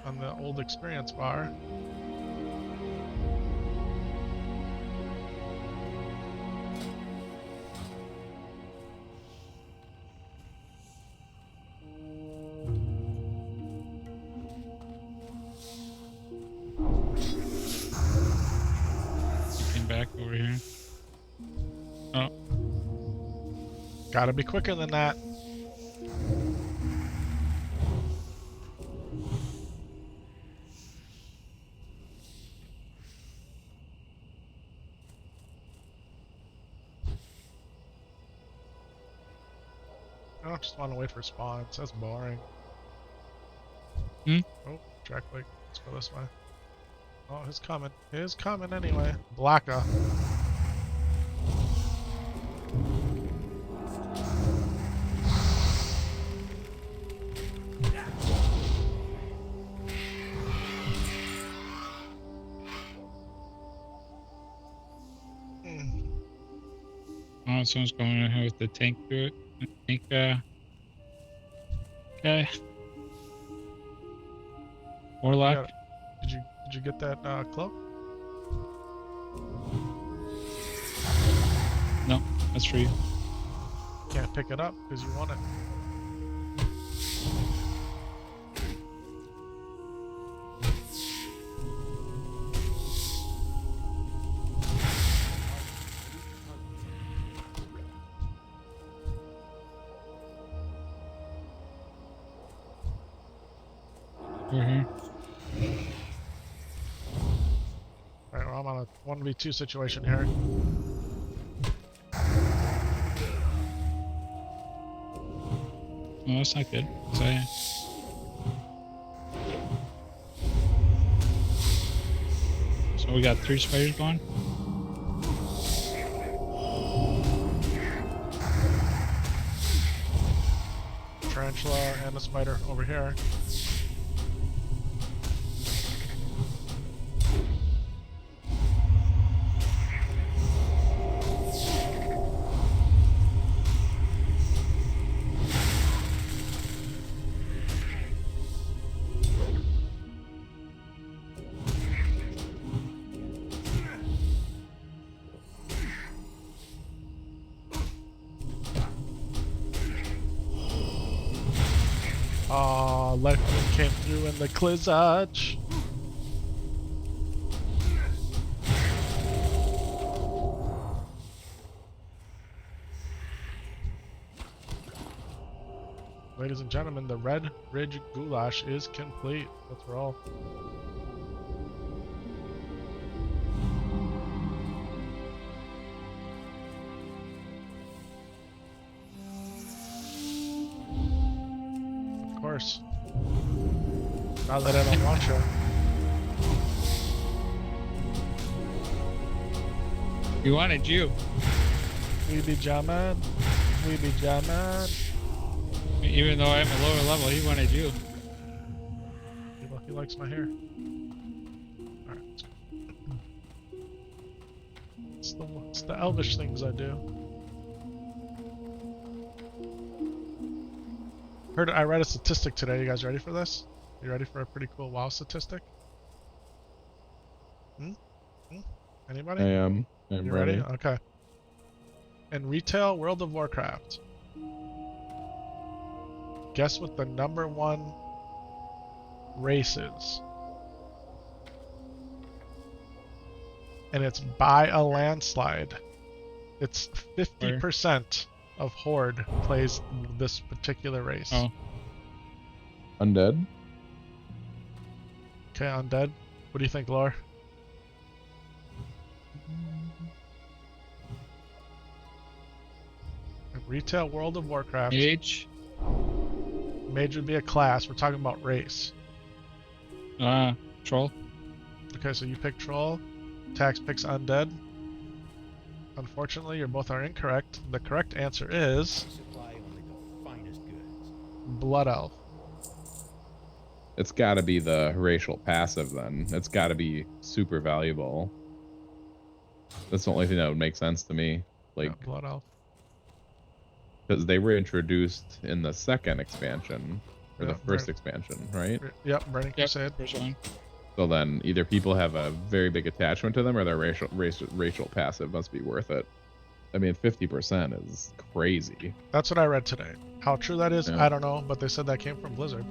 On the old experience bar. Came back over here. Oh, Gotta be quicker than that. I don't just want to wait for spawns. That's boring. Hmm? Oh, track link. Let's go this way. Oh, he's coming. He's coming anyway. Blacka. oh, someone's coming in here with the tank to it. Tank guy. Warlock. Did you get that cloak? No, that's for you. Can't pick it up because you want it. Mm-hmm. Alright, well, I'm on a 1v2 situation here. Well, that's not good. So, so we got 3 spiders going. Tarantula and a spider over here. Oh, Lightning came through in the Clizzage. Ladies and gentlemen, the Red Ridge Goulash is complete. Let's roll. Of course. Now that I don't want you. We wanted you. We be jamming. We be jamming. Even though I'm a lower level, he wanted you. He likes my hair. Alright, let's go. It's the elvish things I do. I read a statistic today. You guys ready for this? You ready for a pretty cool WoW statistic? Anybody? I am. I'm You ready? Okay. In retail, World of Warcraft. Guess what the #1 race is? And it's by a landslide. It's 50% of Horde plays this particular race. Oh. Undead? Okay, Undead. What do you think, Lore? In retail, World of Warcraft. Mage. Mage would be a class. We're talking about race. Troll. Okay, so you pick Troll. Tax picks Undead. Unfortunately, you both are incorrect. The correct answer is Supply only the finest goods. Blood Elf. It's got to be the racial passive then. It's got to be super valuable. That's the only thing that would make sense to me. Like, Yeah, Blood Elf. because they were introduced in the second expansion or Yeah, the first expansion, right? Yep, Burning Yep. Crusade. First one. So then either people have a very big attachment to them or their racial passive must be worth it. I mean, 50% is crazy. That's what I read today. How true that is, Yeah. I don't know, but they said that came from Blizzard.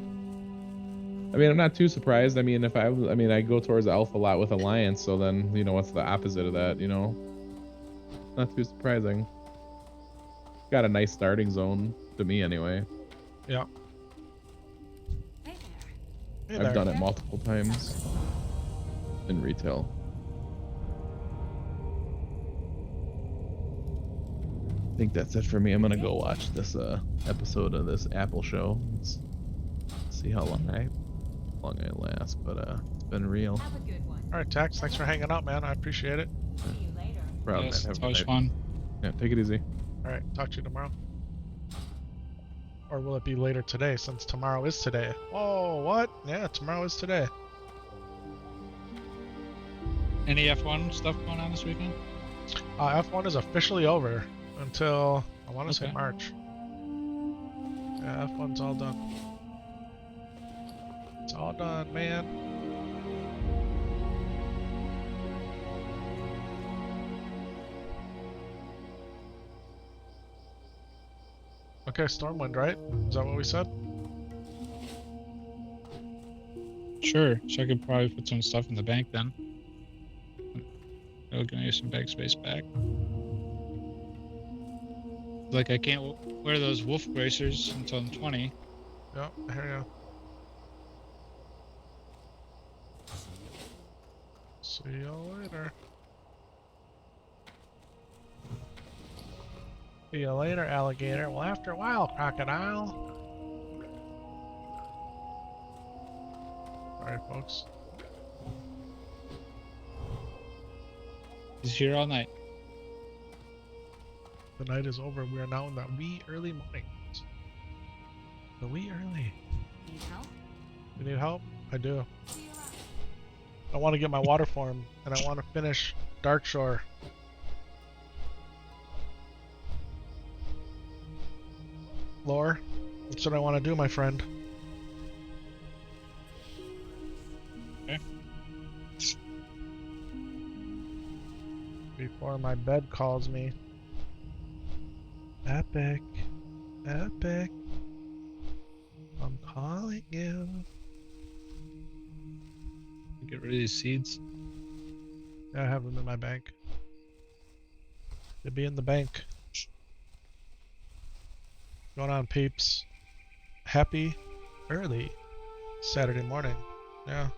I mean, I'm not too surprised. I mean, I go towards Alpha a lot with Alliance, so then, you know, what's the opposite of that, you know? Not too surprising. Got a nice starting zone, to me anyway. Yeah. Hey there. Hey I've there. done it multiple times in retail. I think that's it for me. I'm gonna go watch this episode of this Apple show. Let's see how long I last, but it's been real. Have a good one. Alright, Tax, thanks for hanging out, man. I appreciate it. See you later. Proud, Yes, man. it's Have a always good fun. night. Yeah, take it easy. Alright, talk to you tomorrow. Or will it be later today, since tomorrow is today? Oh, what? Yeah, tomorrow is today. Any F1 stuff going on this weekend? F1 is officially over until, I want to say Okay. March. Yeah, F1's all done. It's all done, man. Okay, Stormwind, right? Is that what we said? Sure. So I could probably put some stuff in the bank then. It'll give me some bank space back. Like I can't wear those wolf bracers until I'm 20. Yep, I hear ya. See you later. See you later, alligator. Well, after a while, crocodile. Alright, folks. He's here all night. The night is over. We are now in the wee early mornings. The wee early. Need help? You need help? I do. See you around. I want to get my water form, and I want to finish Darkshore. Lore, that's what I want to do, my friend. Okay. Before my bed calls me. Epic. Epic. I'm calling you. Get rid of these seeds. Yeah, I have them in my bank. They'll be in the bank. Going on, peeps? Happy early Saturday morning. Yeah.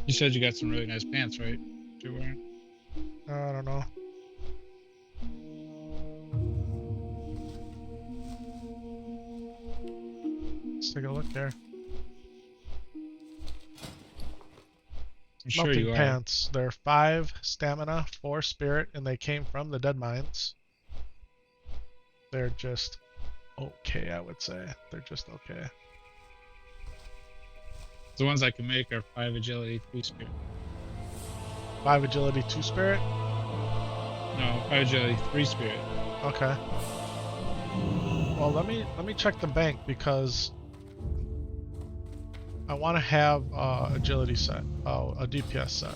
You said you got some really nice pants, right? You're wearing. I don't know. Let's take a look there. I'm sure Melting you are. pants. They're 5 stamina, 4 spirit, and they came from the dead mines. They're just okay, I would say. They're just okay. The ones I can make are 5 agility, 3 spirit. 5 agility, 2 spirit? No, 5 agility, 3 spirit. Okay. Well, let me check the bank because I want to have agility set, a DPS set,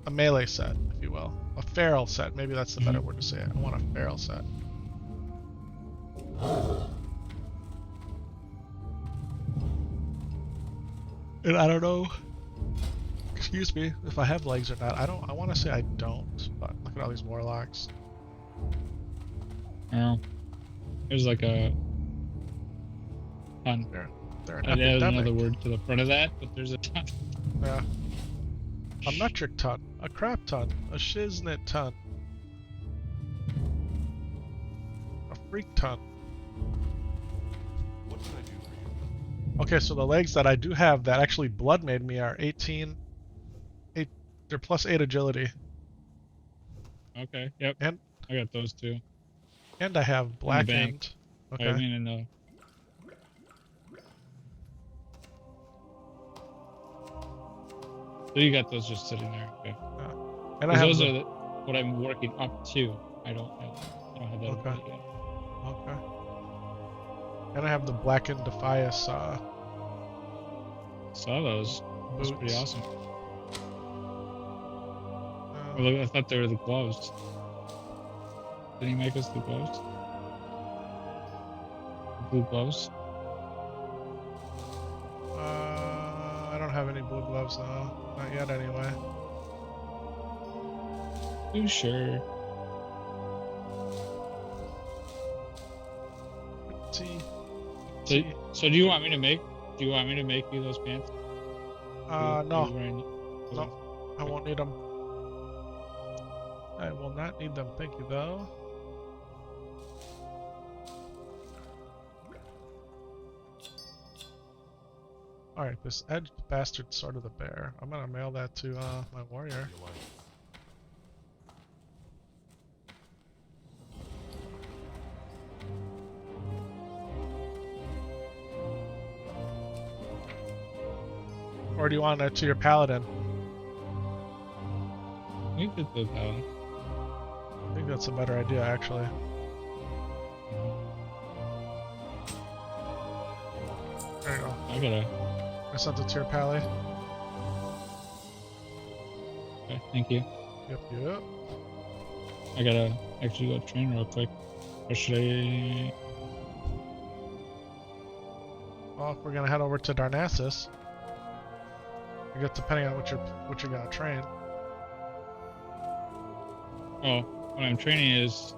a melee set, if you will, a feral set. Maybe that's the better word to say it. I want a feral set. And I don't know. Excuse me, if I have legs or not. I want to say I don't, but look at all these warlocks. Oh. There's like a ton. They're an I'd add epidemic. another word to the front of that, but there's a ton. Yeah. A metric ton, a crap ton, a shiznit ton, a freak ton. What can I do for you? Okay, so the legs that I do have that actually blood made me are 18. They're plus 8 agility. Okay, yep. And I got those too. and I have In the blackened. bank. Okay. I mean in the... So you got those just sitting there, okay. And I 'Cause have those the, are what I'm working up to. I don't have that Okay. ability yet. okay. And I have the blackened Defias Saw those. That's boots. pretty awesome. Uh, Well, I thought they were the gloves. Did he make us the gloves? The blue gloves? I don't have any blue gloves now. Not yet, anyway. You sure? See. So do you want me to make? Do you want me to make you those pants? No. No. No, I won't need them. I will not need them, thank you, though. Alright, this edged bastard Sword of the Bear. I'm gonna mail that to my warrior. Your life. Or do you want it to your paladin? We could do that. I think that's a better idea, actually. There you go. I sent it to your pally. Okay, thank you. Yep. I gotta actually go train real quick. Or should I? Well, if we're gonna head over to Darnassus, I guess depending on what you're gonna train. Oh, what I'm training is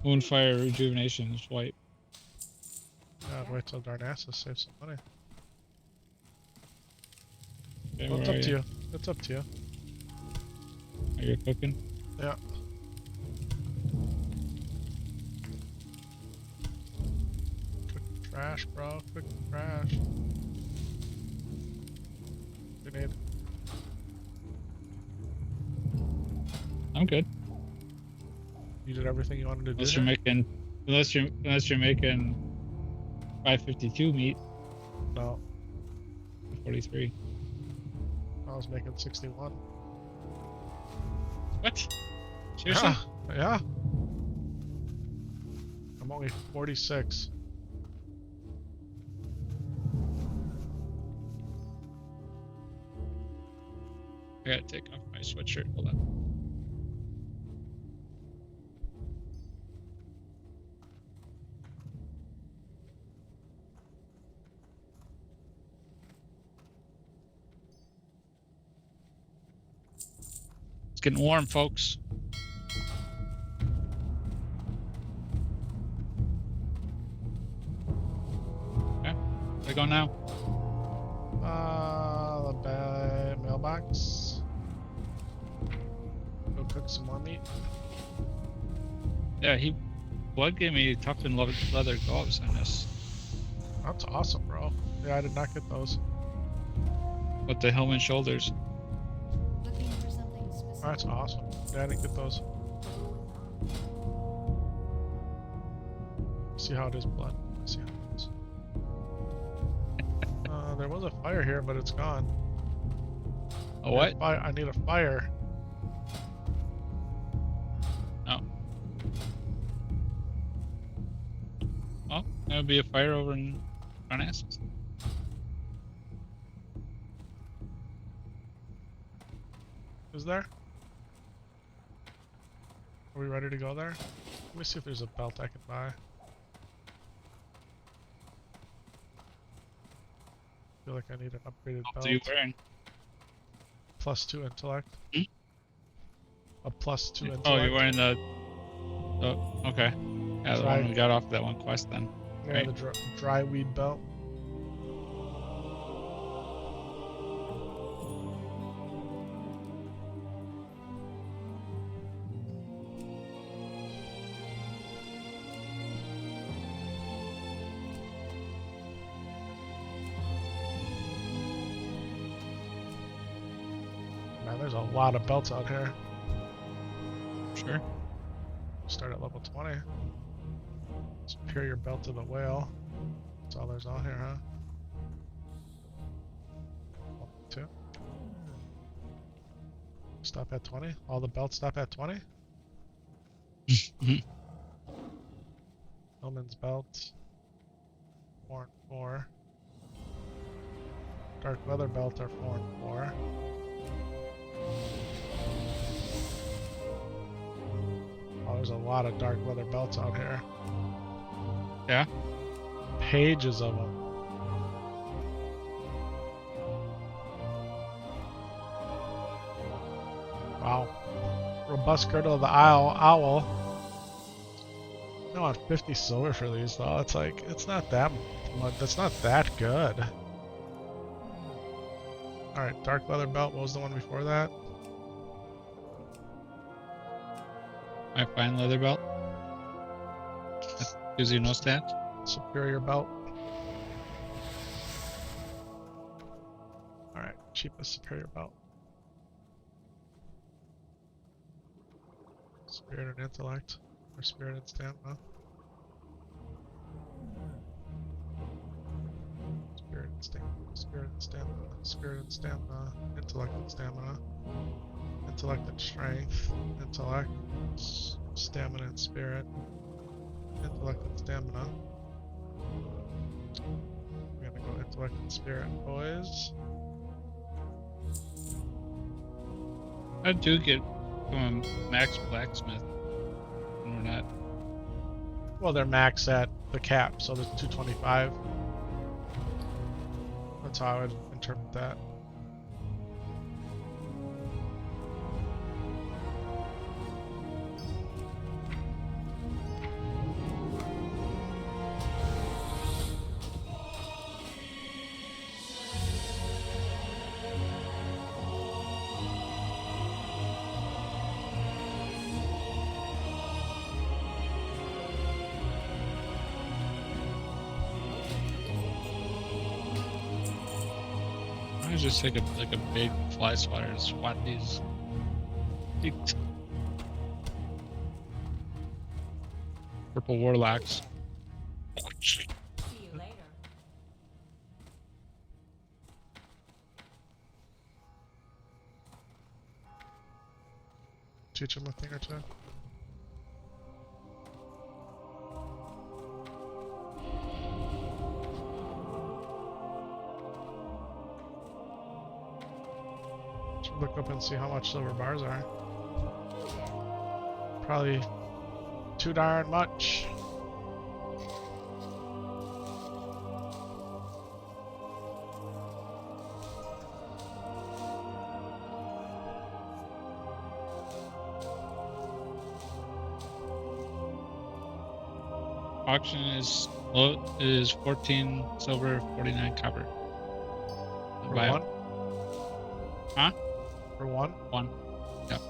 Moonfire Rejuvenation is white. I'd wait till Darnassus, save some money. Okay, Well, it's where up are to you. It's up to you. Are you cooking? Yeah. Cook the trash, bro. Cook the trash. You need. I'm good. You did everything you wanted to do. Unless you're here? making, unless you're making 552 meat, No, 43. I was making 61. What? Seriously? Yeah. I'm only 46. I gotta take off my sweatshirt. Hold on. It's getting warm, folks. Okay, where I go now? The mailbox. Go cook some more meat. Yeah, Blood gave me toughened leather gloves on this. That's awesome, bro. Yeah, I did not get those. With the helmet shoulders. Looking for something specific. That's awesome. Yeah, I didn't get those. See how it is, blood. See how it is. There was a fire here, but it's gone. A what? I need a fire. Oh. Well, there would be a fire over in Darnassus. Is there? Are we ready to go there? Let me see if there's a belt I can buy. I feel like I need an upgraded What belt. are you wearing? +2 intellect. Hmm? A +2 intellect. Oh, you're wearing the. Oh, okay. Yeah, the one we got off that one quest then. Yeah, right. the DRUID belt. Man, there's a lot of belts out here. Sure. Start at level 20. Superior belt to the whale. That's all there's on here, huh? Level 2. Stop at 20? All the belts stop at 20? Hillman's belt. 4 and 4. Dark leather belt are 4 and 4. Oh, there's a lot of dark leather belts out here. Yeah. Pages of them. Wow. Robust girdle of the owl. I want 50 silver for these though. It's like, it's not that much. That's not that good. Alright, dark leather belt. What was the one before that? My fine leather belt. That gives you no stats. Superior belt. Alright, cheapest superior belt. Spirit and intellect. Or spirit and stamina. Spirit and stamina. Spirit and stamina. Spirit and stamina. Intellect and stamina. Intellect and strength. Intellect. Stamina and spirit. Intellect and stamina. We're gonna go intellect and spirit, boys. I do get from Max Blacksmith. And we're not. Well, they're max at the cap, so there's 225. That's how I would interpret that. I just take like a big fly swatter and swat these. Purple warlocks. See you later. Teach him a thing or two. Should look up and see how much silver bars are. Probably too darn much. Auction is 14 silver, 49 copper. For Buy it. one? Huh? For one? One. Yep.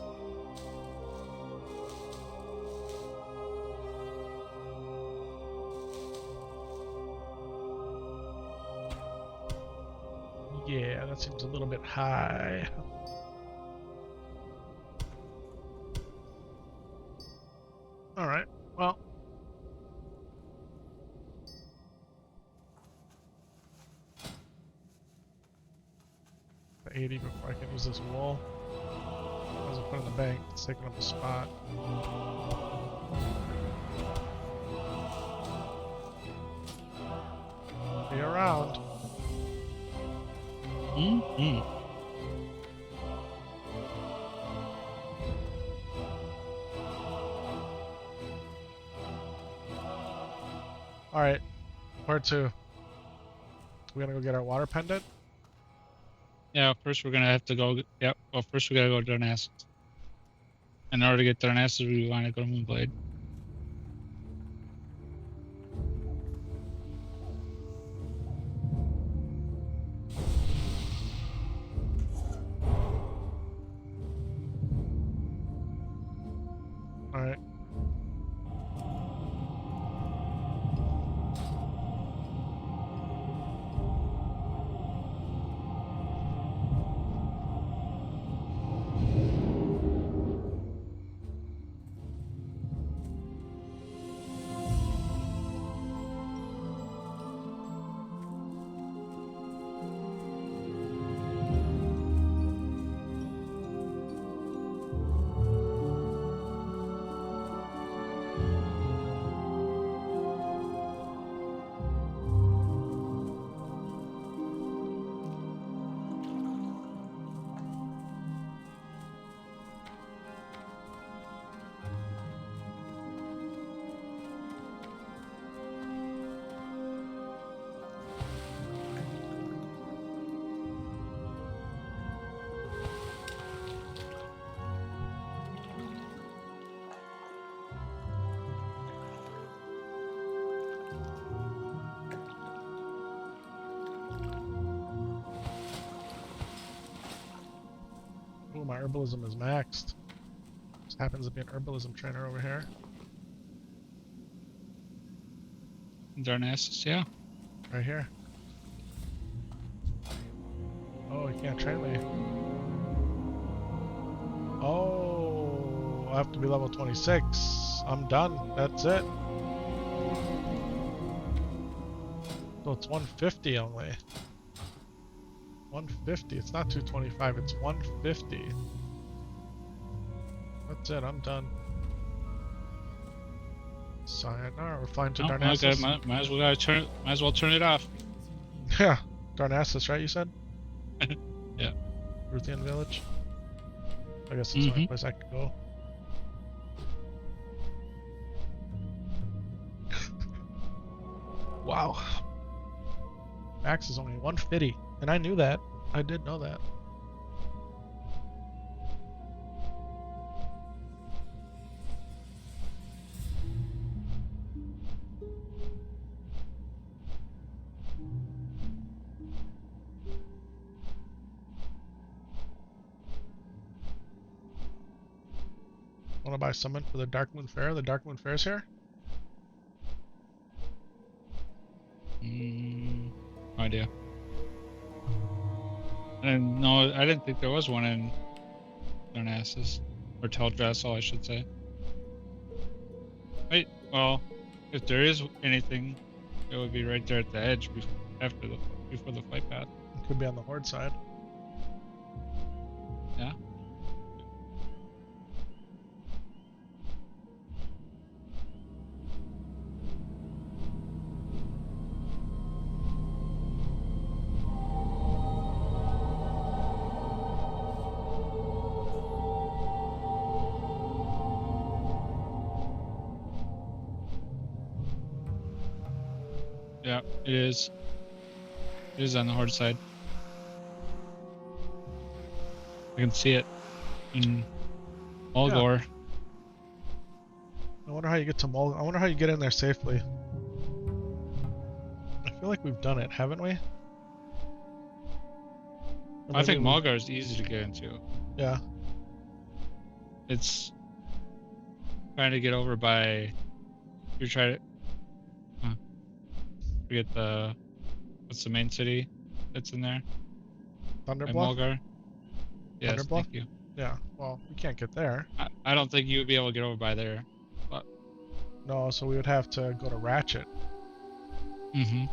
Yeah, that seems a little bit high. Alright, well. The 80 before I can use this wool. As I put it in the bank, it's taking up a spot. Be around. Mm-hmm. Alright, where to? We're gonna go get our water pendant? Yeah, first we're gonna have to go. Yep. Well, first we gotta go to Darnassus. In order to get Darnassus, we want to go to Moonblade. Alright. Ooh, my herbalism is maxed. Just happens to be an herbalism trainer over here. Darnassus, yeah. Right here. Oh, you can't train me. Oh, I have to be level 26. I'm done. That's it. So it's 150 only. 150. It's not 225. It's 150. That's it. I'm done. Sayonara. We're flying to Oh, Darnassus. okay, might as well turn it off. Yeah, Darnassus, right? You said. Yeah. Ruthian village. I guess that's the only place I could go. Wow. Max is only 150, and I knew that. I did know that. Want to buy summon for the Dark Moon Fair? The Dark Moon Fair's here? No idea. I didn't think there was one in Darnassus. Or Teldrassil, I should say. Wait, well, if there is anything, it would be right there at the edge before the flight path. It could be on the Horde side. Yeah. Yeah, it is. It is on the Horde side. I can see it in Mulgore. I wonder how you get to I wonder how you get in there safely. I feel like we've done it, haven't we? I think Mulgore is easy to get into. Yeah. It's trying to get over by. You're trying to. Forget what's the main city that's in there? Thunderbluff? Mulgore? Yes, Thunderbluff? thank you. Yeah, well, we can't get there. I don't think you would be able to get over by there. But... No, so we would have to go to Ratchet. Mm-hmm.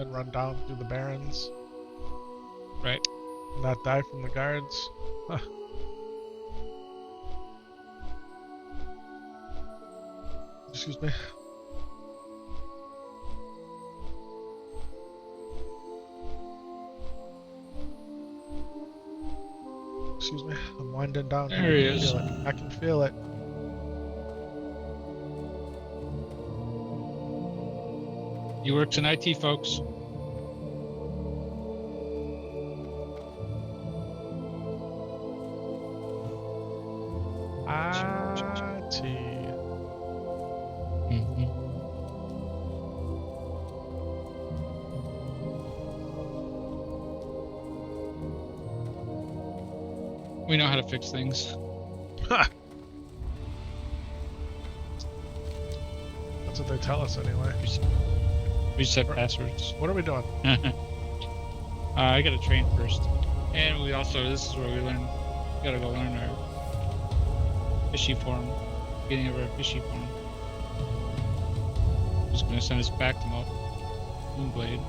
And run down through the Barrens. Right. Not die from the guards. Huh. Excuse me. Excuse me. I'm winding down here. There he is. I can feel it. He works in IT, folks. IT. Mm-hmm. We know how to fix things. Ha! That's what they tell us anyway. We set passwords. What are we doing? I gotta train first. And we also, this is where we learn, we gotta go learn our fishy form. Beginning of our fishy form. Just gonna send us back to Moonblade.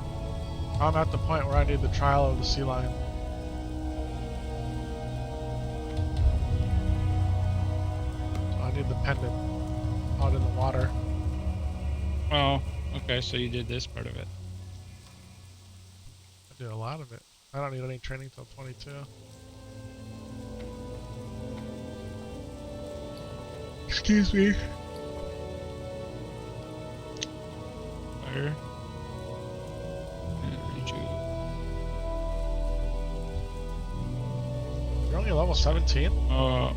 I'm at the point where I need the trial of the sea lion. So I need the pendant out in the water. Oh, okay, so you did this part of it. I did a lot of it. I don't need any training till 22. Excuse me. Fire. And rejuve. You're only level 17? Oh.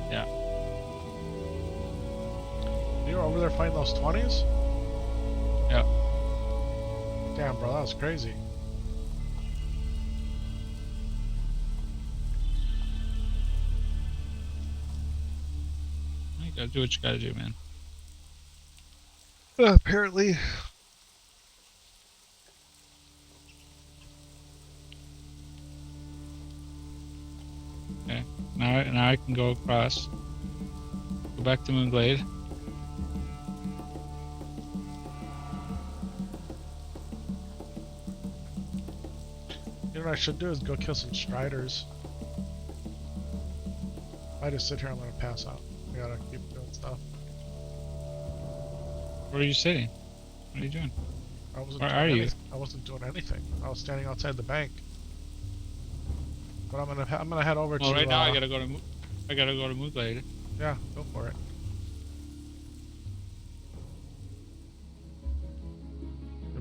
Yeah. You were over there fighting those 20s? Yeah. Damn, bro, that was crazy. You gotta do what you gotta do, man. Apparently. Okay. Now I can go across. Go back to Moonglade. You know what I should do is go kill some Striders. If I just sit here, I'm gonna pass out. I gotta keep doing stuff. Where are you sitting? What are you doing? I wasn't Where doing are you? I wasn't doing anything. I was standing outside the bank. but I'm gonna head over Well, to. right now I gotta go to Moonglade. Yeah, go for it.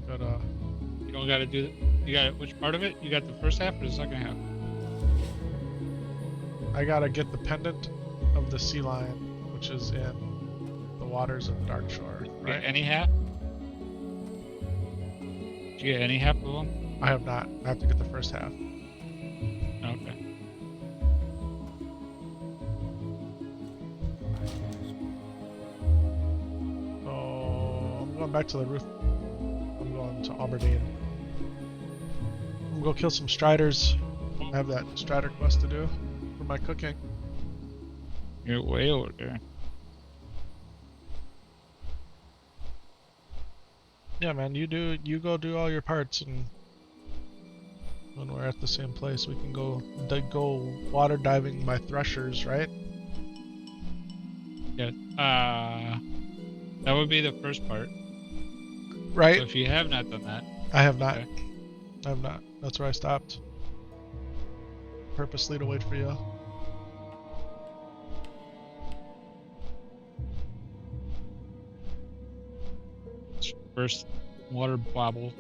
But You don't gotta do. You got which part of it? You got the first half or the second half? I gotta get the pendant of the sea lion, which is in the waters of Darkshore. Right? Get any half? Did you get any half of them? I have not. I have to get the first half. Okay. So I'm going back to the roof. I'm going to Aberdeen. I'm gonna go kill some striders. I have that strider quest to do for my cooking. You're way over there. Yeah, man, you go do all your parts, and when we're at the same place, we can go water diving my threshers, right? Yeah. That would be the first part. Right. So if you have not done that, I have not. okay. I have not. That's where I stopped. Purposely to wait for you. First water bobble.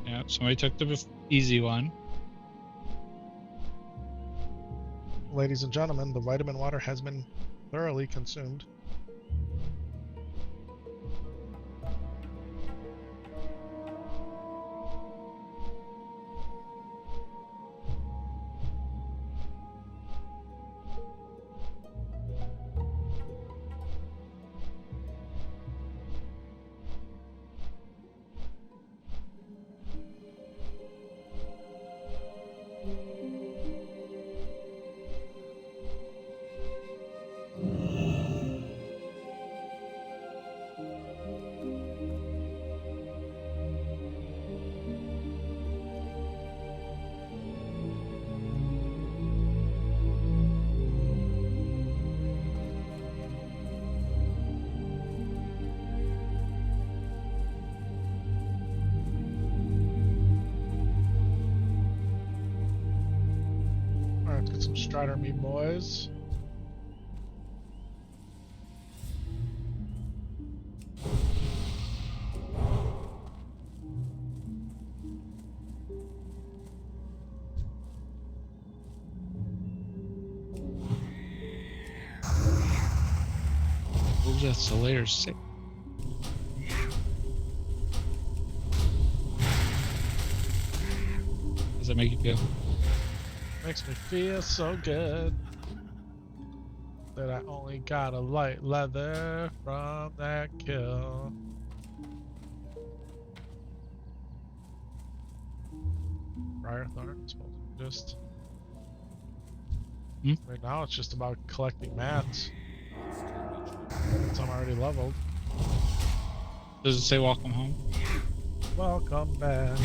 Yeah, somebody took the easy one. Ladies and gentlemen, the vitamin water has been thoroughly consumed. Alright, let's get some strider me boys. Ooh, that's the layer 6. Does that make you feel? Makes me feel so good that I only got a light leather from that kill. Briarthorn, I suppose. Just right now, it's just about collecting mats. Since I'm already leveled. Does it say welcome home? Welcome back.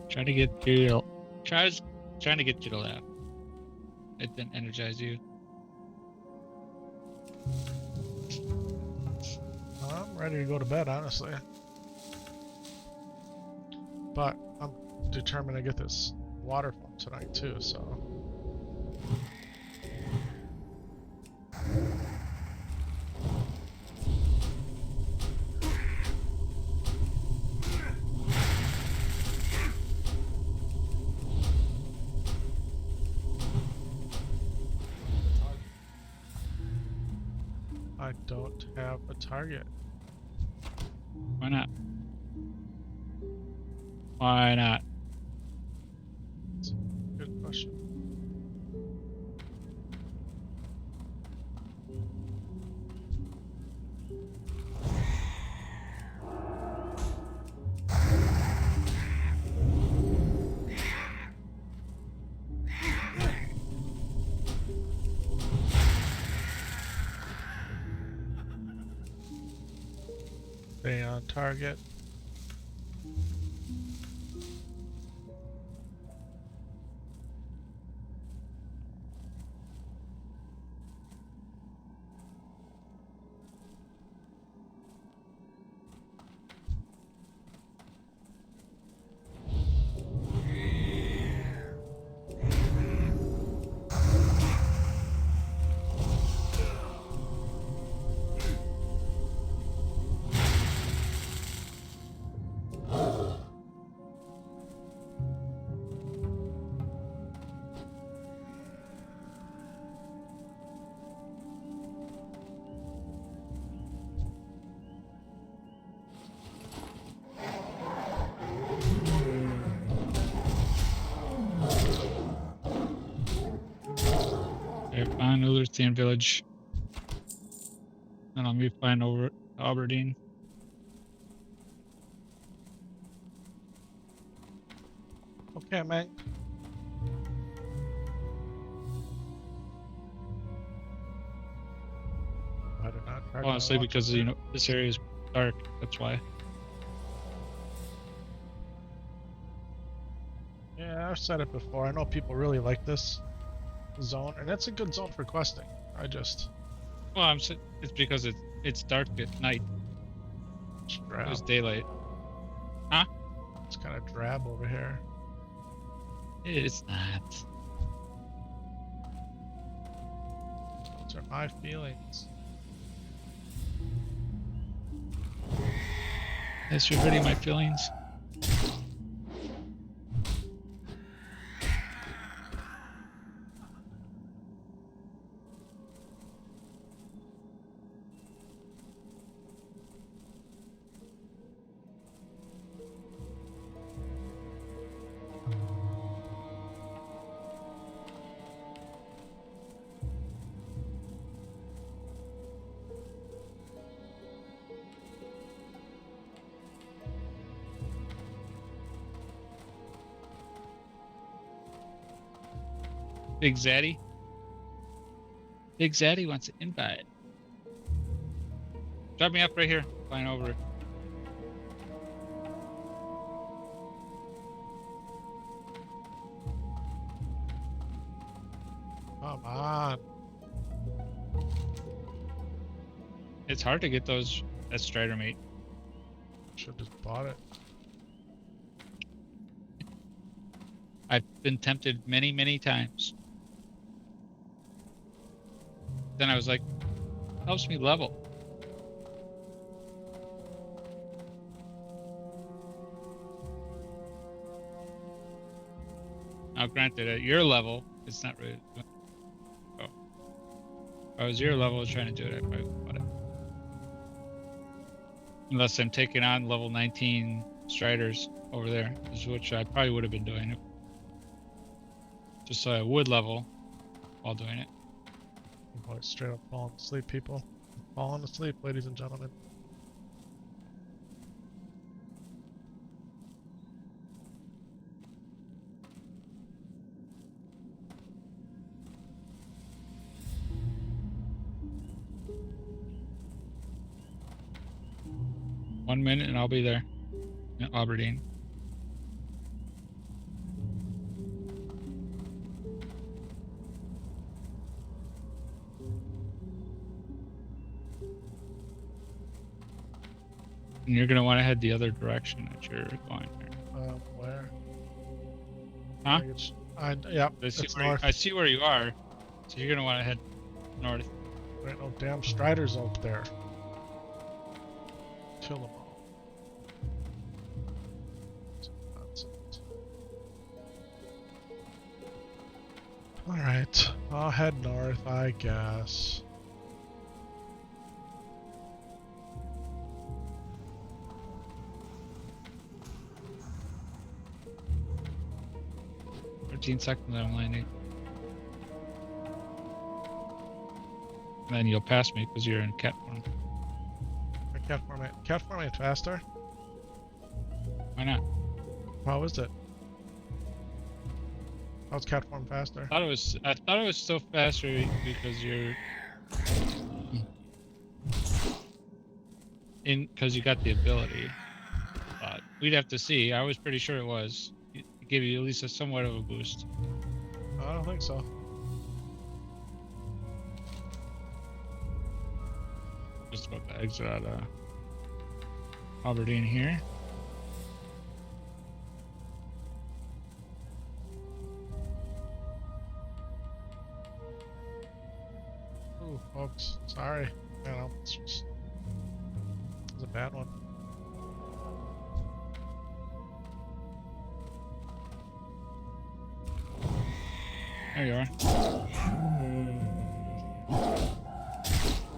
Trying to get you. Trying to get you to laugh. It didn't energize you. I'm ready to go to bed, honestly. But I'm determined to get this water pump tonight too, so. I don't have a target. Why not? Why not? That's a good question. Stay on target. Okay, fine, Ulrithian village. And I'll be flying over to Aberdeen. Okay, man. I did not charge my Honestly, watch. because you know this area is dark. That's why. Yeah, I've said it before. I know people really like this zone, and it's a good zone for questing. I just Well, it's because it's dark at night. it's It was drab. daylight. It's kind of drab over here. It's not. Those are my feelings. Yes, you're hurting my feelings. Big Zaddy. Big Zaddy wants an invite. Drop me up right here. Flying over. Come on. It's hard to get those that Strider mate. Should just bought it. I've been tempted many, many times. Then I was like, helps me level. Now, granted, at your level, it's not really. Oh. If I was your level, trying to do it, I probably would bought it. Unless I'm taking on level 19 Striders over there, which I probably would have been doing. Just so I would level while doing it. Boy, straight up falling asleep, people. Falling asleep, ladies and gentlemen. One minute and I'll be there in Aberdeen. And you're gonna want to head the other direction that you're going there. Where? Huh? Yep, I see, it's north. I see where you are. So you're gonna want to head north. There ain't no damn Striders out there. Kill them all. Nonsense. Alright, I'll head north, I guess. Seconds I'm landing. And then you'll pass me because you're in cat form. Cat form ain't faster? Why not? How is it? How's cat form faster? I thought it was still faster because you're because you got the ability. But we'd have to see. I was pretty sure it was. It gave you at least a somewhat of a boost. I don't think so. Just about to exit out of Aberdeen here. Ooh, folks, sorry. You know, it's a bad one. There you are.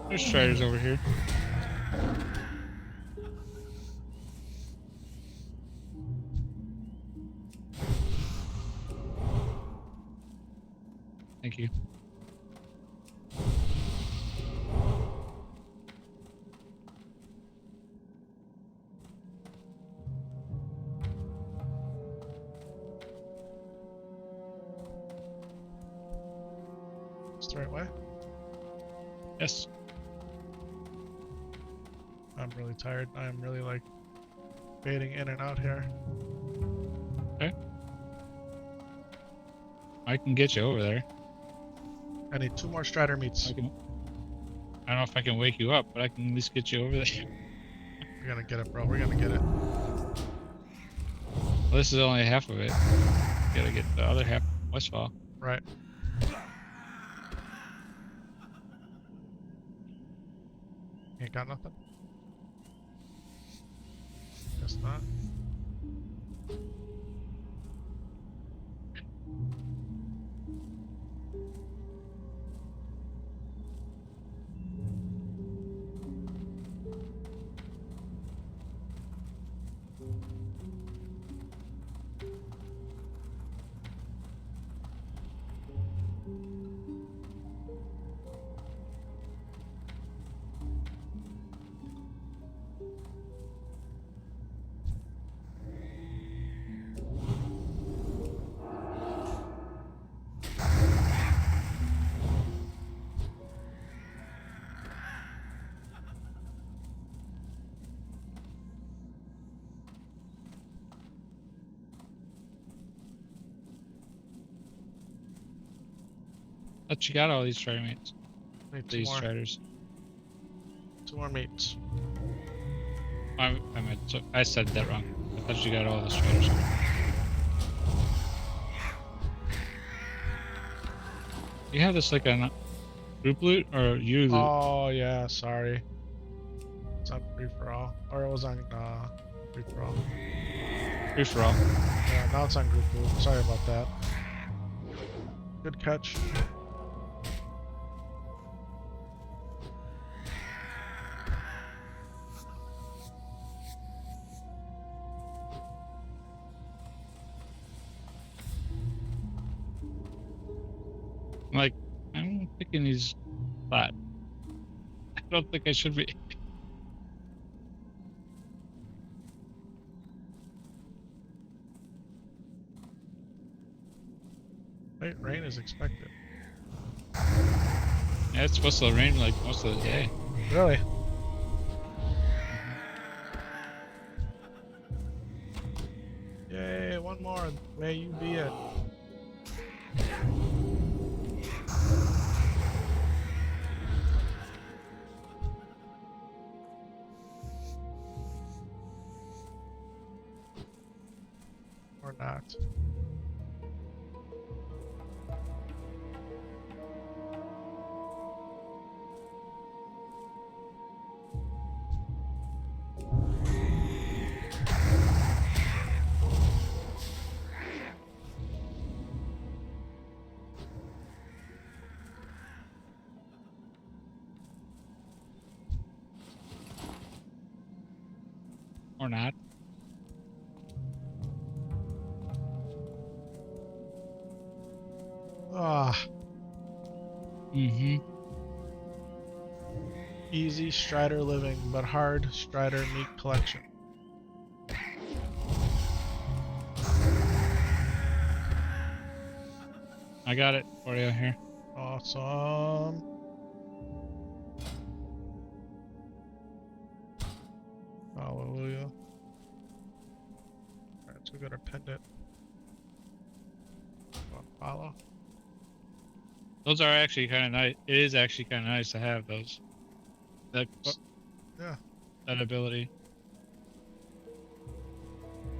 There's Striders over here. Thank you. right way? Yes. I'm really tired. I'm really like fading in and out here. Okay. I can get you over there. I need 2 more Strider meats. I don't know if I can wake you up, but I can at least get you over there. We're gonna get it, bro. We're gonna get it. Well, this is only half of it. Gotta get the other half Westfall. Right. Ain't got nothing? Guess not. But you got all these strider mates. Need 2 These more. striders. 2 more meats. I said that wrong. I thought you got all the striders. You have this like a group loot or you loot? Oh yeah, sorry. It's on free for all. Or it was on free for all. Free for all. Yeah, now it's on group loot. Sorry about that. Good catch. Like, I'm picking these flat. I don't think I should be. Wait, rain is expected. Yeah, it's supposed to rain like most of the day. Really? Yay, 1 more. May you be it. Or not. Or not. Ah, Mm-hmm. easy Strider living, but hard Strider meat collection. I got it for you here. Awesome. Hallelujah. Alright, so we got our pendant. Follow. Those are actually kind of nice. It is actually kind of nice to have those. That Yeah. that ability.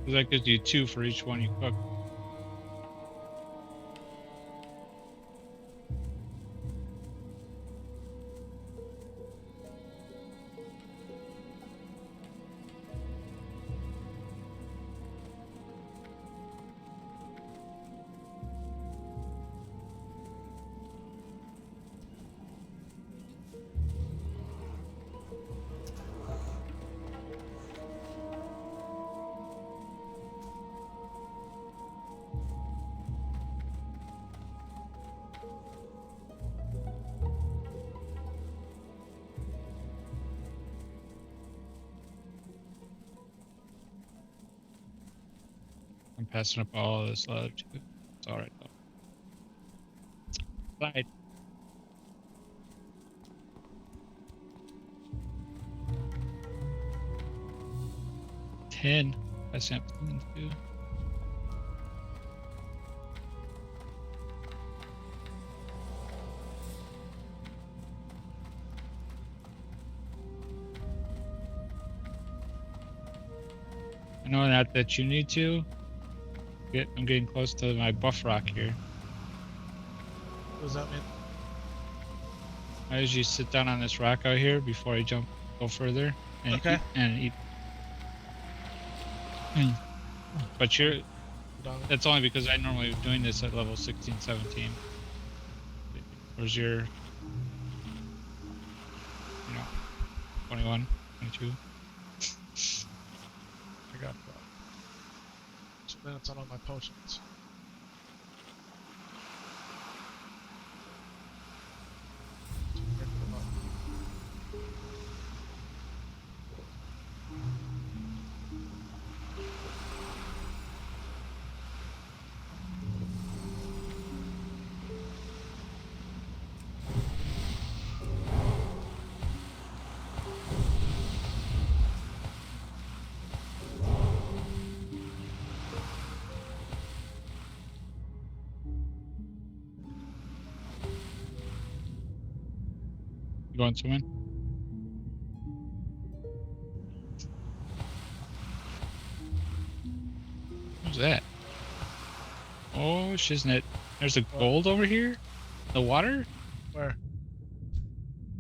'Cause that gives you 2 for each one you cook. I'm passing up all of this leather too. It's alright though. Right. 10. I sent 2. I know not that you need to. I'm getting close to my buff rock here. What does that mean? I usually sit down on this rock out here before I go further, and Okay. eat. But that's only because I normally doing this at level 16, 17. Where's your, 21, 22? I got 2 minutes on all my potions. You going swimming? Who's that? Oh, shiznit. There's a gold over here? The water? Where?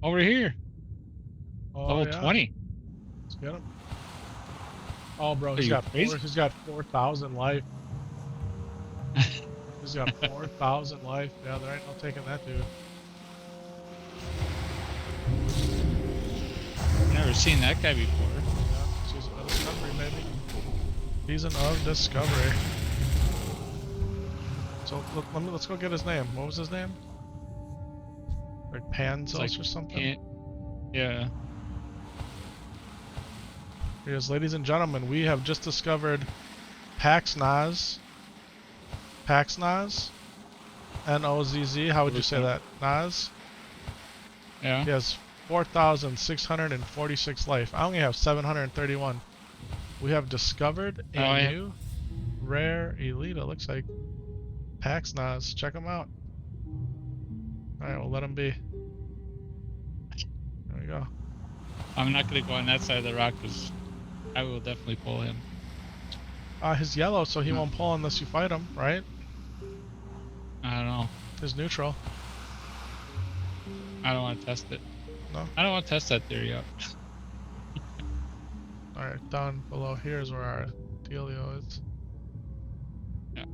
Over here. Oh, Level yeah. 20. Let's get him. Oh, bro, Are he's you got crazy? he's got 4,000 life. He's got 4,000 life. Yeah, there ain't no taking that dude. Never seen that guy before. Yeah, season of discovery, maybe. Season of discovery. So let's go get his name. What was his name? Like Panzos It's like or something? Yeah. Yes, ladies and gentlemen, we have just discovered Paxnaz. Paxnaz? N-O-Z-Z. How would you say that? Naz? Yeah. He has 4,646 life. I only have 731. We have discovered a new rare elite, it looks like. Paxnaz. Check him out. Alright, we'll let him be. There we go. I'm not going to go on that side of the rock because I will definitely pull him. His yellow, so he won't pull unless you fight him, right? I don't know. His neutral. I don't want to test it. No? I don't want to test that theory out. Alright, down below here is where our dealio is. Yeah.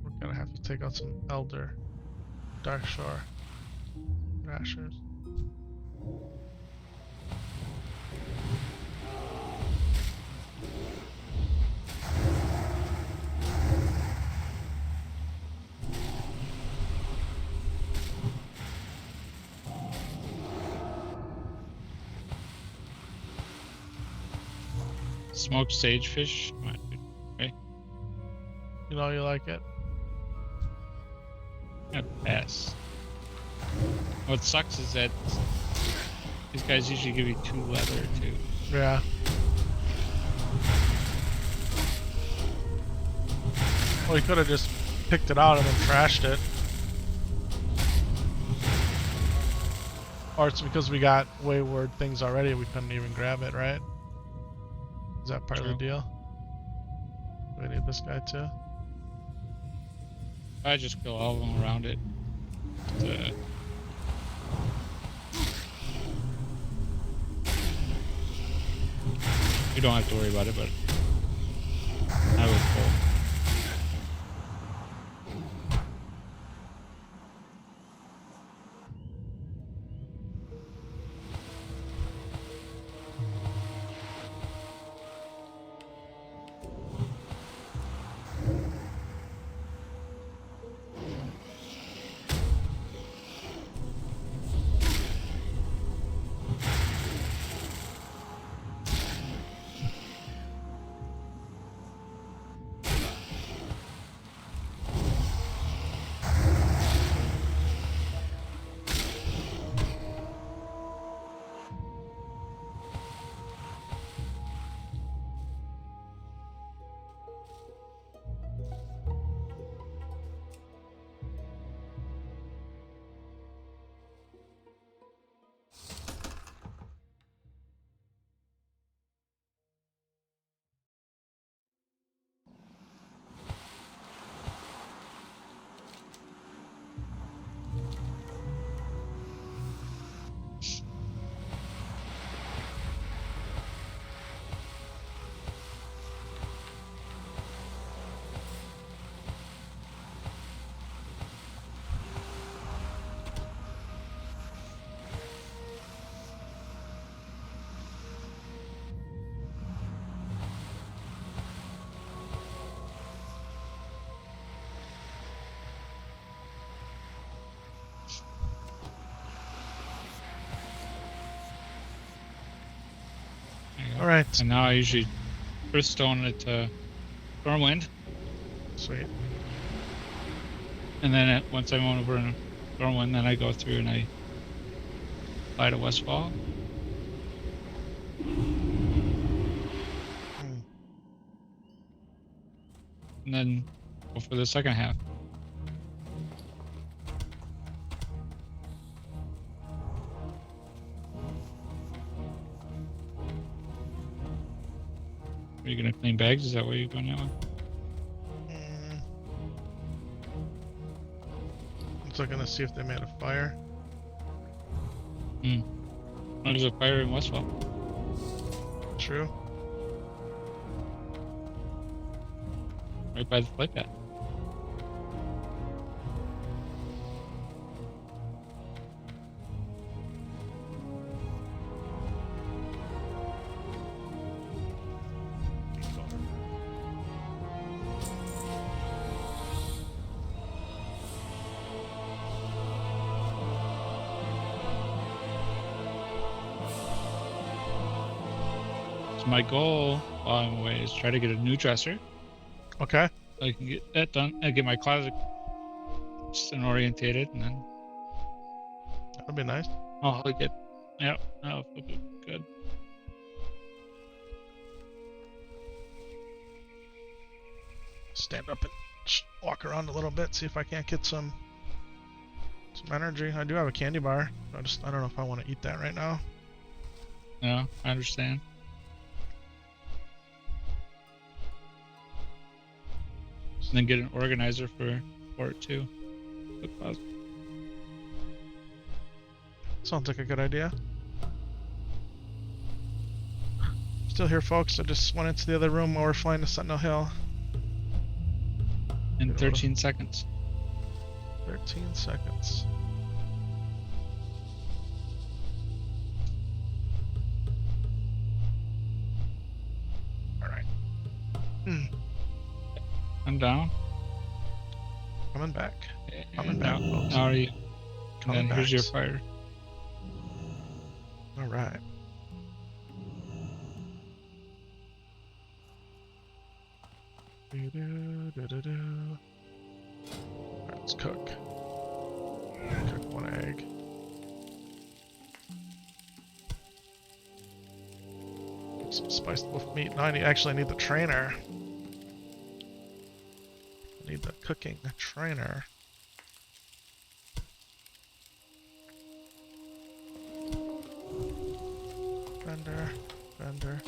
We're gonna have to take out some Elder Dark Shore Rashers. Smoked sagefish. Okay. You know you like it. Yeah, pass. What sucks is that these guys usually give you 2 leather too. Yeah. Well, he could have just picked it out and then trashed it. Or it's because we got wayward things already, we couldn't even grab it, right? Is that part of the deal? Do we need this guy too? I just kill all of them around it. You don't have to worry about it, but I would pull. All right. And now I usually first stone it to Stormwind, Sweet. and then once I'm over in Stormwind, then I go through and I fly to Westfall. Hmm. And then go for the second half. Are you gonna clean bags? Is that where you're going that one? Hmm. I'm still gonna see if they made a fire. Oh, there's a fire in Westfall. True. Right by the flight pad. So my goal while I'm away is try to get a new dresser. Okay. So I can get that done. I get my closet and orientated, and then That'd be nice. I'll get. Yeah, that'll be good. Stand up and walk around a little bit, see if I can't get some energy. I do have a candy bar. I don't know if I want to eat that right now. Yeah, I understand. And then get an organizer for it too. The closet. Sounds like a good idea. Still here, folks. I just went into the other room while we're flying to Sentinel Hill. In 13 seconds. 13 seconds. Alright. I'm down. Coming back. Coming And back, now, folks. how are you? Coming And then here's your back. fire. Alright. Let's cook. Cook one egg. Get some spiced wolf meat. Now I actually need the trainer. I need the cooking trainer. Vendor.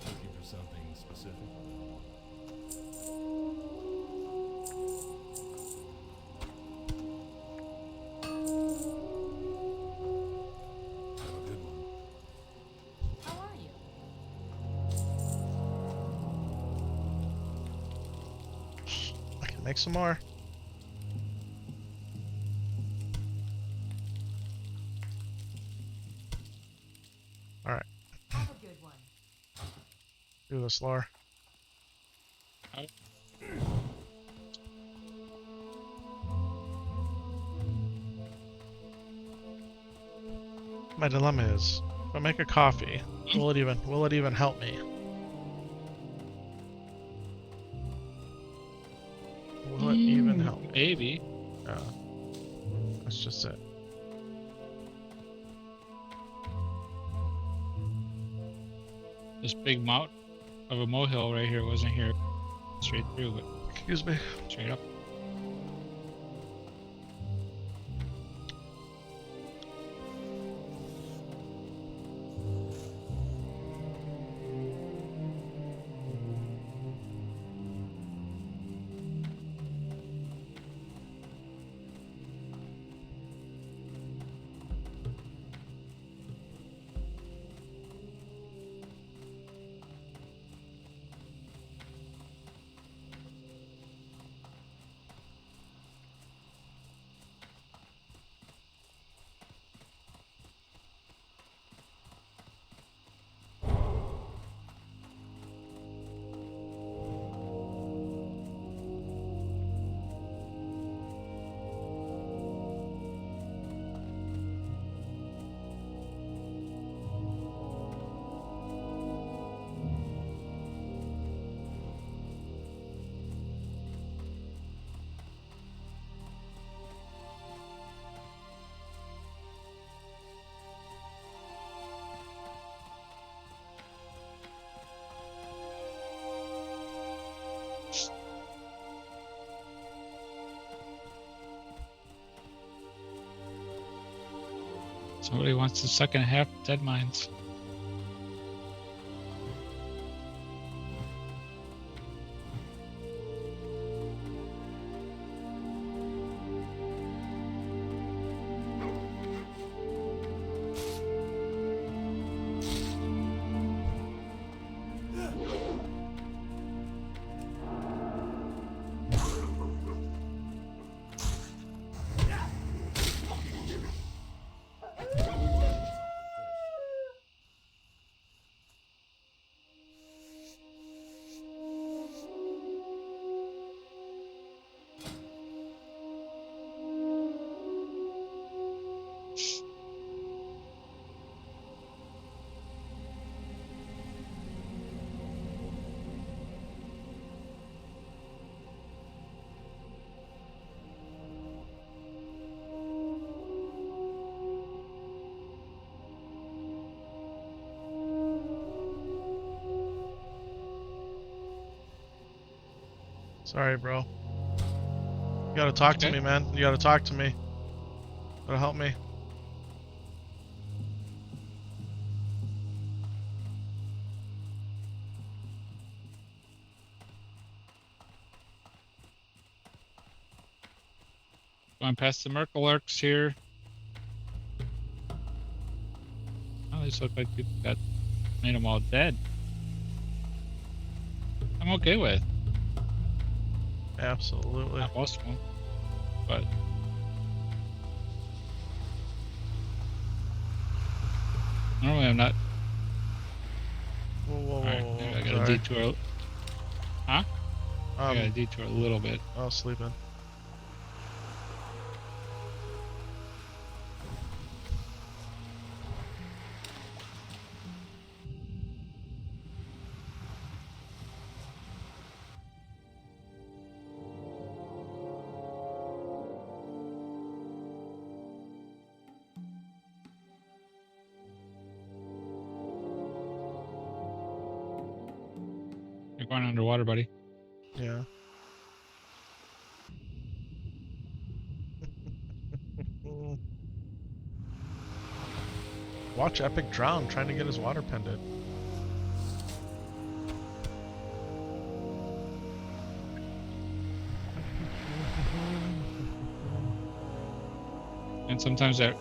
Looking for something specific? Have a good one. How are you? I can make some more. Alright, Have a good one. do this, Laura. My dilemma is, if I make a coffee, will it even help me? Will it even help me? Maybe. That's just it. This big mount of a molehill right here wasn't here straight through, but Excuse me. straight up. Somebody wants the second half of Dead Mines. Sorry, bro. You gotta talk to Okay. me, man. You gotta talk to me. Gotta help me. Going past the Merkelurks here. Oh, these look like people got made them all dead. I'm okay with. Absolutely. Not most of them, but normally I'm not. Whoa, whoa, whoa, Alright, whoa, maybe whoa. I gotta Sorry. detour. Huh? I gotta detour a little bit. I was sleeping. You're going underwater, buddy. Yeah. Watch Epic drown trying to get his water pendant. And sometimes that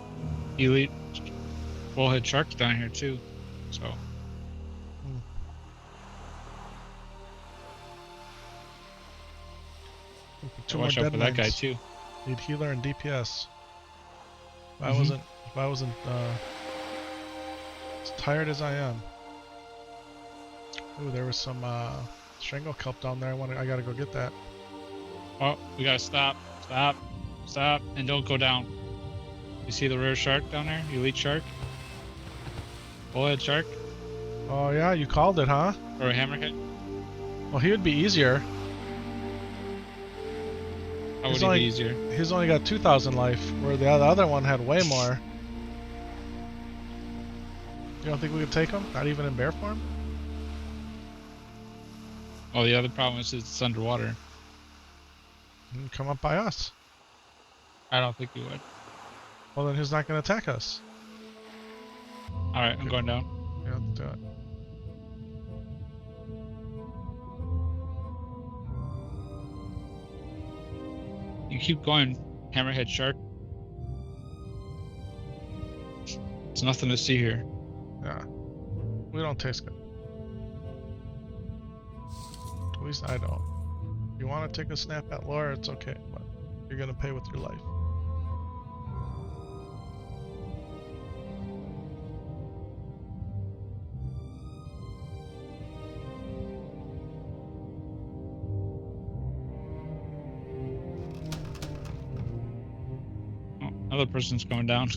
elite bullhead shark's down here too. So Two watch more out dead for that guy mines. too. Need healer and DPS. If I Mhm. wasn't as tired as I am. Ooh, there was some Strangle kelp down there. I gotta go get that. Oh, we gotta stop, and don't go down. You see the rare shark down there? Elite shark? Bullhead shark? Oh yeah, you called it, huh? Or a hammerhead? Well, he would be easier. How would He's he only- be easier? He's only got 2,000 life, where the other one had way more. You don't think we could take him? Not even in bear form? Oh, the other problem is it's underwater. He can come up by us. I don't think he would. Well, then he's not going to attack us. Alright, I'm going down. Yeah, let's do it. You keep going, hammerhead shark. There's nothing to see here. Yeah. We don't taste good. At least I don't. If you want to take a snap at lore, it's okay, but you're going to pay with your life. Oh, another person's going down.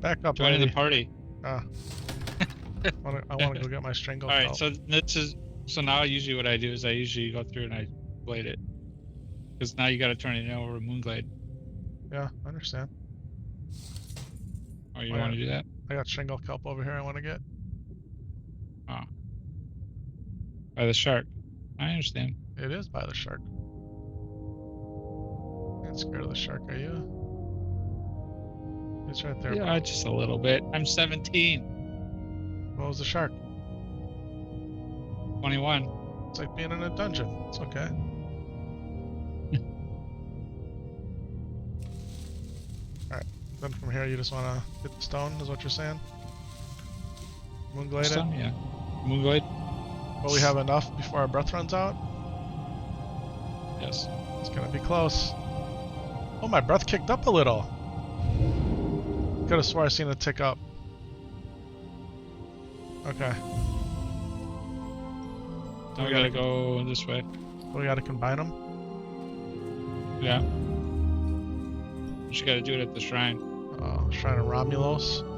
Back up, Joining the lady. party. Ah. I want to go get my Strangle Alright, kelp. so this is now usually what I do is I usually go through and I blade it. Because now you gotta turn it over a Moonglade. Yeah, I understand. Oh, you Oh, yeah. want to do that? I got Strangle kelp over here I want to get. Oh. By the shark. I understand. It is by the shark. You ain't scared of the shark, are you? It's right there, Yeah, bro. just a little bit. I'm 17. What was the shark? 21. It's like being in a dungeon. It's okay. Alright. Then from here, you just want to hit the stone, is what you're saying? Moonglade it? Stone, yeah. Moonglade? But we have enough before our breath runs out? Yes. It's gonna be close. Oh, my breath kicked up a little. Could have swore I seen it tick up. Okay. Now we gotta go this way. We gotta combine them. Yeah. Just gotta do it at the shrine. Shrine of Romulos.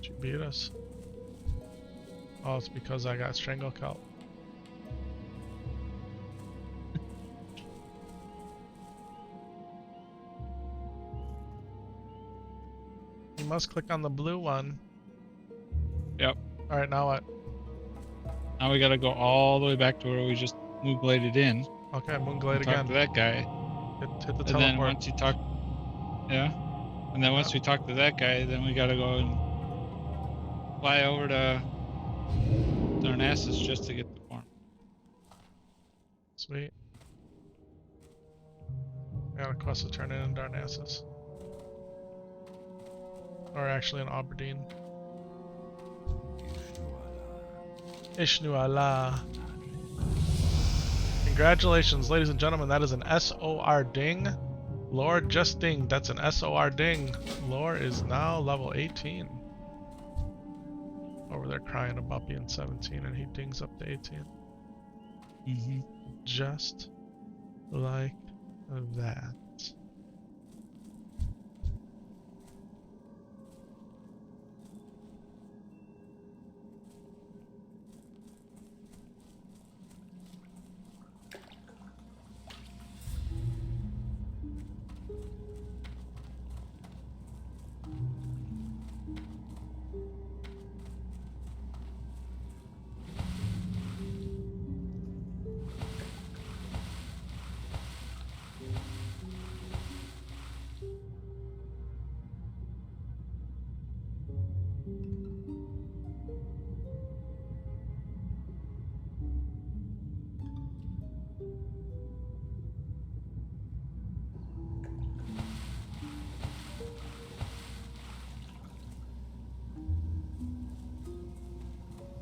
She beat us. Oh, it's because I got strangle kelp. You must click on the blue one. Yep. Alright, now what? Now we gotta go all the way back to where we just Moonbladed in. Okay, Moonglade Talk again. to that guy. Hit the And teleport. then once you talk, yeah. And then once we talk to that guy, then we gotta go and fly over to Darnassus just to get the form. Sweet. I got a quest to turn in Darnassus. Or actually in Aberdeen. Ishnu Allah. Congratulations, ladies and gentlemen. That is an SOR ding. Lore just dinged. That's an SOR ding. Lore is now level 18. Over there crying about being 17 and he dings up to 18. Mm-hmm. Just like that.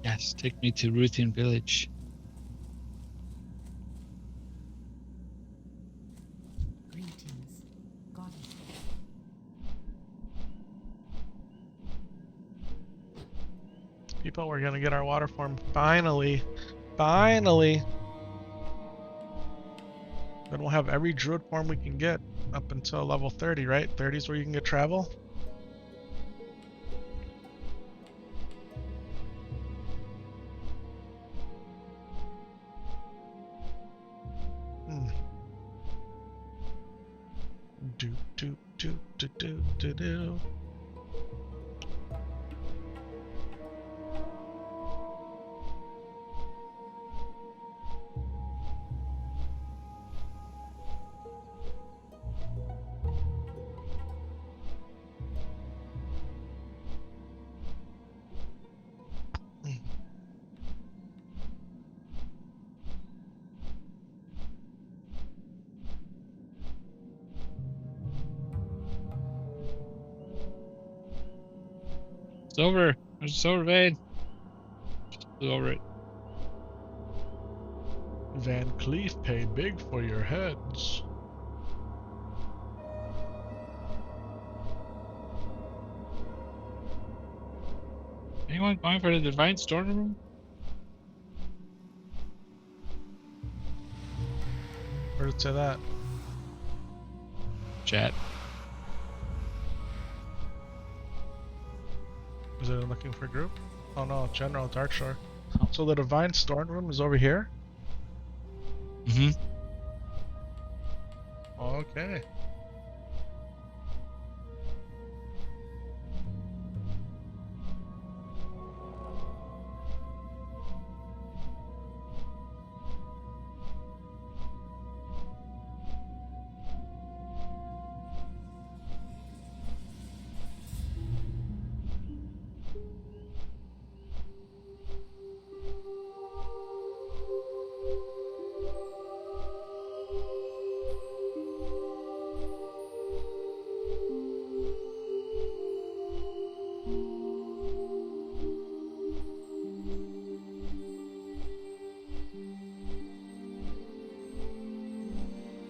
Yes, take me to Ruthian Village. Greetings, goddess. People, we're gonna get our water form finally. Finally! Then we'll have every druid form we can get up until level 30, right? 30 is where you can get travel? Do do do do do do do. It's over. There's a silver vein. Just flew over it. Van Cleef pay big for your heads. Anyone going for the Divine Storm Room? Where'd it say that? Chat. Is it looking for group? Oh no, General Darkshore. So the Divine Storm Room is over here? Mm-hmm. Okay.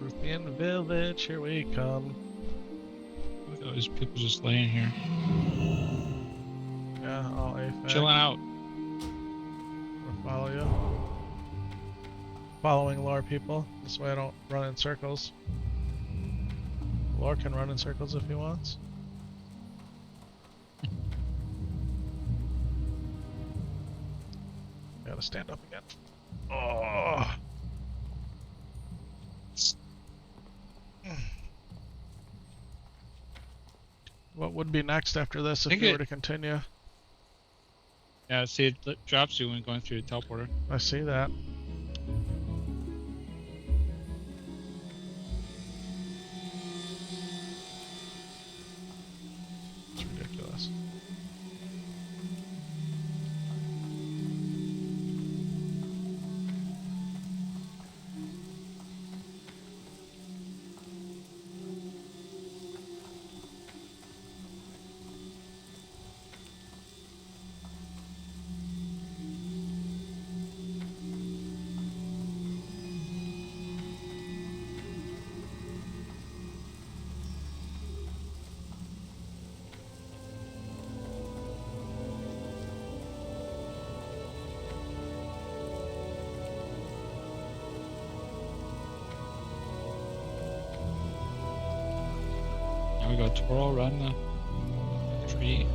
Ruthian Village, here we come. Look at all these people just laying here. Yeah, all AFAC. Chilling out. We'll follow you. Following lore people. This way I don't run in circles. Lore can run in circles if he wants. Gotta stand up again. Oh. What would be next after this if you were to continue? Yeah, see, it drops you when going through the teleporter. I see that. It's ridiculous. Now we go twirl, run the tree.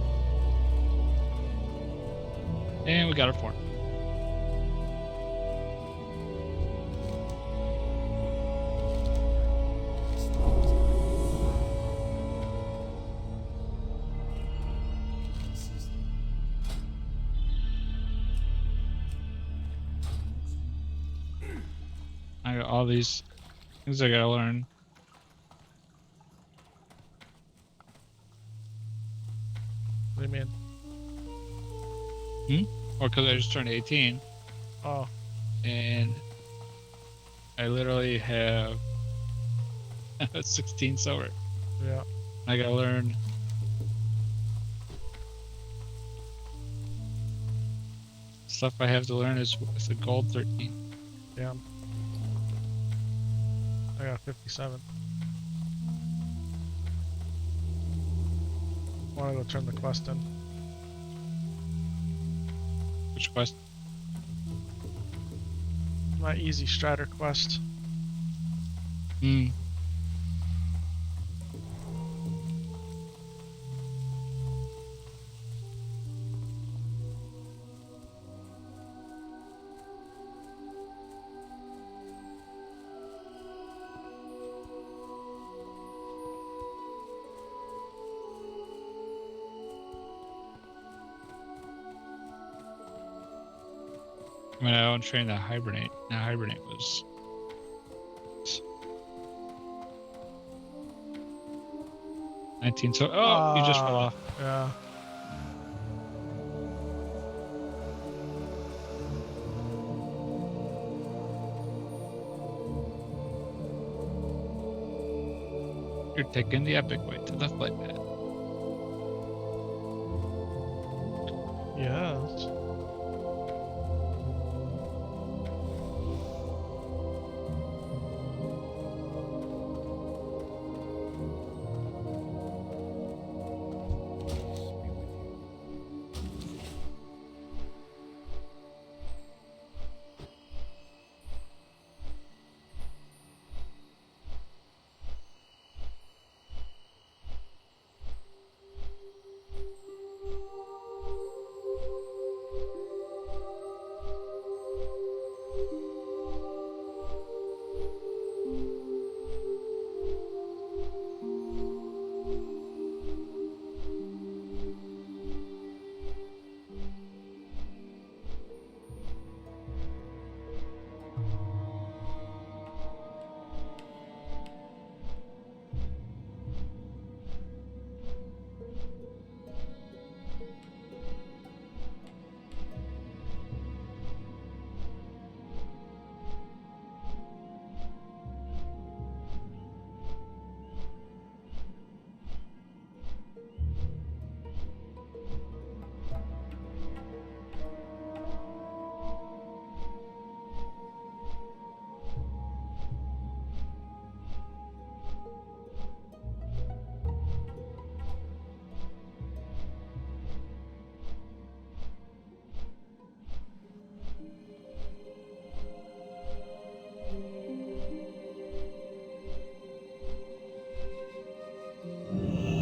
And we got our form. I got all these things I gotta learn. What do you mean? Or because I just turned 18 Oh, and I literally have 16 silver. yeah. I gotta learn stuff I have to learn is a gold 13. Damn. I got 57. I wanna go turn the quest in. Which quest? My easy Strider quest. Hmm. I mean, I don't train that hibernate. Now hibernate was. So, oh, you just fell off. Yeah. You're taking the epic way to the flight pad. Yes.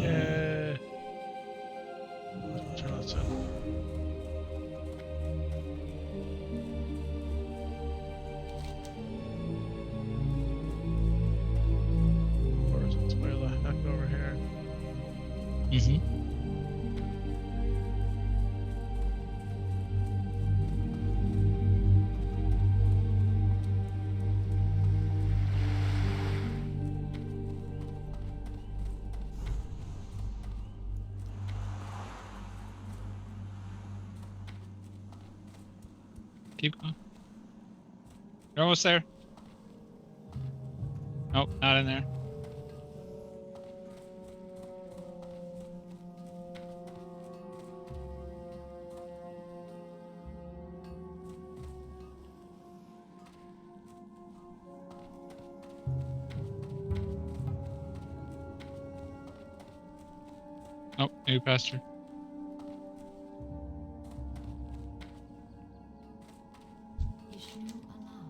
Yeah. Turn this in. Horizon's way the heck over here. Mm-hmm. Keep going. You're almost there. Nope, not in there. Nope, maybe past her. Ishnu Allah.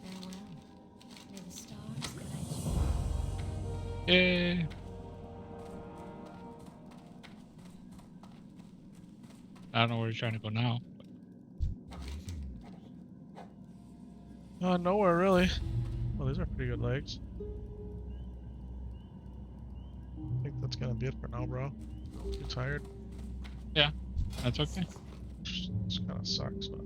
Farewell. May the stars guide you. Yay. I don't know where you're trying to go now. Nowhere really. Well, these are pretty good legs. I think that's gonna be it for now, bro. You tired? That's okay. This kind of sucks, but.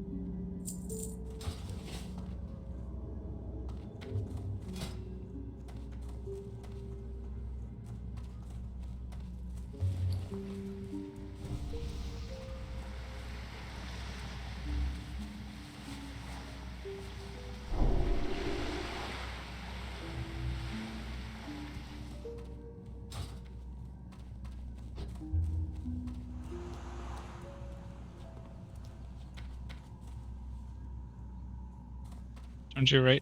Turn to your right.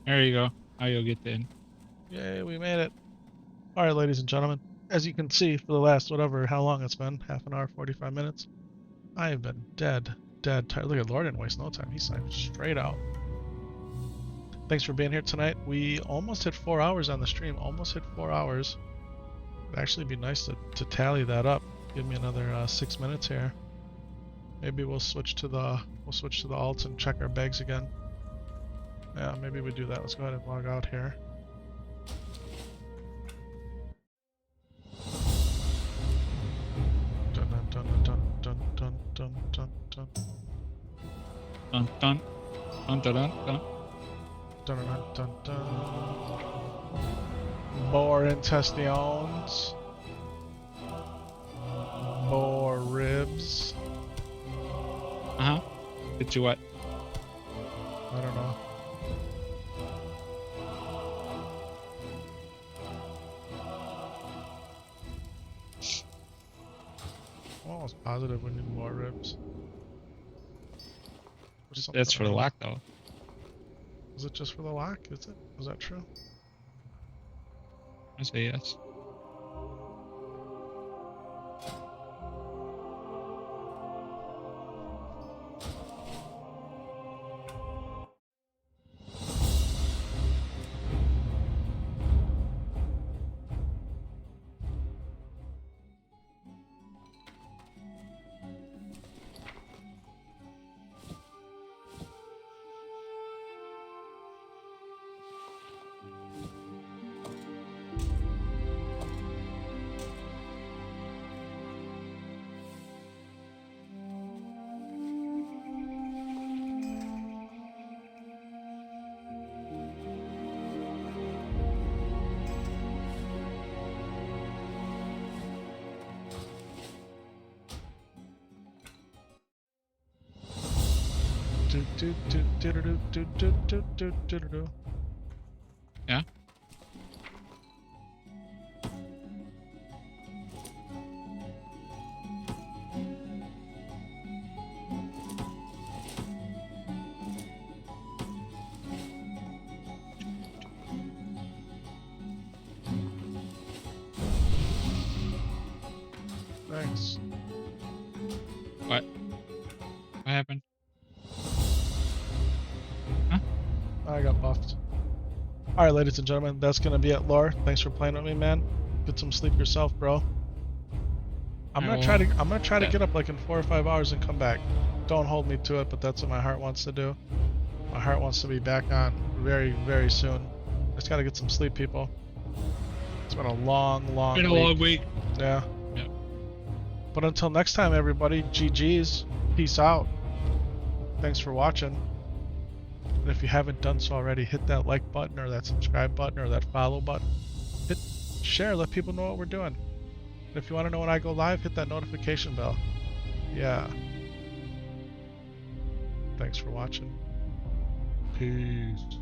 There you go. Now you'll get in. Yay, we made it. Alright, ladies and gentlemen. As you can see, for the last whatever, how long it's been, half an hour, 45 minutes, I have been dead tired. Look at Lord, didn't waste no time. He signed straight out. Thanks for being here tonight. We almost hit 4 hours on the stream. Almost hit 4 hours. It'd actually be nice to tally that up. Give me another 6 minutes here. Maybe we'll switch to the alts and check our bags again. Yeah, maybe we do that. Let's go ahead and log out here. Dun dun dun dun dun dun dun dun Dun dun dun dun dun dun. dun dun dun dun. More intestines. More ribs. Uh-huh. Get you what? I don't know. Oh, almost positive we need more ribs. There's That's something for the wrong. lock though. Is it just for the lock? Is it? Is that true? I say yes. Yeah. Thanks. What? What happened? I got buffed. Alright, ladies and gentlemen, that's gonna be it, Lore. Thanks for playing with me, man. Get some sleep yourself, bro. I'm gonna try to get up like in 4 or 5 hours and come back. Don't hold me to it, but that's what my heart wants to do. My heart wants to be back on very, very soon. Just gotta get some sleep, people. It's been a long Been a week. long week. Yeah. Yep. But until next time, everybody, GG's. Peace out. Thanks for watching. And if you haven't done so already, hit that like button or that subscribe button or that follow button. Hit share, let people know what we're doing. And if you want to know when I go live, hit that notification bell. Yeah. Thanks for watching. Peace.